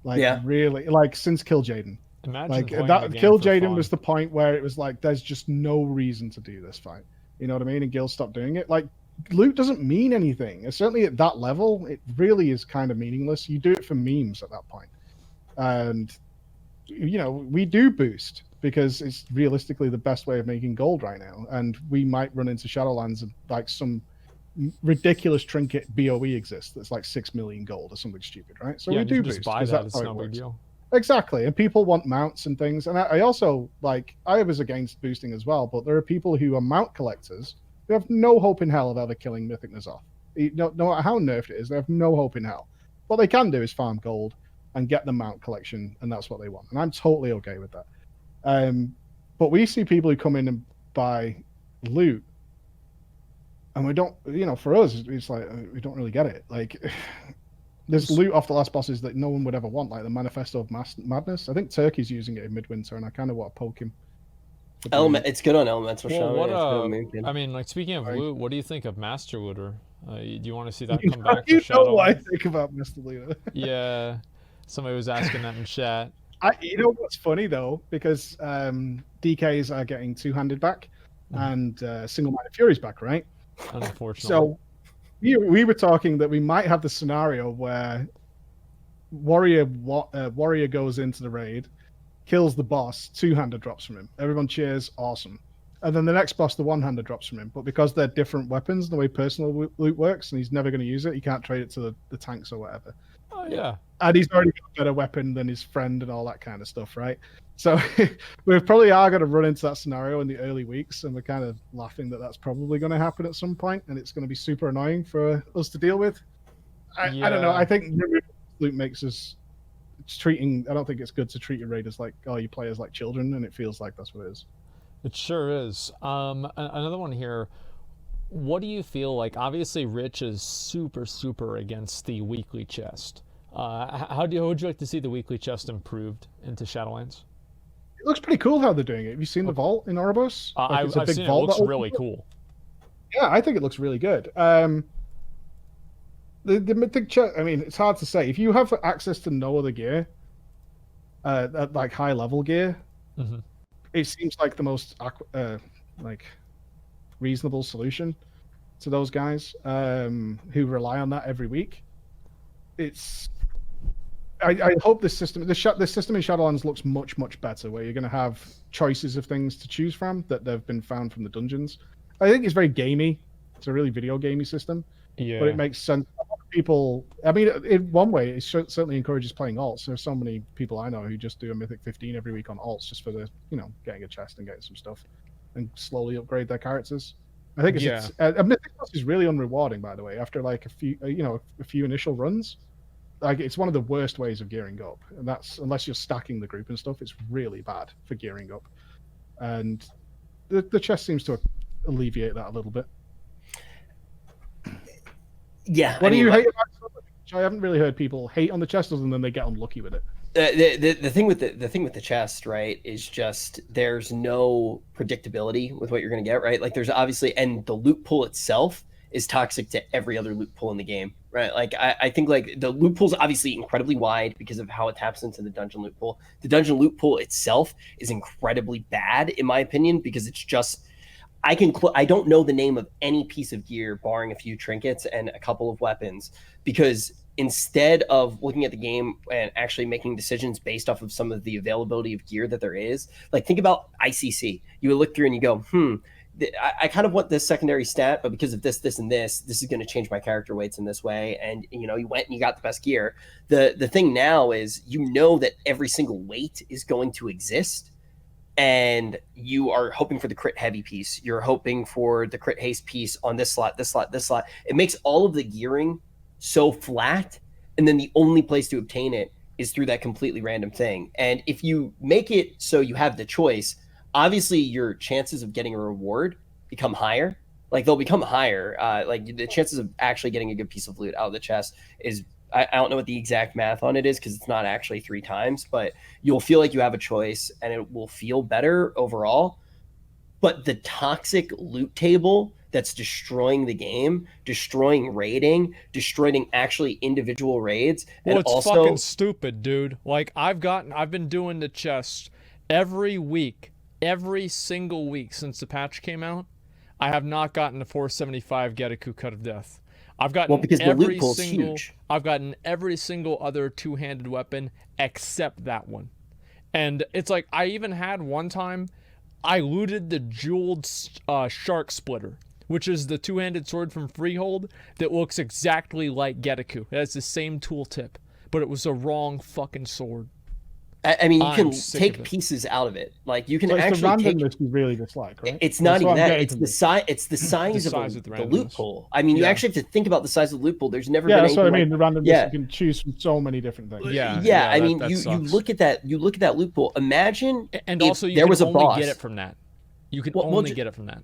Like, really, like since Kill Jaden. Imagine like that Kill Jaden was the point where it was like, there's just no reason to do this fight. You know what I mean? And Gil stopped doing it. Like, loot doesn't mean anything. Certainly at that level, it really is kind of meaningless. You do it for memes at that point. And, you know, we do boost because it's realistically the best way of making gold right now. And we might run into Shadowlands and like some ridiculous trinket BOE exists that's like 6 million gold or something stupid, right? So we do boost. Just buy that, it's no big deal. Exactly, and people want mounts and things, and I also, like, I was against boosting as well, but there are people who are mount collectors who have no hope in hell of ever killing Mythic N'Zoth. No matter how nerfed it is, they have no hope in hell. What they can do is farm gold and get the mount collection, and that's what they want, and I'm totally okay with that. But we see people who come in and buy loot, and we don't, you know, for us, it's like, we don't really get it. Like... There's loot off the last bosses that no one would ever want, like the Manifesto of Madness. I think Turkey's using it in Midwinter, and I kind of want to poke him. It's good on Elemental Shaman. I mean, like, speaking of loot, what do you think of Master Looter? Do you want to see that come back? You know what I think about Master Looter. Yeah, somebody was asking that in chat. You know what's funny, though? Because DKs are getting two-handed back, and single-minded Fury's back, right? Unfortunately. So... We were talking that we might have the scenario where Warrior goes into the raid, kills the boss, two-hander drops from him. Everyone cheers, awesome. And then the next boss, the one-hander drops from him. But because they're different weapons, the way personal loot works, and he's never going to use it, he can't trade it to the tanks or whatever. Oh, yeah. And he's already got a better weapon than his friend and all that kind of stuff, right? So we probably are going to run into that scenario in the early weeks, and we're kind of laughing that that's probably going to happen at some point, and it's going to be super annoying for us to deal with. I don't know. I think loot makes us treating... I don't think it's good to treat your raiders like, your players like children, and it feels like that's what it is. It sure is. Another one here. What do you feel like? Obviously, Rich is super against the weekly chest. How would you like to see the weekly chest improved into Shadowlands? It looks pretty cool how they're doing it. Have you seen the vault in Ouroboros? I've seen it. It looks really cool. Yeah, I think it looks really good. The Mythic chest, I mean, it's hard to say. If you have access to no other gear, like high level gear, it seems like the most like reasonable solution to those guys who rely on that every week. I hope this system, the system in Shadowlands looks much better, where you're going to have choices of things to choose from that have been found from the dungeons. I think it's very gamey. It's a really video gamey system, but it makes sense. People, I mean, in one way, it certainly encourages playing alts. There's so many people I know who just do a Mythic 15 every week on alts just for the, getting a chest and getting some stuff, and slowly upgrade their characters. I think it's Mythic Plus is really unrewarding, by the way. After like a few initial runs, like it's one of the worst ways of gearing up, and that's unless you're stacking the group and stuff. It's really bad for gearing up, and the chest seems to alleviate that a little bit. Yeah. What do you hate about it? I haven't really heard people hate on the chest other than they get unlucky with it. The thing with the chest, right, is just there's no predictability with what you're going to get, right? Like there's obviously, and the loot pool itself is toxic to every other loot pool in the game, right? Like I think like the loot pool is obviously incredibly wide because of how it taps into the dungeon loot pool. The dungeon loot pool itself is incredibly bad in my opinion because it's just I don't know the name of any piece of gear barring a few trinkets and a couple of weapons, because instead of looking at the game and actually making decisions based off of some of the availability of gear that there is, like think about ICC. You would look through and you go, I kind of want this secondary stat, but because of this and this is going to change my character weights in this way. And you went and you got the best gear. The thing now is that every single weight is going to exist. And you are hoping for the crit heavy piece. You're hoping for the crit haste piece on this slot, this slot, this slot. It makes all of the gearing so flat. And then the only place to obtain it is through that completely random thing. And if you make it so you have the choice, obviously your chances of getting a reward become higher. Like they'll become higher. Like the chances of actually getting a good piece of loot out of the chest is, I don't know what the exact math on it is because it's not actually 3 times, but you'll feel like you have a choice and it will feel better overall. But the toxic loot table that's destroying the game, destroying raiding, destroying actually individual raids. Well, and it's also fucking stupid, dude. Like I've been doing the chest every week, every single week since the patch came out. I have not gotten a 475 Getaku Cut of Death. I've gotten I've gotten every single other two-handed weapon except that one. And it's like I even had one time I looted the jeweled shark splitter, which is the two-handed sword from Freehold that looks exactly like Getaku. It has the same tooltip, but it was the wrong fucking sword. I mean, you can take pieces out of it. Like you can actually take. You really dislike, right? It's not even that. It's the size. It's the size of the loot pool. I mean, you actually have to think about the size of the loot pool. There's never been. That's what I mean. The randomness, you can choose from so many different things. Yeah. I mean, you look at that. You look at that loot pool. Imagine and also there was a boss. Get it from that. You can only get it from that.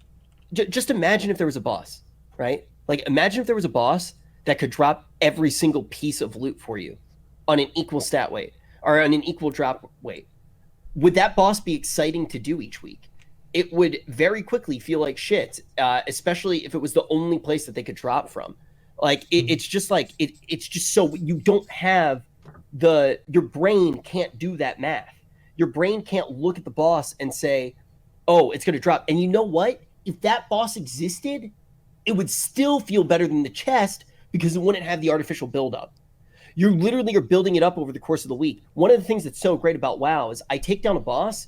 Just imagine if there was a boss, right? Like imagine if there was a boss that could drop every single piece of loot for you on an equal stat weight. Or on an equal drop weight. Would that boss be exciting to do each week? It would very quickly feel like shit, especially if it was the only place that they could drop from. Like it's just like it's just so you don't have your brain can't do that math. Your brain can't look at the boss and say, "Oh, it's going to drop." And you know what? If that boss existed, it would still feel better than the chest because it wouldn't have the artificial buildup. You literally are building it up over the course of the week. One of the things that's so great about WoW is I take down a boss,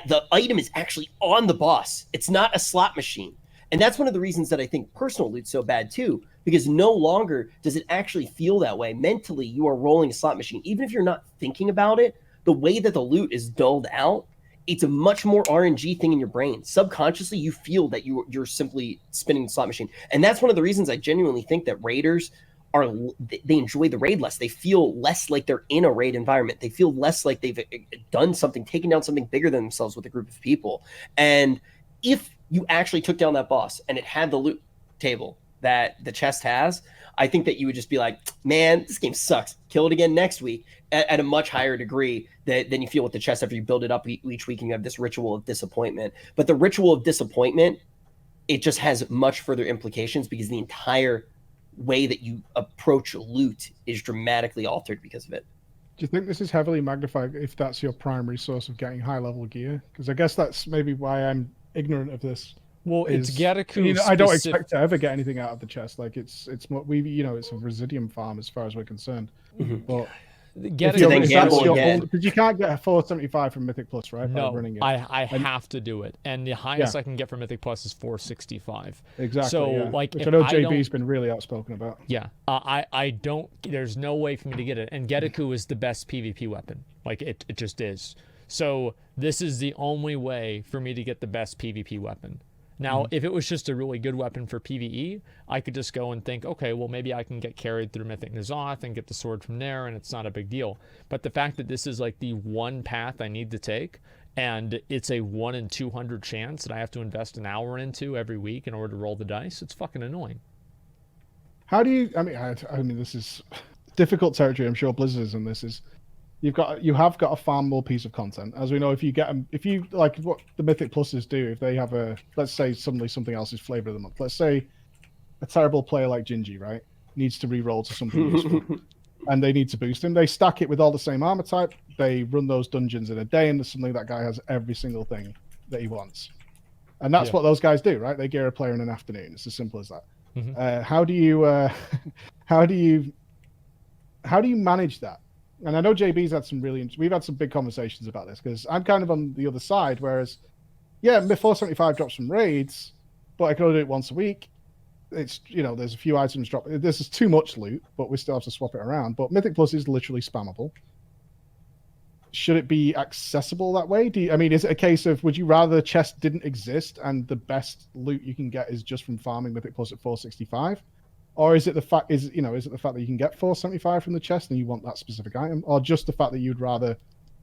the item is actually on the boss. It's not a slot machine. And that's one of the reasons that I think personal loot's so bad too, because no longer does it actually feel that way. Mentally, you are rolling a slot machine. Even if you're not thinking about it, the way that the loot is dulled out, it's a much more RNG thing in your brain. Subconsciously, you feel that you're simply spinning the slot machine. And that's one of the reasons I genuinely think that raiders they enjoy the raid less. They feel less like they're in a raid environment. They feel less like they've done something, taken down something bigger than themselves with a group of people. And if you actually took down that boss and it had the loot table that the chest has, I think that you would just be like, man, this game sucks. Kill it again next week at a much higher degree than you feel with the chest after you build it up each week and you have this ritual of disappointment. But the ritual of disappointment, it just has much further implications because the entire way that you approach loot is dramatically altered because of it. Do you think this is heavily magnified if that's your primary source of getting high level gear? Because I guess that's maybe why I'm ignorant of this. Well, it's Getaku. I don't expect to ever get anything out of the chest. Like it's what it's a residium farm as far as we're concerned. Mm-hmm. But get to then gamble again. Because you can't get a 475 from Mythic Plus, right? No, I have to do it, and the highest I can get from Mythic Plus is 465. Exactly. So like, which I know JB's been really outspoken about. Yeah, I don't. There's no way for me to get it, and Gedeku is the best PvP weapon. Like it just is. So this is the only way for me to get the best PvP weapon. Now, if it was just a really good weapon for PvE, I could just go and think, okay, well, maybe I can get carried through Mythic N'Zoth and get the sword from there, and it's not a big deal. But the fact that this is like the one path I need to take, and it's a 1 in 200 chance that I have to invest an hour into every week in order to roll the dice, it's fucking annoying. How do you? I mean, this is difficult territory. I'm sure Blizzard is, and this is. You have got a farmable piece of content, as we know. If you like what the Mythic Pluses do, if they have let's say suddenly something else is flavor of the month. Let's say a terrible player like Gingy, right, needs to re-roll to something useful, and they need to boost him. They stack it with all the same armor type. They run those dungeons in a day, and suddenly that guy has every single thing that he wants. And that's what those guys do, right? They gear a player in an afternoon. It's as simple as that. How do you manage that? And I know JB's had we've had some big conversations about this, because I'm kind of on the other side, whereas, yeah, 475 drops from raids, but I can only do it once a week. It's, there's a few items drop. This is too much loot, but we still have to swap it around. But Mythic Plus is literally spammable. Should it be accessible that way? Is it a case of, would you rather the chest didn't exist and the best loot you can get is just from farming Mythic Plus at 465? Or is it the fact that you can get 475 from the chest and you want that specific item, or just the fact that you'd rather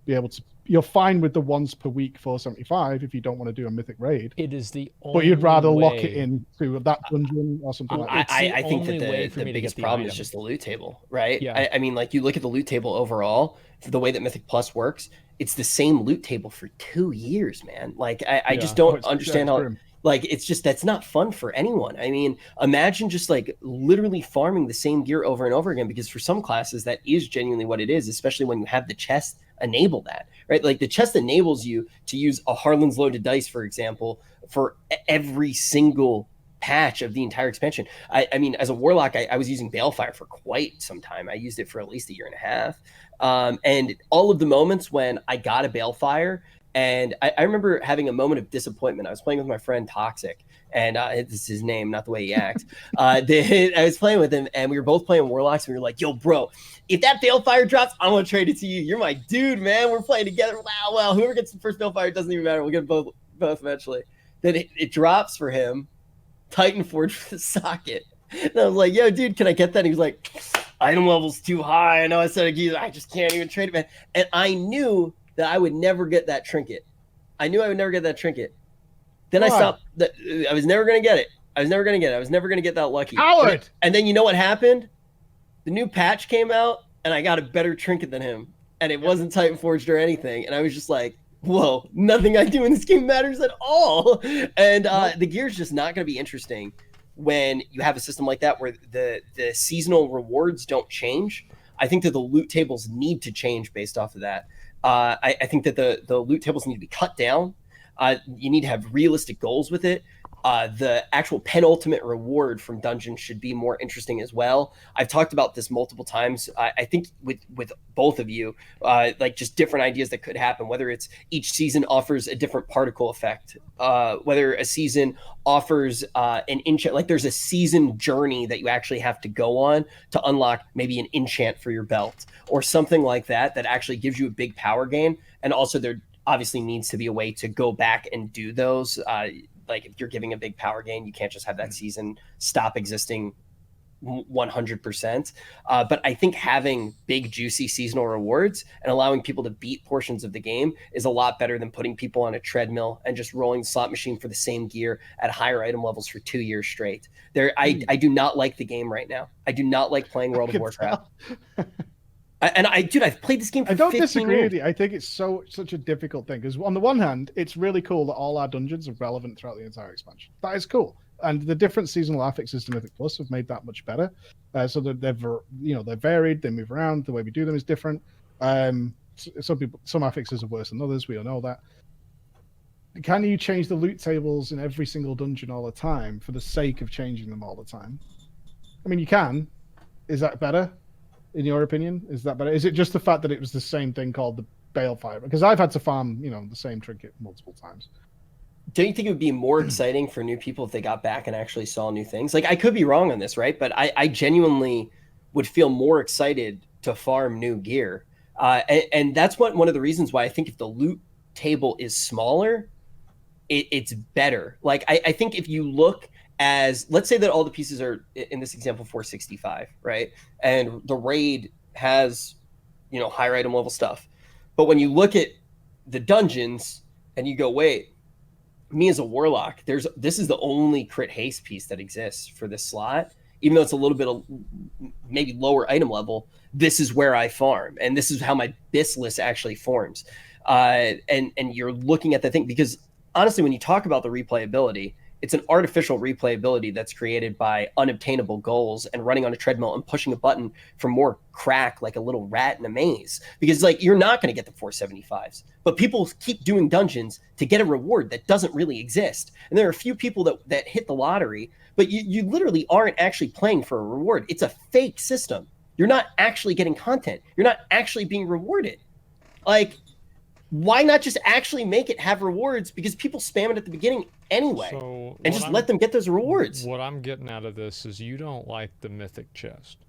be able to? You're fine with the once per week 475 if you don't want to do a mythic raid. It is the only but you'd rather lock it in to that dungeon or something like that. I think that the biggest problem is just the loot table, right? Yeah. I mean, like, you look at the loot table overall, for the way that Mythic Plus works, it's the same loot table for 2 years, man. Like, I just don't understand how. Like, it's just, that's not fun for anyone. I mean, imagine just like literally farming the same gear over and over again, because for some classes that is genuinely what it is, especially when you have the chest enable that, right? Like, the chest enables you to use a Harlan's loaded dice, for example, for every single patch of the entire expansion. I mean, as a warlock, I was using Balefire for quite some time. I used it for at least 1.5 years. And all of the moments when I got a Balefire, and I remember having a moment of disappointment. I was playing with my friend Toxic, and this is his name, not the way he acts. I was playing with him, and we were both playing Warlocks, and we were like, yo, bro, if that Balefire drops, I want to trade it to you. You're my dude, man. We're playing together. Wow. Whoever gets the first Balefire, it doesn't even matter. We'll get both eventually. Then it drops for him, Titan Forge for the socket. And I was like, yo, dude, can I get that? And he was like, item level's too high. I know I said I just can't even trade it, man. And I knew that I would never get that trinket. Then I stopped. I was never going to get it. I was never going to get that lucky. Howard! And then you know what happened? The new patch came out, and I got a better trinket than him. And it wasn't Titan Forged or anything. And I was just like, whoa, nothing I do in this game matters at all. And the gear's just not going to be interesting when you have a system like that where the seasonal rewards don't change. I think that the loot tables need to change based off of that. I think that the loot tables need to be cut down. You need to have realistic goals with it. The actual penultimate reward from dungeons should be more interesting as well. I've talked about this multiple times. I think with both of you, like, just different ideas that could happen, whether it's each season offers a different particle effect, whether a season offers an enchant, like there's a season journey that you actually have to go on to unlock maybe an enchant for your belt or something like that actually gives you a big power gain. And also there obviously needs to be a way to go back and do those. Like, if you're giving a big power gain, you can't just have that season stop existing 100%. But I think having big, juicy seasonal rewards and allowing people to beat portions of the game is a lot better than putting people on a treadmill and just rolling the slot machine for the same gear at higher item levels for 2 years straight. I do not like the game right now. I do not like playing World of Warcraft. I've played this game for 15 years. I don't disagree with you. I think it's such a difficult thing, because on the one hand, it's really cool that all our dungeons are relevant throughout the entire expansion. That is cool. And the different seasonal affixes to Mythic Plus have made that much better. So that they're varied, they move around, the way we do them is different. Some affixes are worse than others, we all know that. Can you change the loot tables in every single dungeon all the time for the sake of changing them all the time? I mean, you can. Is that better? in your opinion? Is that better? Is it just the fact that it was the same thing called the Balefire? Because I've had to farm, the same trinket multiple times. Don't you think it would be more exciting for new people if they got back and actually saw new things? Like, I could be wrong on this, right? But I genuinely would feel more excited to farm new gear. And that's one of the reasons why I think if the loot table is smaller, it's better. Like, I think if you look as, let's say that all the pieces are, in this example, 465, right? And the raid has, higher item level stuff. But when you look at the dungeons and you go, wait, me as a warlock, this is the only crit haste piece that exists for this slot. Even though it's a little bit of maybe lower item level, this is where I farm, and this is how my bis list actually forms. And you're looking at the thing, because honestly, when you talk about the replayability, it's an artificial replayability that's created by unobtainable goals and running on a treadmill and pushing a button for more crack like a little rat in a maze. Because you're not going to get the 475s, but people keep doing dungeons to get a reward that doesn't really exist. And there are a few people that hit the lottery, but you literally aren't actually playing for a reward. It's a fake system. You're not actually getting content. You're not actually being rewarded. Like, why not just actually make it have rewards? Because people spam it at the beginning anyway, and just let them get those rewards. What I'm getting out of this is you don't like the mythic chest.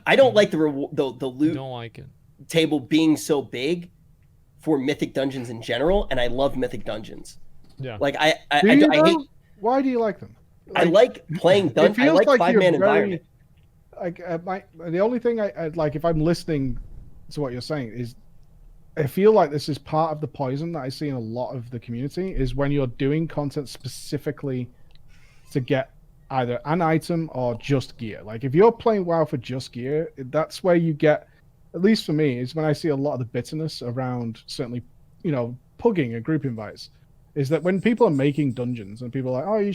I don't like the loot don't like it. table being so big for mythic dungeons in general, and I love mythic dungeons. Yeah, like I hate. Why do you like them? I like playing dungeons. I like 5-man environment. Like the only thing I like, if I'm listening to what you're saying, is I feel like this is part of the poison that I see in a lot of the community, is when you're doing content specifically to get either an item or just gear. Like, if you're playing WoW for just gear, that's where you get, at least for me, is when I see a lot of the bitterness around, certainly, pugging and group invites, is that when people are making dungeons and people are like, oh, you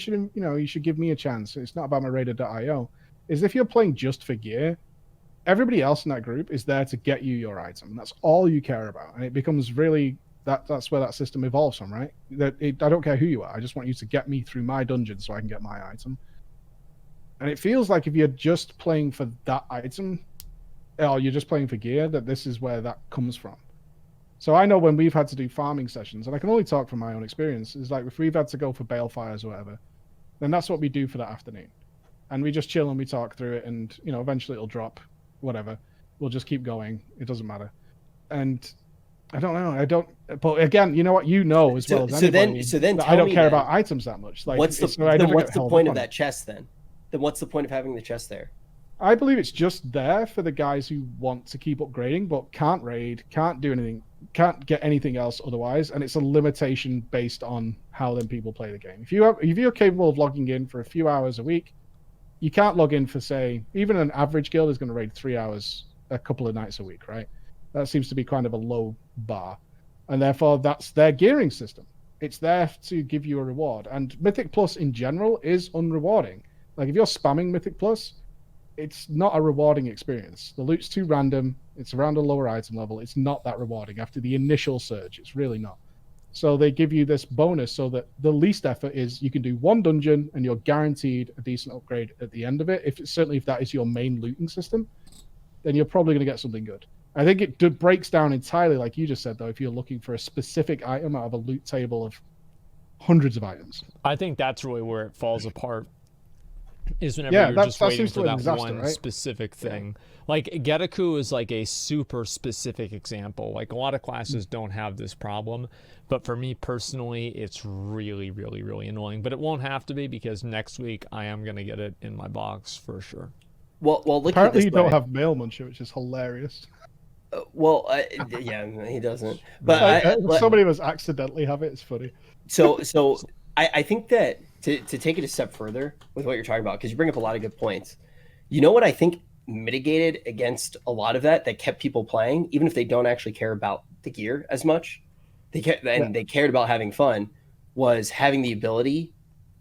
should give me a chance, it's not about my raider.io, is if you're playing just for gear, everybody else in that group is there to get you your item. That's all you care about. And it becomes really, that's where that system evolves from, right? I don't care who you are. I just want you to get me through my dungeon so I can get my item. And it feels like if you're just playing for that item, or you're just playing for gear, that this is where that comes from. So I know when we've had to do farming sessions, and I can only talk from my own experience, is like if we've had to go for balefires or whatever, then that's what we do for that afternoon. And we just chill and we talk through it, and eventually it'll drop. Whatever, we'll just keep going. It doesn't matter. And I don't know. But again, you know what? As well as anybody. So then I don't care about items that much. Like, what's the point of that chest then? Then what's the point of having the chest there? I believe it's just there for the guys who want to keep upgrading, but can't raid, can't do anything, can't get anything else otherwise. And it's a limitation based on how then people play the game. If you're capable of logging in for a few hours a week, you can't log in for, say, even an average guild is going to raid 3 hours a couple of nights a week, right? That seems to be kind of a low bar. And therefore, that's their gearing system. It's there to give you a reward. And Mythic Plus in general is unrewarding. Like, if you're spamming Mythic Plus, it's not a rewarding experience. The loot's too random. It's around a lower item level. It's not that rewarding after the initial surge. It's really not. So they give you this bonus so that the least effort is you can do one dungeon and you're guaranteed a decent upgrade at the end of it. Certainly if that is your main looting system, then you're probably going to get something good. I think it breaks down entirely, like you just said, though, if you're looking for a specific item out of a loot table of hundreds of items. I think that's really where it falls apart. Is whenever you're just waiting for that one specific thing. Yeah. Like, Getaku is like a super specific example. Like, a lot of classes don't have this problem, but for me personally, it's really, really, really annoying. But it won't have to be, because next week I am going to get it in my box for sure. Well, look. Apparently you don't have Mail Muncher, which is hilarious. Yeah, he doesn't. But somebody must accidentally have it. It's funny. So I think that to take it a step further with what you're talking about, because you bring up a lot of good points. You know what I think mitigated against a lot of that kept people playing, even if they don't actually care about the gear as much, they cared about having fun, was having the ability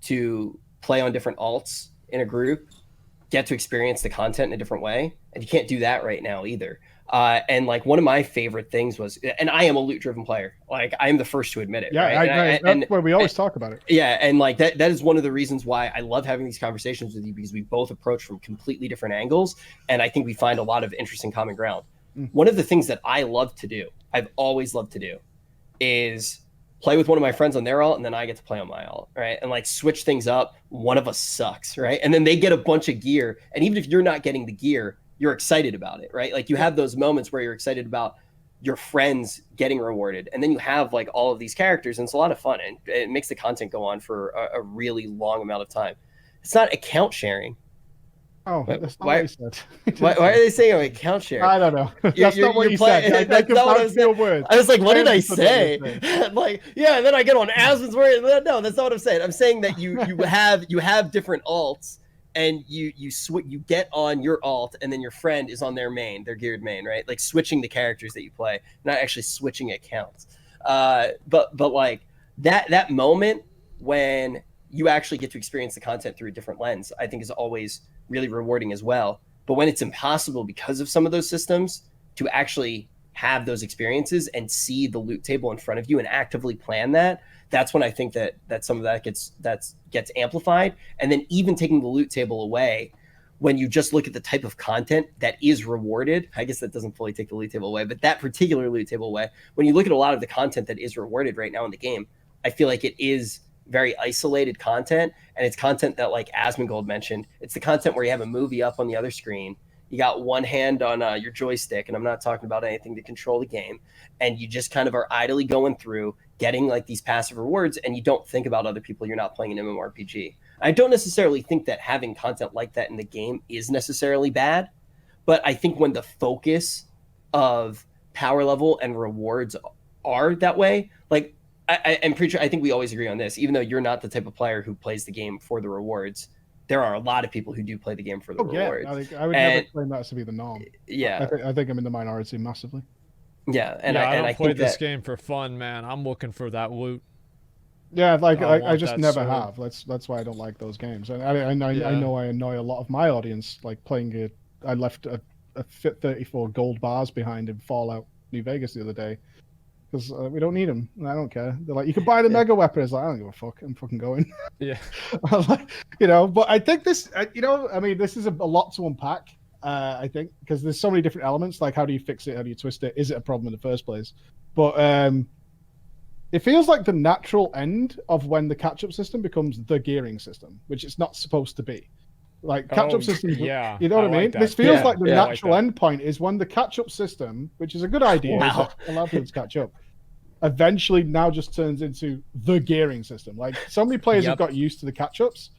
to play on different alts in a group, get to experience the content in a different way. And you can't do that right now either. And like one of my favorite things was, and I am a loot driven player. Like I am the first to admit it. Yeah, right? that's where we always talk about it. Yeah, and like that is one of the reasons why I love having these conversations with you, because we both approach from completely different angles, and I think we find a lot of interesting common ground. One of the things that I love to do, I've always loved to do, is play with one of my friends on their alt, and then I get to play on my alt, right? And like switch things up. One of us sucks, right? And then they get a bunch of gear, and even if you're not getting the gear, you're excited about it, right? Like you have those moments where you're excited about your friends getting rewarded, and then you have like all of these characters, and it's a lot of fun, and it makes the content go on for a really long amount of time. It's not account sharing. Oh, that's not what he said. Why are they saying account sharing? I don't know. That's not what you said. That's not what I was saying. I was like, what did I say? Like, yeah, and then I get on Asmon's word. No, that's not what I'm saying. I'm saying that you have different alts, and you get on your alt, and then your friend is on their main, their geared main, right? Like switching the characters that you play, not actually switching accounts. But like that moment when you actually get to experience the content through a different lens, I think is always really rewarding as well. But when it's impossible because of some of those systems to actually have those experiences and see the loot table in front of you and actively plan that, that's when I think that some of that gets amplified. And then even taking the loot table away, when you just look at the type of content that is rewarded, I guess that doesn't fully take the loot table away, but that particular loot table away, when you look at a lot of the content that is rewarded right now in the game, I feel like it is very isolated content, and it's content that, like Asmongold mentioned, it's the content where you have a movie up on the other screen, you got one hand on your joystick, and I'm not talking about anything to control the game, and you just kind of are idly going through getting like these passive rewards, and you don't think about other people. You're not playing an MMORPG. I don't necessarily think that having content like that in the game is necessarily bad, but I think when the focus of power level and rewards are that way, like and Preacher, I think we always agree on this, even though you're not the type of player who plays the game for the rewards, there are a lot of people who do play the game for the rewards. I would never claim that to be the norm. Yeah. I think I'm in the minority massively. Yeah. I don't play this game for fun, man. I'm looking for that loot. Yeah, like I just never have. That's why I don't like those games. And I know I annoy a lot of my audience, like playing it. I left a Fit 34 gold bars behind in Fallout New Vegas the other day, because we don't need them, and I don't care. They're like, you can buy the mega weapon. It's like, I don't give a fuck. I'm fucking going. Yeah. Like, but I think this, this is a lot to unpack. I think because there's so many different elements. Like, how do you fix it? How do you twist it? Is it a problem in the first place? But it feels like the natural end of when the catch-up system becomes the gearing system, which it's not supposed to be. Like catch-up systems, you know what I mean? This feels like the natural end point is when the catch-up system, which is a good idea, allow people to catch up, eventually now just turns into the gearing system. Like so many players have got used to the catch-ups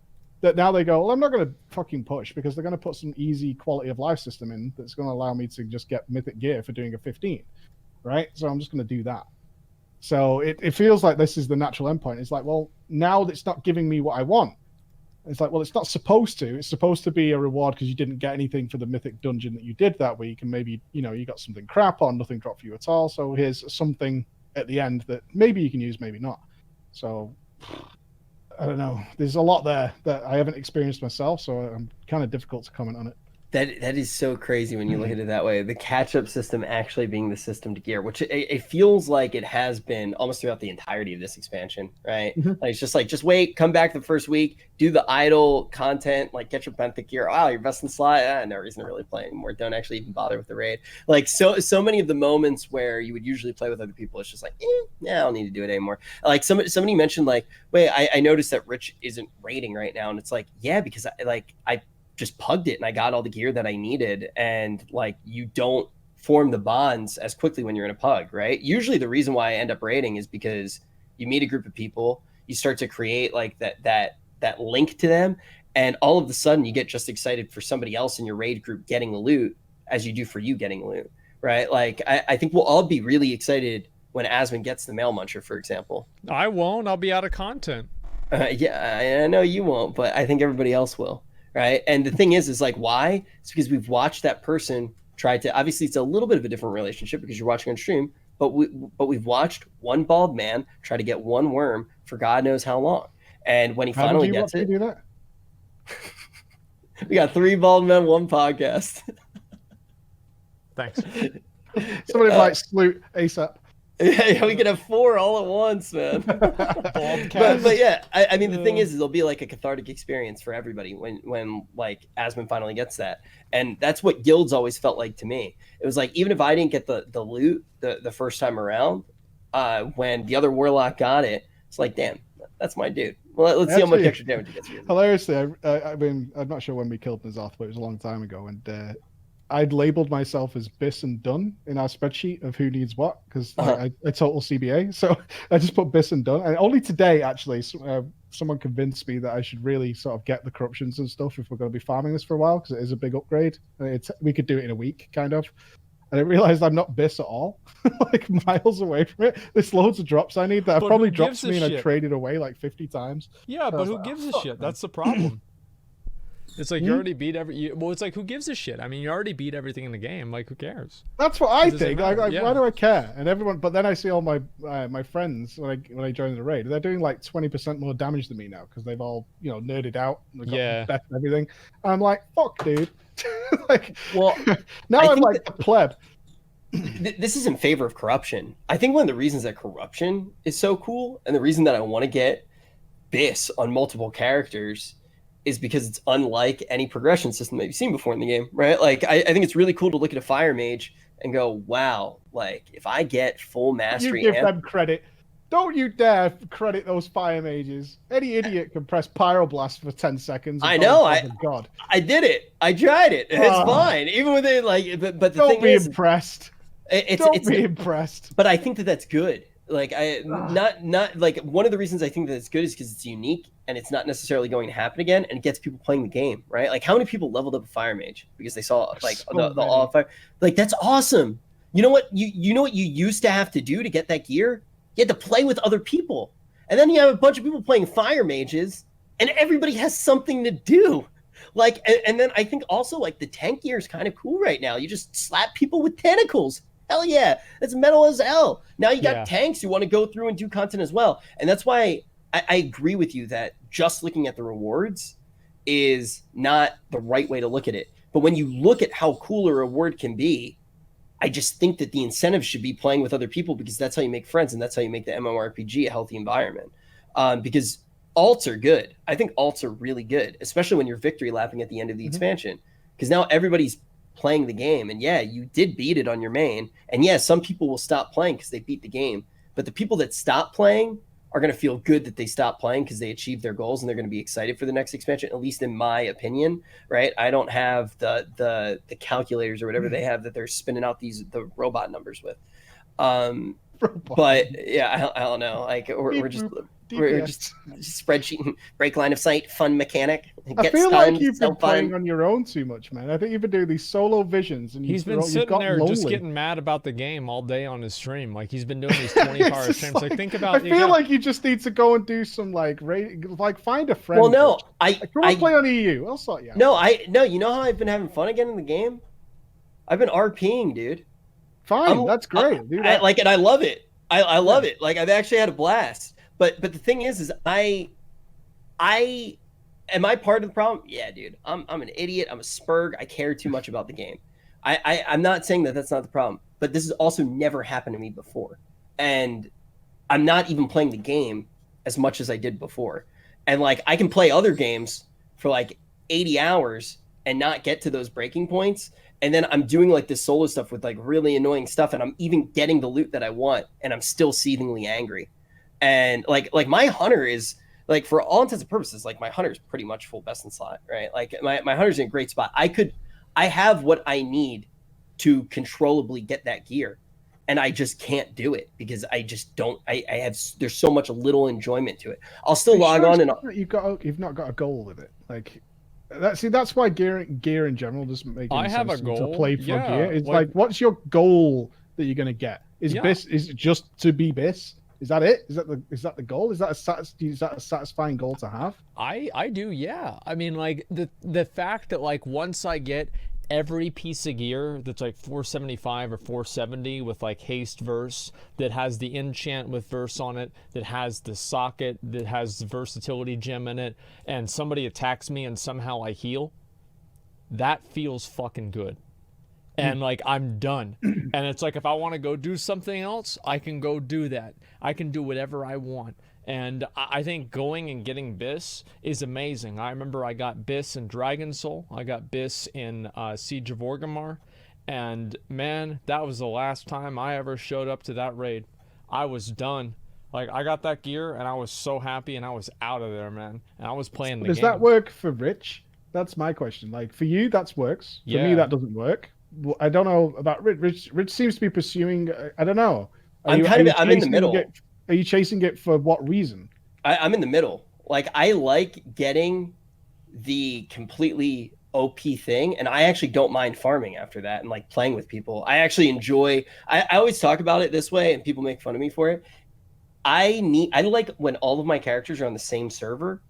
that now they go, well, I'm not going to fucking push because they're going to put some easy quality of life system in that's going to allow me to just get mythic gear for doing a 15, right? So I'm just going to do that. So it feels like this is the natural endpoint. It's like, well, now it's not giving me what I want. It's like, well, it's not supposed to. It's supposed to be a reward because you didn't get anything for the mythic dungeon that you did that week, and maybe you got something crap or nothing dropped for you at all. So here's something at the end that maybe you can use, maybe not. So I don't know. There's a lot there that I haven't experienced myself, so I'm kind of difficult to comment on it. That is so crazy when you look at it that way. The catch-up system actually being the system to gear, which it feels like it has been almost throughout the entirety of this expansion, right? Like it's just like, just wait, come back the first week, do the idle content, like get your mythic gear. Wow, you're best in slot. No reason to really play anymore. Don't actually even bother with the raid. Like so many of the moments where you would usually play with other people, it's just like, I don't need to do it anymore. Like somebody mentioned, like, wait, I noticed that Rich isn't raiding right now, and it's like, yeah, because I just pugged it and I got all the gear that I needed, and like you don't form the bonds as quickly when you're in a pug, right? Usually the reason why I end up raiding is because you meet a group of people, you start to create like that link to them, and all of a sudden you get just excited for somebody else in your raid group getting the loot as you do for you getting loot, right? Like I think we'll all be really excited when Asmon gets the Mail Muncher, for example. I won't. I'll be out of content. Yeah, I know you won't, but I think everybody else will. Right. And the thing is like, why? It's because we've watched that person try to, obviously it's a little bit of a different relationship because you're watching on stream, but we've watched one bald man try to get one worm for God knows how long. And when he finally gets it, do that? We got 3 bald men, 1 podcast. Thanks. Somebody might salute ASAP. Yeah, we could have 4 all at once, man. but yeah, I mean, the thing is it'll be like a cathartic experience for everybody when like Asmon finally gets that, and that's what guilds always felt like to me. It was like, even if I didn't get the loot the first time around, when the other warlock got it, it's like, damn, that's my dude. Well, let's see how much extra damage he gets. Hilariously, I mean, I'm not sure when we killed Nazoth, but it was a long time ago, and I'd labeled myself as Biss and Done in our spreadsheet of who needs what, because I total CBA. So I just put Biss and Done. And only today, actually, someone convinced me that I should really sort of get the corruptions and stuff if we're going to be farming this for a while, because it is a big upgrade. We could do it in a week, kind of. And I realized I'm not Biss at all, like miles away from it. There's loads of drops I need that have probably dropped me, and I traded away like 50 times. Yeah, but who gives a shit? That's the problem. It's like you already beat well, it's like, who gives a shit? I mean, you already beat everything in the game. Like, who cares? That's what I think. Like, why do I care? And everyone, but then I see all my my friends when I join the raid, they're doing like 20% more damage than me now because they've all nerded out. And got best and everything. And I'm like, fuck, dude. Like, well, now I'm like a pleb. This is in favor of corruption. I think one of the reasons that corruption is so cool, and the reason that I want to get Biss on multiple characters, is because it's unlike any progression system that you've seen before in the game, right? Like, I think it's really cool to look at a fire mage and go, wow, like, if I get full mastery... You give them credit. Don't you dare credit those fire mages. Any idiot can press Pyroblast for 10 seconds. I know. God. I did it. I tried it. It's fine. Even with it, like... But the don't thing be is, impressed. Don't be impressed. But I think that that's good. Like, not like, one of the reasons I think that it's good is because it's unique and it's not necessarily going to happen again, and it gets people playing the game, right? Like, how many people leveled up a fire mage because they saw like the all fire? Like, that's awesome. You know what you know what you used to have to do to get that gear? You had to play with other people, and then you have a bunch of people playing fire mages, and everybody has something to do. Like, and then I think also, like, the tank gear is kind of cool right now. You just slap people with tentacles. Hell yeah, it's metal as hell. Now you got tanks who want to go through and do content as well. And that's why I agree with you that just looking at the rewards is not the right way to look at it. But when you look at how cool a reward can be, I just think that the incentive should be playing with other people, because that's how you make friends, and that's how you make the MMORPG a healthy environment. Because alts are good. I think alts are really good, especially when you're victory lapping at the end of the expansion, because now everybody's playing the game. And yeah, you did beat it on your main, and yeah, some people will stop playing because they beat the game, but the people that stop playing are going to feel good that they stopped playing because they achieved their goals, and they're going to be excited for the next expansion, at least in my opinion, right? I don't have the calculators or whatever they have that they're spinning out the robot numbers with. But yeah, I don't know. Like, we're just spreadsheet, break line of sight, fun mechanic. I feel like you've been playing on your own too much, man. I think you've been doing these solo visions, and he's been sitting there just getting mad about the game all day on his stream. Like, he's been doing these 24-hour streams. Like, think about. I feel like you just need to go and do some like find a friend. Well, no, I play on EU. I'll sort you out. No, you know how I've been having fun again in the game? I've been RPing, dude. Fine, that's great. And I love it. I love it. Like, I've actually had a blast. But the thing is am I part of the problem? Yeah, dude. I'm an idiot. I'm a spurg. I care too much about the game. I'm not saying that that's not the problem, but this has also never happened to me before. And I'm not even playing the game as much as I did before. And like, I can play other games for like 80 hours and not get to those breaking points. And then I'm doing like this solo stuff with like really annoying stuff, and I'm even getting the loot that I want, and I'm still seethingly angry. And like my hunter is, like, for all intents and purposes, like, my hunter is pretty much full best in slot, right? Like, my hunter's in a great spot. I have what I need to controllably get that gear, and I just can't do it because I just don't. There's so much little enjoyment to it. I'll still log on, and you've not got a goal with it. Like, that's why gear in general doesn't make any sense to play for gear. It's like, what's your goal that you're gonna get? Is it just to be Biss? Is that it? Is that the goal? Is that a satisfying goal to have? I do, yeah. I mean, like, the fact that, like, once I get every piece of gear that's like 475 or 470 with like haste verse, that has the enchant with verse on it, that has the socket, that has the versatility gem in it, and somebody attacks me and somehow I heal, that feels fucking good. and like I'm done. And it's like if I want to go do something else, I can go do that. I can do whatever I want. And I think going and getting Biss is amazing. I remember I got Biss in Dragon Soul. I got Biss in Siege of Orgrimmar. And man, that was the last time I ever showed up to that raid. I was done. Like, I got that gear and I was so happy and I was out of there, man. And I was playing the game. Does that work for Rich? That's my question. Like, for you, that works. For me, that doesn't work. I don't know about Rich. Rich seems to be pursuing, I don't know. I'm in the middle. Are you chasing it for what reason? I'm in the middle. Like, I like getting the completely OP thing, and I actually don't mind farming after that and like playing with people. I actually enjoy. I always talk about it this way, and people make fun of me for it. I like when all of my characters are on the same server,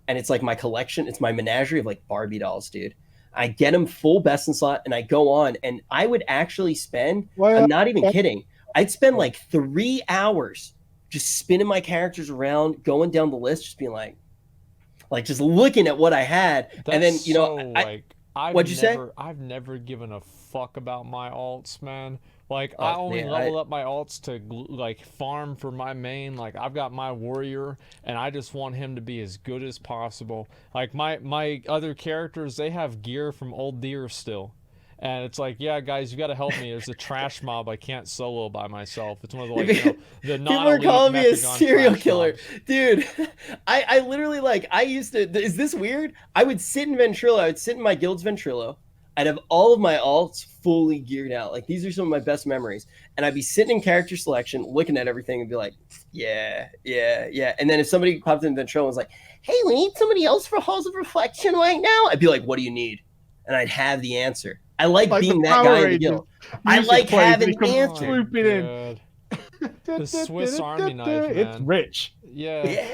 and it's like my collection. It's my menagerie of like Barbie dolls, dude. I get them full best in slot, and I go on, and I would actually spend. I'm not even kidding. I'd spend like 3 hours just spinning my characters around, going down the list, just being like just looking at what I had. That's and then, you know, what'd you say? I've never given a fuck about my alts, man. Like, I only level up my alts to like farm for my main. Like, I've got my warrior and I just want him to be as good as possible. Like, my other characters, they have gear from Old Deer still. And it's like, yeah, guys, you got to help me. There's a trash mob I can't solo by myself. It's one of the, like, you know, the non-elite people are calling me a serial killer. Mobs. Dude, I literally, like, I used to, is this weird? I would sit in Ventrilo. I would sit in my guild's Ventrilo. I'd have all of my alts fully geared out. Like, these are some of my best memories. And I'd be sitting in character selection, looking at everything and be like, yeah. And then if somebody popped in Ventrilo and was like, hey, we need somebody else for Halls of Reflection right now, I'd be like, what do you need? And I'd have the answer. I like being that guy in the guild. I like having the answer. The Swiss Army knife, man. It's Rich. Yeah.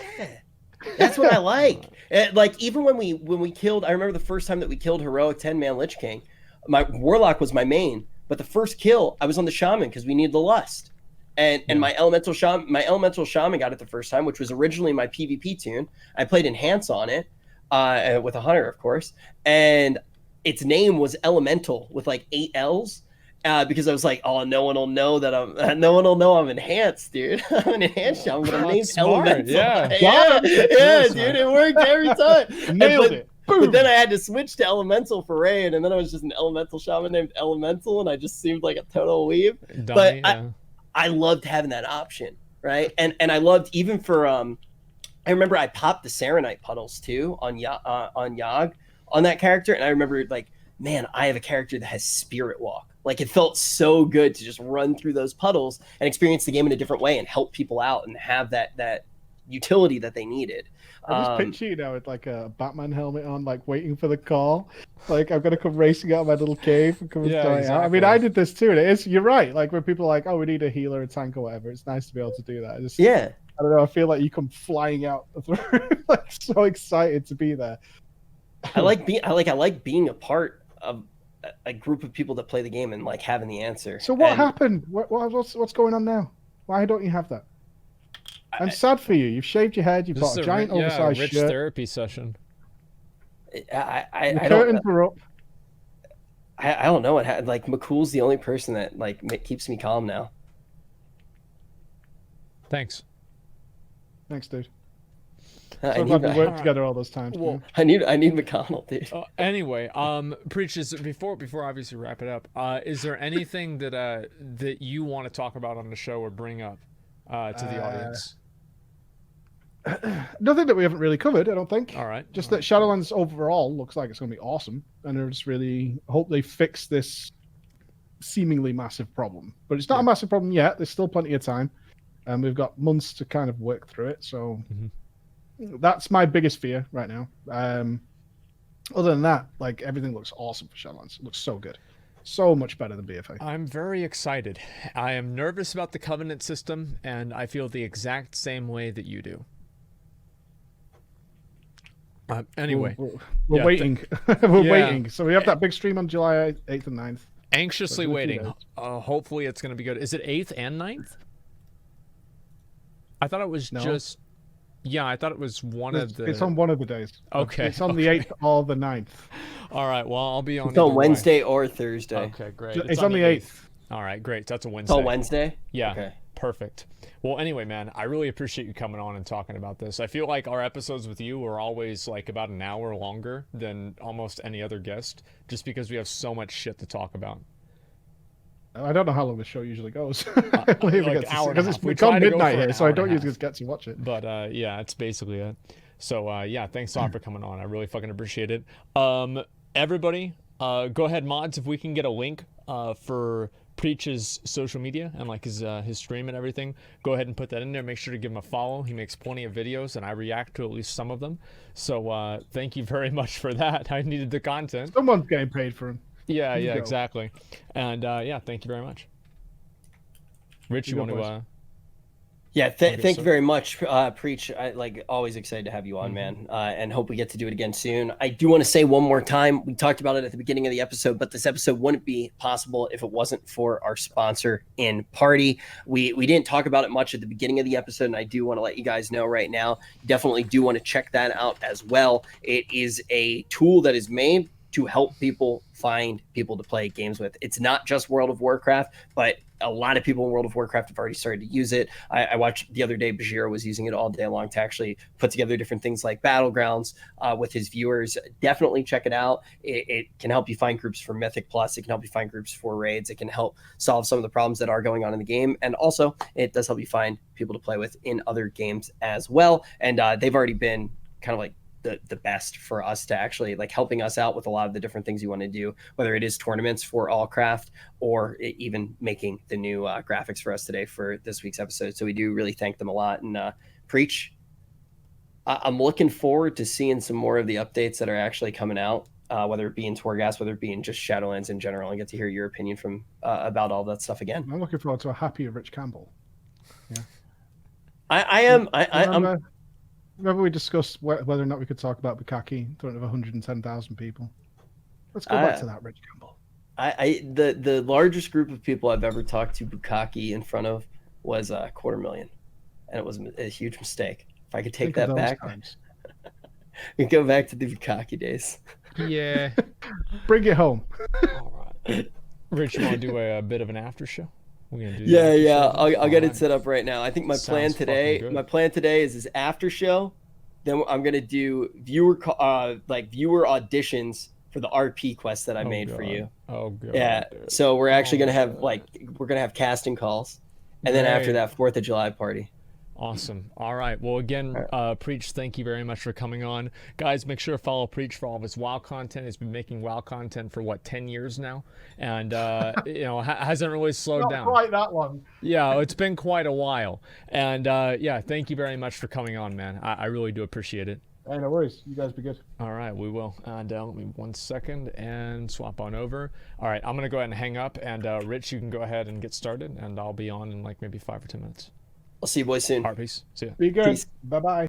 That's what I like. Like, even when we killed, I remember the first time that we killed heroic 10-man Lich King. My Warlock was my main, but the first kill I was on the Shaman because we needed the Lust, and my Elemental Shaman got it the first time, which was originally my PvP tune. I played Enhance on it with a Hunter, of course, and its name was Elemental with like 8 L's. Because I was like, oh, no one will know I'm enhanced, dude. I'm an enhanced shaman, but my name's Elemental. Yeah, dude, it worked every time. Nailed it. But then I had to switch to Elemental for raid, and then I was just an Elemental shaman named Elemental, and I just seemed like a total weeb. But I loved having that option, right? And I loved even for I remember I popped the Serenite puddles too on Yogg on that character, and I remember like, man, I have a character that has Spirit Walk. Like, it felt so good to just run through those puddles and experience the game in a different way and help people out and have that utility that they needed. I just picture you now with like a Batman helmet on, like waiting for the call. Like, I'm gonna come racing out of my little cave and come out. I mean, I did this too, and you're right. Like, when people are like, oh, we need a healer, a tank, or whatever, it's nice to be able to do that. I don't know. I feel like you come flying out, like so excited to be there. I like being a part of a group of people that play the game and like having the answer. So what happened? What's going on now? Why don't you have that? I'm sad for you. You've shaved your head. You've got a giant oversized Rich shirt. therapy session. I don't know. I don't know what happened. Like, McCool's the only person that like keeps me calm now. Thanks, dude. So glad we worked together all those times. Well, I need McConnell, dude. Anyway, Preaches, before obviously wrap it up, is there anything that you want to talk about on the show or bring up to the audience? Nothing that we haven't really covered, I don't think. All right. Just that Shadowlands overall looks like it's going to be awesome, and I just really hope they fix this seemingly massive problem. But it's not a massive problem yet. There's still plenty of time, and we've got months to kind of work through it. So. Mm-hmm. That's my biggest fear right now. Other than that, like, everything looks awesome for Shadowlands. It looks so good. So much better than BFA. I'm very excited. I am nervous about the Covenant system, and I feel the exact same way that you do. Anyway. We're waiting. We're waiting. So we have that big stream on July 8th and 9th. Anxiously waiting. Hopefully it's going to be good. Is it 8th and 9th? I thought it was just... Yeah, I thought it was one of the... It's on one of the days. Okay. It's on the 8th or the 9th. All right. Well, I'll be on. It's on Wednesday or Thursday. Okay, great. It's on the 8th. All right, great. That's a Wednesday. It's on Wednesday? Yeah. Okay. Perfect. Well, anyway, man, I really appreciate you coming on and talking about this. I feel like our episodes with you are always like about an hour longer than almost any other guest, just because we have so much shit to talk about. I don't know how long the show usually goes. Like Because it's become midnight here, so I don't usually get to watch it. But yeah, it's basically it. So yeah, thanks a lot for coming on. I really fucking appreciate it. Everybody, go ahead, mods, if we can get a link for Preach's social media and like his stream and everything, go ahead and put that in there. Make sure to give him a follow. He makes plenty of videos and I react to at least some of them. So thank you very much for that. I needed the content. Someone's getting paid for him. Yeah, exactly. And yeah, thank you very much. Rich, you want to Yeah, thank you very much, Preach. I always excited to have you on, man, and hope we get to do it again soon. I do want to say one more time, we talked about it at the beginning of the episode, but this episode wouldn't be possible if it wasn't for our sponsor in Party. We didn't talk about it much at the beginning of the episode, and I do want to let you guys know right now, definitely do want to check that out as well. It is a tool that is made to help people find people to play games with. It's not just World of Warcraft, but a lot of people in World of Warcraft have already started to use it. I watched the other day, Bajiro was using it all day long to actually put together different things like Battlegrounds with his viewers. Definitely check it out. It can help you find groups for Mythic Plus. It can help you find groups for raids. It can help solve some of the problems that are going on in the game. And also, it does help you find people to play with in other games as well. And they've already been kind of like the best for us to actually like helping us out with a lot of the different things you want to do, whether it is tournaments for Allcraft or even making the new graphics for us today for this week's episode. So we do really thank them a lot. And Preach, I'm looking forward to seeing some more of the updates that are actually coming out, whether it be in Torghast, whether it be in just Shadowlands in general, and get to hear your opinion from about all that stuff again. I'm looking forward to a happier Rich Campbell. Yeah, I'm. Remember we discussed whether or not we could talk about Bukaki in front of 110,000 people? Let's go back to that, Rich Campbell. The largest group of people I've ever talked to Bukaki in front of was 250,000, and it was a huge mistake. If I could take that back, we go back to the Bukaki days. Yeah, bring it home. All right, Rich, you want to do a bit of an after show? I'll get it set up right now. I think my plan today is after show. Then I'm gonna do viewer auditions for the RP quest that I made for you. Oh god. Yeah. So we're actually gonna have we're gonna have casting calls, and then after that 4th of July party. Awesome. All right. Well, again, Preach, thank you very much for coming on. Guys, make sure to follow Preach for all of his WoW content. He's been making WoW content for, 10 years now? And, hasn't really slowed down. Not quite that long. Yeah, it's been quite a while. And, yeah, thank you very much for coming on, man. I really do appreciate it. Hey, no worries. You guys be good. All right, we will. And let me 1 second and swap on over. All right, I'm going to go ahead and hang up. And, Rich, you can go ahead and get started. And I'll be on in maybe 5 or 10 minutes. I'll see you boys soon. All right, peace. See ya. Be good. Bye-bye.